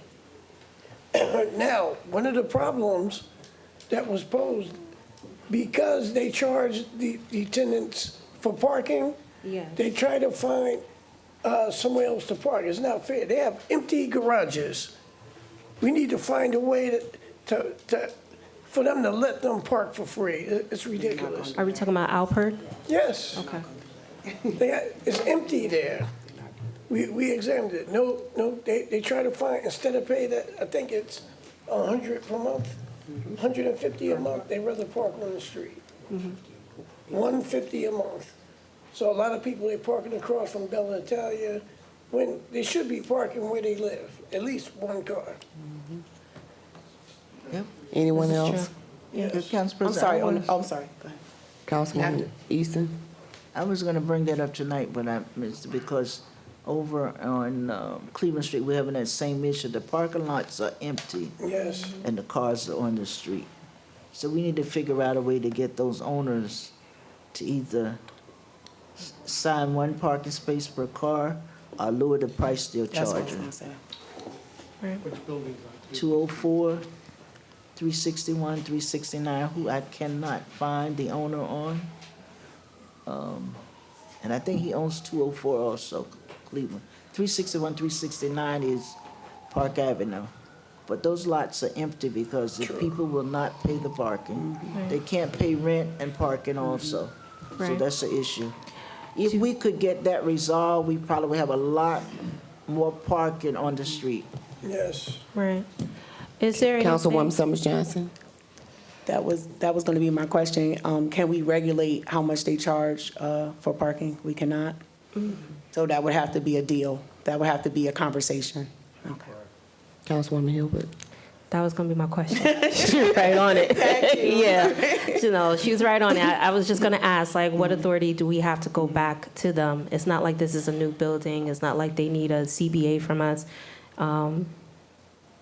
Now, one of the problems that was posed, because they charge the tenants for parking, Yeah. they try to find somewhere else to park. It's not fair. They have empty garages. We need to find a way for them to let them park for free. It's ridiculous. Are we talking about Alpert? Yes. Okay. It's empty there. We examined it. No, they try to find, instead of pay that, I think it's $100 per month, $150 a month, they rather park on the street. $150 a month. So a lot of people, they parking across from Bella Italia when they should be parking where they live, at least one car. Anyone This is else? true. Council I'm President, sorry, I wanna- I'm sorry. Go ahead. Councilwoman Easton. I was going to bring that up tonight, but I missed it because over on Cleveland Street, we're having that same issue. The parking lots are empty Yes. and the cars are on the street. So we need to figure out a way to get those owners to either sign one parking space per car or lower the price they're That's what I was charging. gonna say. Right. 204, 361, 369, who I cannot find the owner on. And I think he owns 204 also, Cleveland. 361, 369 is Park Avenue. But those lots are empty because the people will not pay the parking. They can't pay rent and parking also. So Right. that's the issue. If we could get that resolved, we probably would have a lot more parking on the street. Yes. Right. Is there anything? Councilwoman Summers Johnson. That was going to be my question. Can we regulate how much they charge for parking? We cannot? So that would have to be a deal. That would have to be a conversation. Okay. Councilwoman Hilbert. That was going to be my question. She was right on it. Yeah. She was right on it. I was just going to ask, what authority do we have to go back to them? It's not like this is a new building. It's not like they need a CBA from us.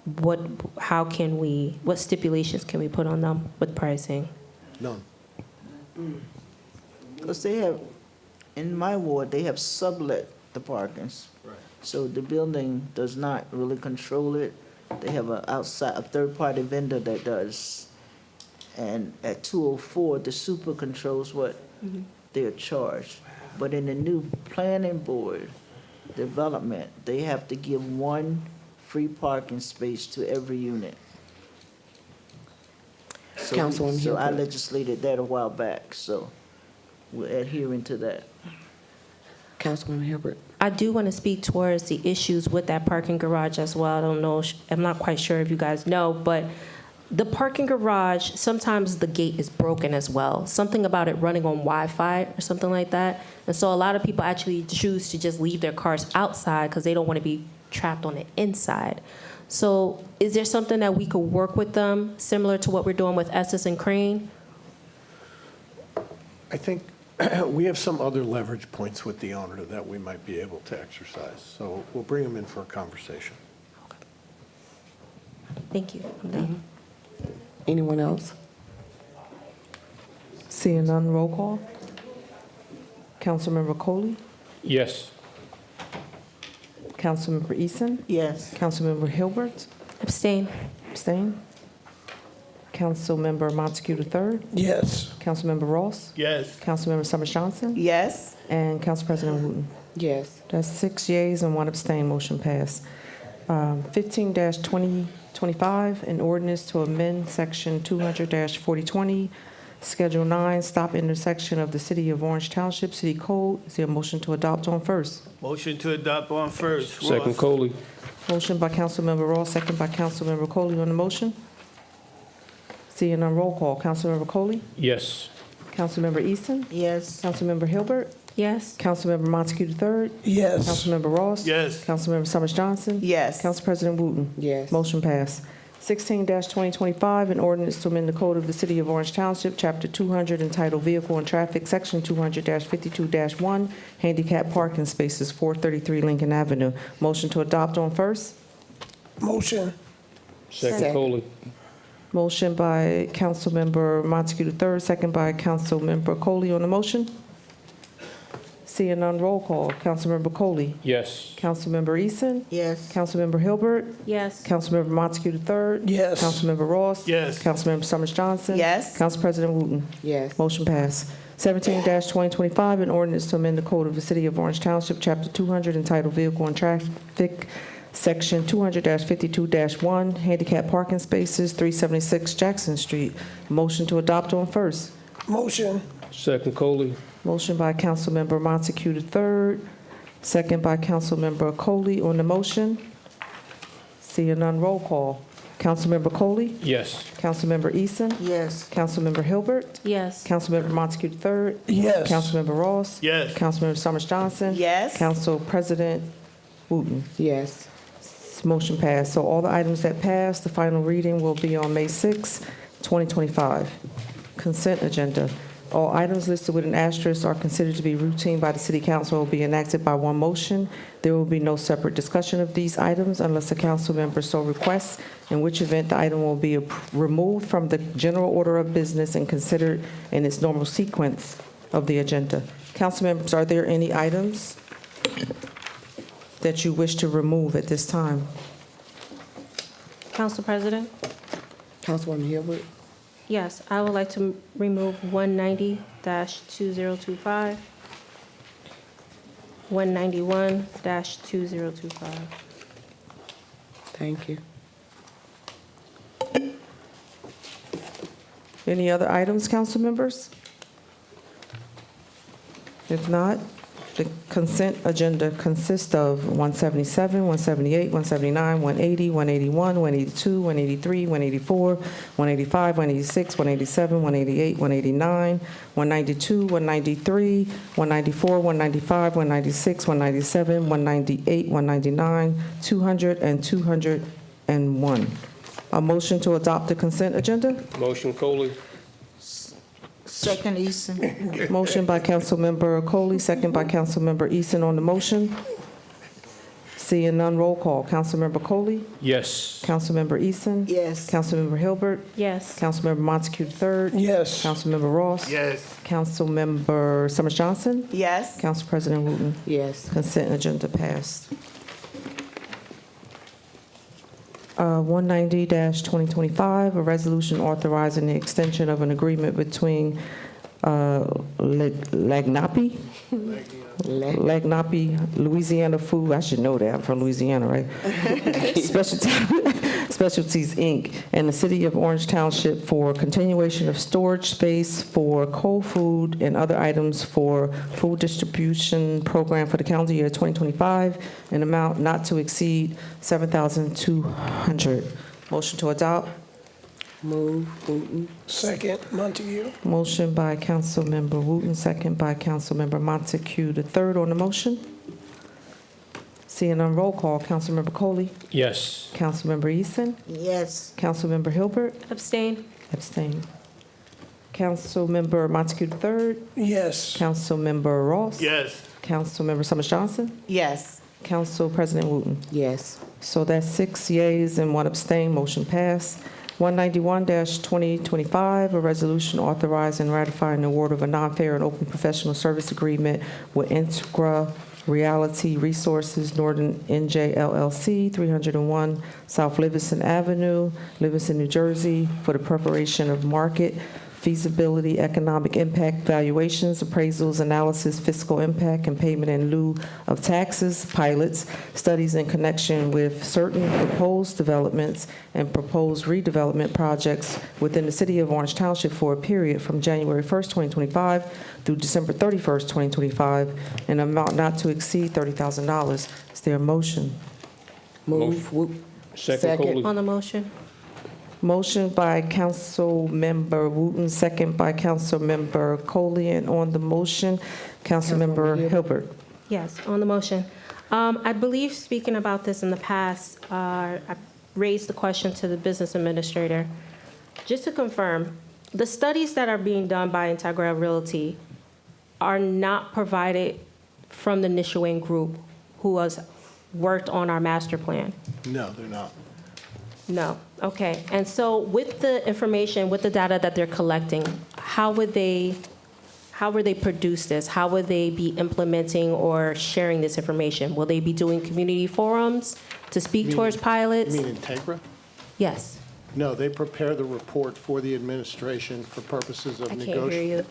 what stipulations can we put on them with pricing? None. Because they have, in my ward, they have sublet the parkings. Right. So the building does not really control it. They have a third-party vendor that does. And at 204, the super controls what they're charged. But in the new planning board development, they have to give one free parking space to every unit. Councilwoman So I Hilbert. legislated that a while back, so we're adhering to that. Councilwoman Hilbert. I do want to speak towards the issues with that parking garage as well. I don't know, I'm not quite sure if you guys know, but the parking garage, sometimes the gate is broken as well. Something about it running on Wi-Fi or something like that. And so a lot of people actually choose to just leave their cars outside because they don't want to be trapped on the inside. So is there something that we could work with them, similar to what we're doing with Estes and Crane? I think we have some other leverage points with the owner that we might be able to exercise. So we'll bring them in for a conversation. Thank you. I'm done. Anyone else? Seeing none, roll call. Councilmember Coley, Yes. Councilmember Eason, Yes. Councilmember Hilbert, Abstain. abstain. Councilmember Montague III, Yes. Councilmember Ross, Yes. Councilmember Summers Johnson, Yes. and Council President Wooten. Yes. That's 6 yeas and 1 abstain, motion passed. 15-2025, an ordinance to amend Section 200-4020, Schedule 9, stop intersection of the City of Orange Township City Code. Is there a motion to adopt on first? Motion to adopt on first. Second Ross. Coley. Motion by Councilmember Ross, second by Councilmember Coley on the motion. Seeing none, roll call. Councilmember Coley, Yes. Councilmember Easton, Yes. Councilmember Hilbert, Yes. Councilmember Montague III, Yes. Councilmember Ross. Yes. Councilmember Summers Johnson. Yes. Council President Wooten. Yes. Motion passed. 16-2025, an ordinance to amend the code of the City of Orange Township, Chapter 200, entitled Vehicle and Traffic, Section 200-52-1, Handicap Parking Spaces, 433 Lincoln Avenue. Motion to adopt on first. Motion. Second Coley. Motion by Councilmember Montague III, second by Councilmember Coley on the motion. Seeing none, roll call. Councilmember Coley, Yes. Councilmember Eason, Yes. Councilmember Hilbert, Yes. Councilmember Montague III, Yes. Councilmember Ross. Yes. Councilmember Summers Johnson. Yes. Council President Wooten. Yes. Motion passed. 17-2025, an ordinance to amend the code of the City of Orange Township, Chapter 200, entitled Vehicle and Traffic, Section 200-52-1, Handicap Parking Spaces, 376 Jackson Street. Motion to adopt on first. Motion. Second Coley. Motion by Councilmember Montague III, second by Councilmember Coley on the motion. Seeing none, roll call. Councilmember Coley, Yes. Councilmember Eason, Yes. Councilmember Hilbert, Yes. Councilmember Montague III, Yes. Councilmember Ross, Yes. Councilmember Summers Johnson. Yes. Council President Wooten. Yes. Motion passed. So all the items that passed, the final reading will be on May 6, 2025. Consent agenda. All items listed with an asterisk are considered to be routine by the City Council and will be enacted by one motion. There will be no separate discussion of these items unless a council member so requests, in which event the item will be removed from the general order of business and considered in its normal sequence of the agenda. Council members, are there any items that you wish to remove at this time? Council President? Councilwoman Hilbert. Yes, I would like to remove 190-2025, 191-2025. Thank you. Any other items, council members? If not, the consent agenda consists of 177, 178, 179, 180, 181, 182, 183, 184, 185, 186, 187, 188, 189, 192, 193, 194, 195, 196, 197, 198, 199, 200, and 201. A motion to adopt the consent agenda? Motion Coley. Second Eason. Motion by Councilmember Coley, second by Councilmember Eason on the motion. Seeing none, roll call. Councilmember Coley? Yes. Councilmember Eason? Yes. Councilmember Hilbert? Yes. Councilmember Montague III? Yes. Councilmember Ross? Yes. Councilmember Summers Johnson? Yes. Council President Wooten? Yes. Consent agenda passed. 190-2025, a resolution authorizing the extension of an agreement between Lagnapi, Louisiana Food, I should know that, I'm from Louisiana, right? Specialties, Inc., and the City of Orange Township for continuation of storage space for cold food and other items for food distribution program for the calendar year 2025, an amount not to exceed $7,200. Motion to adopt. Move, Wooten. Second, Montague. Motion by Councilmember Wooten, second by Councilmember Montague III on the motion. Seeing none, roll call. Councilmember Coley? Yes. Councilmember Eason? Yes. Councilmember Hilbert? Abstain. Abstain. Councilmember Montague III? Yes. Councilmember Ross? Yes. Councilmember Summers Johnson? Yes. Council President Wooten? Yes. So that's 6 yeas and 1 abstain, motion passed. 191-2025, a resolution authorizing and ratifying the award of a non-fair and open professional service agreement with Integra Reality Resources Northern NJ LLC, 301 South Livingston Avenue, Livingston, New Jersey, for the preparation of market feasibility, economic impact valuations, appraisals, analysis, fiscal impact, and payment in lieu of taxes, pilots, studies in connection with certain proposed developments and proposed redevelopment projects within the City of Orange Township for a period from January 1st, 2025 through December 31st, 2025, an amount not to exceed $30,000. Is there a motion? Move, Wooten. Second, Coley. On the motion. Motion by Councilmember Wooten, second by Councilmember Coley, and on the motion, Councilmember Hilbert. Yes, on the motion. I believe, speaking about this in the past, I raised the question to the business administrator. Just to confirm, the studies that are being done by Integra Realty are not provided from the Nishoan Group, who has worked on our master plan? No, they're not. No, okay. And so with the information, with the data that they're collecting, how would they produce this? How would they be implementing or sharing this information? Will they be doing community forums to speak towards pilots? You mean Integra? Yes. No, they prepare the report for the administration for purposes of I can't hear you.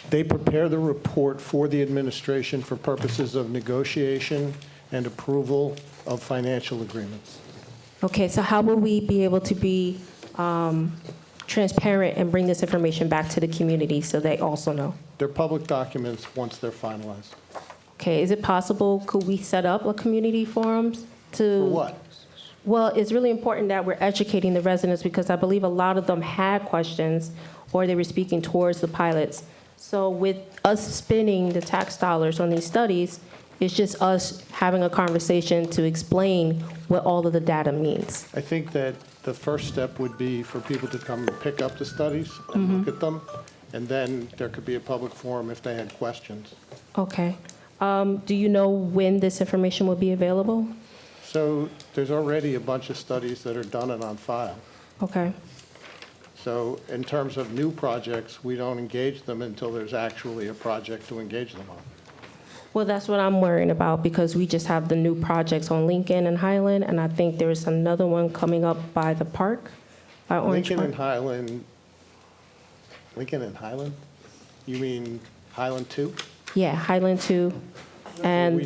They prepare the report for the administration for purposes of negotiation and approval of financial agreements. Okay, so how will we be able to be transparent and bring this information back to the community so they also know? They're public documents once they're finalized. Okay, is it possible, could we set up a community forums to? For what? Well, it's really important that we're educating the residents because I believe a lot of them had questions or they were speaking towards the pilots. So with us spending the tax dollars on these studies, it's just us having a conversation to explain what all of the data means. I think that the first step would be for people to come and pick up the studies and look at them, and then there could be a public forum if they had questions. Okay. Do you know when this information will be available? So there's already a bunch of studies that are done and on file. Okay. So in terms of new projects, we don't engage them until there's actually a project to engage them on. Well, that's what I'm worrying about because we just have the new projects on Lincoln and Highland, and I think there's another one coming up by the park, by Orange Lincoln Park. and Highland? You mean Highland 2? Yeah, Highland 2, and We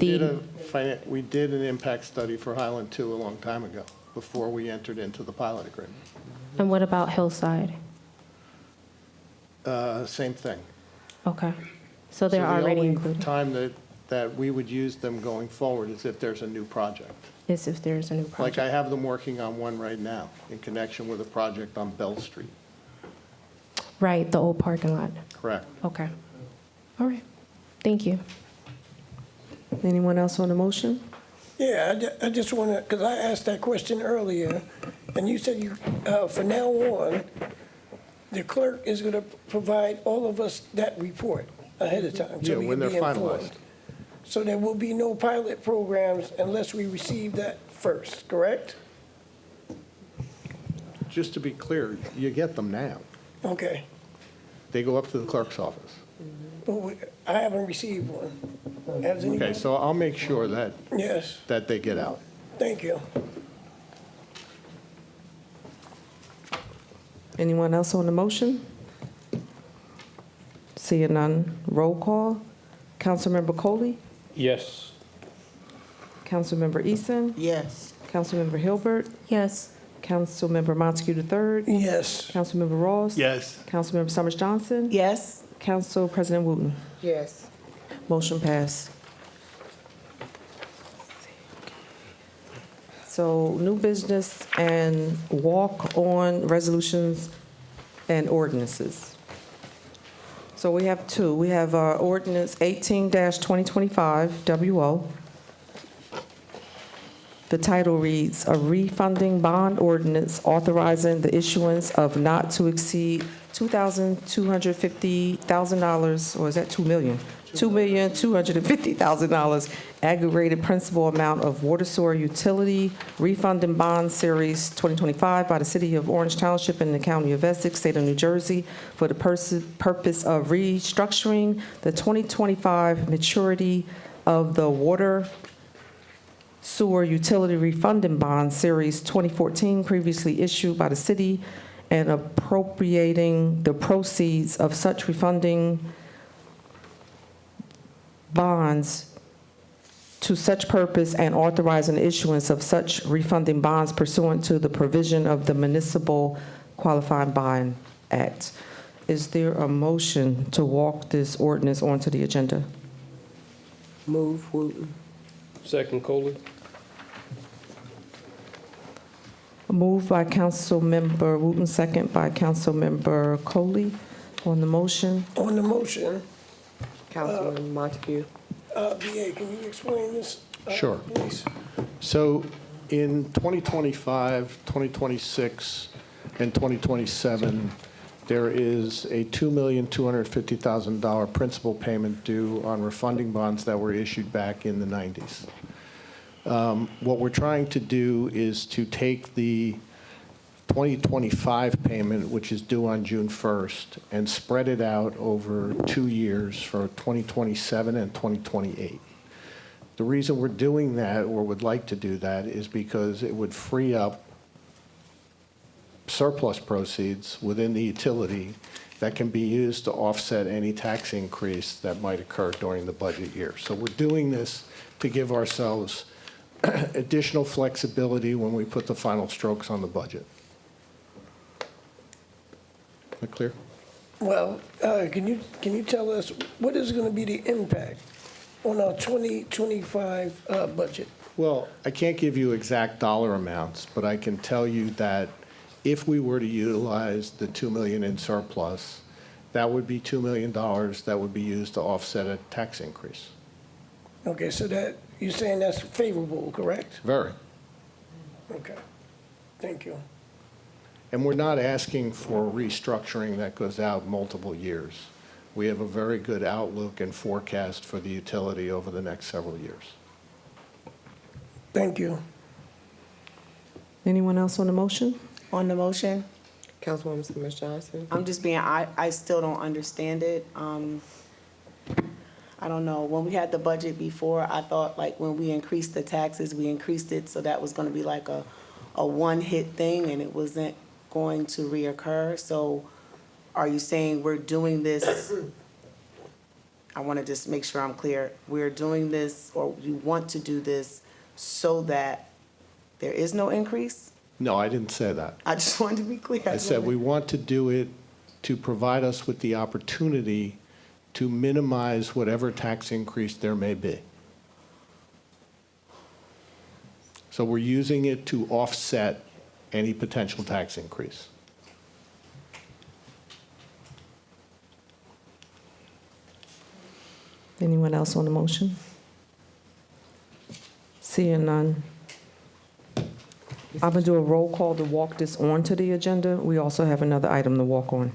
did an impact study for Highland 2 a long time ago, before we entered into the pilot agreement. And what about Hillside? Same thing. Okay. So they're already included. The only time that we would use them going forward is if there's a new project. Is if there's a new project. Like I have them working on one right now in connection with a project on Bell Street. Right, the old parking lot. Correct. Okay. All right. Thank you. Anyone else on the motion? Yeah, I just want to, because I asked that question earlier, and you said you, from now on, the clerk is going to provide all of us that report ahead of time. so Yeah, we when can they're be informed. finalized. So there will be no pilot programs unless we receive that first, correct? Just to be clear, you get them now. Okay. They go up to the clerk's office. But I haven't received one. Has anyone? Okay, so I'll make sure that, Yes, that they get out. thank you. Anyone else on the motion? Seeing none, roll call. Councilmember Coley? Yes. Councilmember Eason? Yes. Councilmember Hilbert? Yes. Councilmember Montague III? Yes. Councilmember Ross? Yes. Councilmember Summers Johnson? Yes. Council President Wooten? Yes. Motion passed. So new business and walk-on resolutions and ordinances. So we have two. We have ordinance 18-2025, WO. The title reads, "A refunding bond ordinance authorizing the issuance of not to exceed $2,250,000, or is that $2 million? $2,250,000 aggregated principal amount of water sewer utility refunding bond series 2025 by the City of Orange Township and the County of Essex, State of New Jersey, for the purpose of restructuring the 2025 maturity of the water sewer utility refunding bond series 2014 previously issued by the city and appropriating the proceeds of such refunding bonds to such purpose and authorizing the issuance of such refunding bonds pursuant to the provision of the Municipal Qualifying Bond Act." Is there a motion to walk this ordinance onto the agenda? Move, Wooten. Second, Coley. Moved by Councilmember Wooten, second by Councilmember Coley. On the motion, On the motion, Councilman Montague. BA, can you explain this? Sure. Please. So in 2025, 2026, and 2027, there is a $2,250,000 principal payment due on refunding bonds that were issued back in the 90s. What we're trying to do is to take the 2025 payment, which is due on June 1st, and spread it out over 2 years for 2027 and 2028. The reason we're doing that, or would like to do that, is because it would free up surplus proceeds within the utility that can be used to offset any tax increase that might occur during the budget year. So we're doing this to give ourselves additional flexibility when we put the final strokes on the budget. Is that clear? Well, can you tell us what is going to be the impact on our 2025 budget? Well, I can't give you exact dollar amounts, but I can tell you that if we were to utilize the $2 million in surplus, that would be $2 million that would be used to offset a tax increase. Okay, so that, you're saying that's favorable, correct? Very. Okay, thank you. And we're not asking for restructuring that goes out multiple years. We have a very good outlook and forecast for the utility over the next several years. Thank you. anyone else on the motion? On the motion, Councilwoman Summers Johnson. I'm just being, I still don't understand it. I don't know, when we had the budget before, I thought like when we increased the taxes, we increased it, so that was gonna be like a one-hit thing and it wasn't going to reoccur. So are you saying we're doing this, I wanna just make sure I'm clear, we're doing this, or you want to do this so that there is no increase? No, I didn't say that. I just wanted to be clear. I said we want to do it to provide us with the opportunity to minimize whatever tax increase there may be. So we're using it to offset any potential tax increase. Anyone else on the motion? Seeing none. I'm going to do a roll call to walk this on to the agenda. We also have another item to walk on.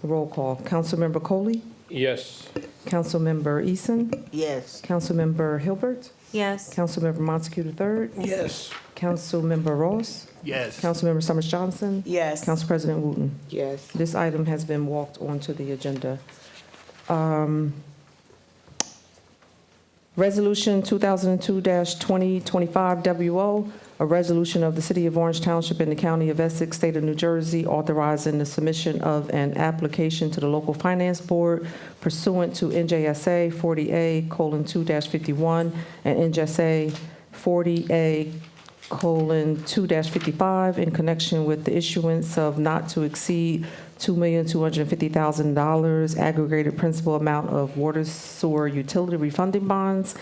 Roll call. Councilmember Coley? Yes. Councilmember Eason. Yes. Councilmember Hilbert. Yes. Councilmember Montague III. Yes. Councilmember Ross. Yes. Councilmember Summers Johnson. Yes. Council President Wooten. Yes. This item has been walked onto the agenda. Resolution 2002-2025 WO, a resolution of the City of Orange Township in the County of Essex, State of New Jersey, authorizing the submission of an application to the local finance board pursuant to NJSA 40A:2-51 and NJSA 40A:2-55 in connection with the issuance of not to exceed $2,250,000 aggregated principal amount of water sewer utility refunding bonds,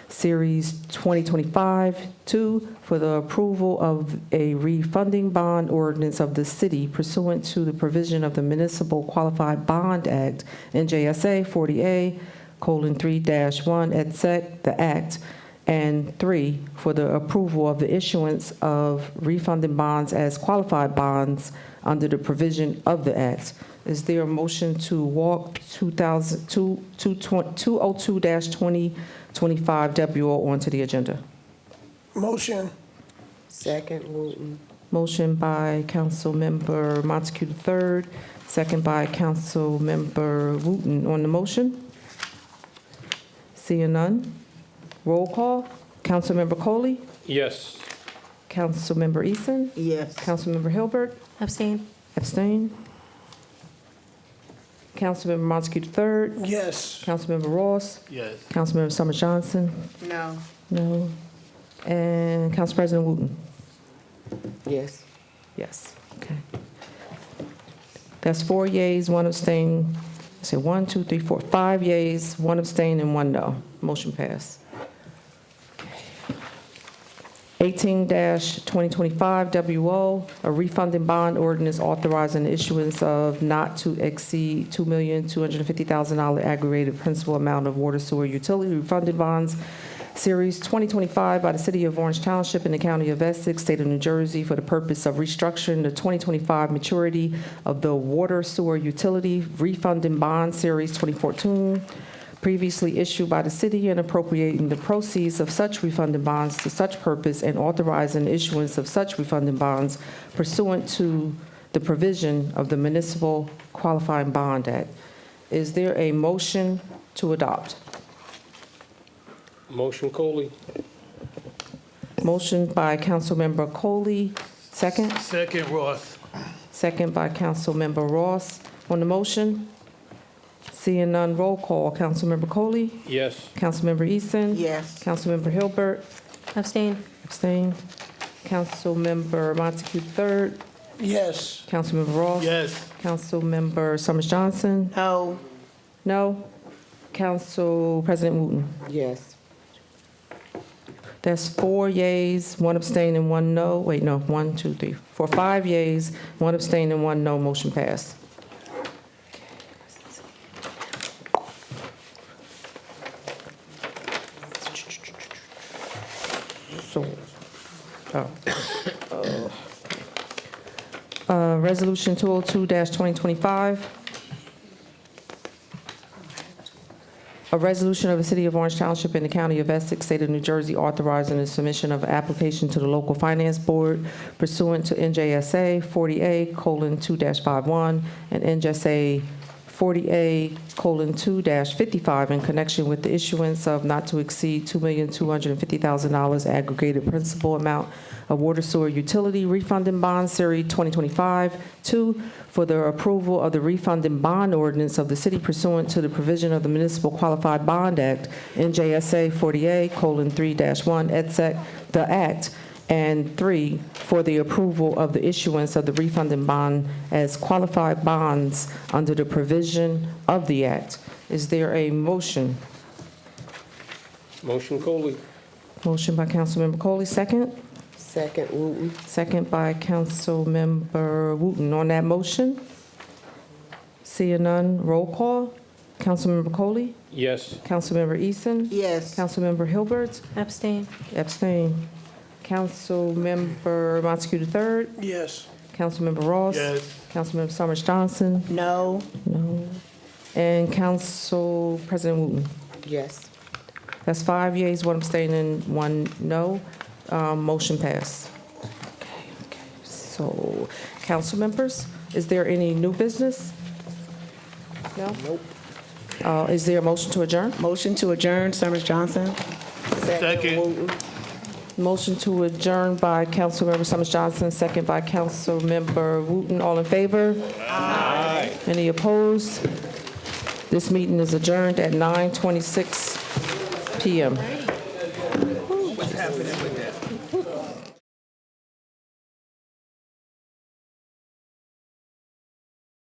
Series 2025, 2, for the approval of a refunding bond ordinance of the city pursuant to the provision of the Municipal Qualified Bond Act, NJSA 40A:3-1, et sec, the Act, and 3, for the approval of the issuance of refunding bonds as qualified bonds under the provision of the Act. Is there a motion to walk 202-2025 WO onto the agenda? Motion. Second, Wooten. Motion by Councilmember Montague III, second by Councilmember Wooten. On the motion? Seeing none? Roll call. Councilmember Coley? Yes. Councilmember Eason? Yes. Councilmember Hilbert? Abstain. Abstain. Councilmember Montague III? Yes. Councilmember Ross? Yes. Councilmember Summers Johnson? No. No. And Council President Wooten? Yes. Yes. Okay. That's 4 yeas, 1 abstain. Say 1, 2, 3, 4, 5 yeas, 1 abstain, and 1 no. Motion passed. 18-2025 WO, a refunding bond ordinance authorizing the issuance of not to exceed $2,250,000 aggregated principal amount of water sewer utility refunding bonds, Series 2025 by the City of Orange Township in the County of Essex, State of New Jersey, for the purpose of restructuring the 2025 maturity of the water sewer utility refunding bond, Series 2014, previously issued by the city, and appropriating the proceeds of such refunding bonds to such purpose and authorizing the issuance of such refunding bonds pursuant to the provision of the Municipal Qualifying Bond Act. Is there a motion to adopt? Motion Coley. Motion by Councilmember Coley, second. Second, Ross. Second by Councilmember Ross. On the motion? Seeing none, roll call. Councilmember Coley? Yes. Councilmember Eason? Yes. Councilmember Hilbert? Abstain. Abstain. Councilmember Montague III? Yes. Councilmember Ross? Yes. Councilmember Summers Johnson? No. No. Council President Wooten? Yes. That's 4 yeas, 1 abstain, and 1 no. Wait, no, 1, 2, 3, 4, 5 yeas, 1 abstain, and 1 no. Motion passed. So, Resolution 202-2025. A resolution of the City of Orange Township in the County of Essex, State of New Jersey, authorizing the submission of an application to the local finance board pursuant to NJSA 40A:2-51 and NJSA 40A:2-55 in connection with the issuance of not to exceed $2,250,000 aggregated principal amount of water sewer utility refunding bond, Series 2025, 2, for the approval of the refunding bond ordinance of the city pursuant to the provision of the Municipal Qualified Bond Act, NJSA 40A:3-1, et sec, the Act, and 3, for the approval of the issuance of the refunding bond as qualified bonds under the provision of the Act. Is there a motion? Motion Coley. Motion by Councilmember Coley, second. Second, Wooten. Second by Councilmember Wooten. On that motion? Seeing none, roll call. Councilmember Coley? Yes. Councilmember Eason? Yes. Councilmember Hilbert? Abstain. Abstain. Councilmember Montague III? Yes. Councilmember Ross? Yes. Councilmember Summers Johnson? No. No. And Council President Wooten. Yes. That's 5 yeas, 1 abstaining, 1 no. Motion passed. Okay. So, council members, is there any new business? No? Nope. Is there a motion to adjourn? Motion to adjourn, Summers Johnson. Second. Motion to adjourn by Councilmember Summers Johnson, second by Councilmember Wooten. All in favor? Aye. Any opposed? This meeting is adjourned at 9:26 p.m. What's happening with that?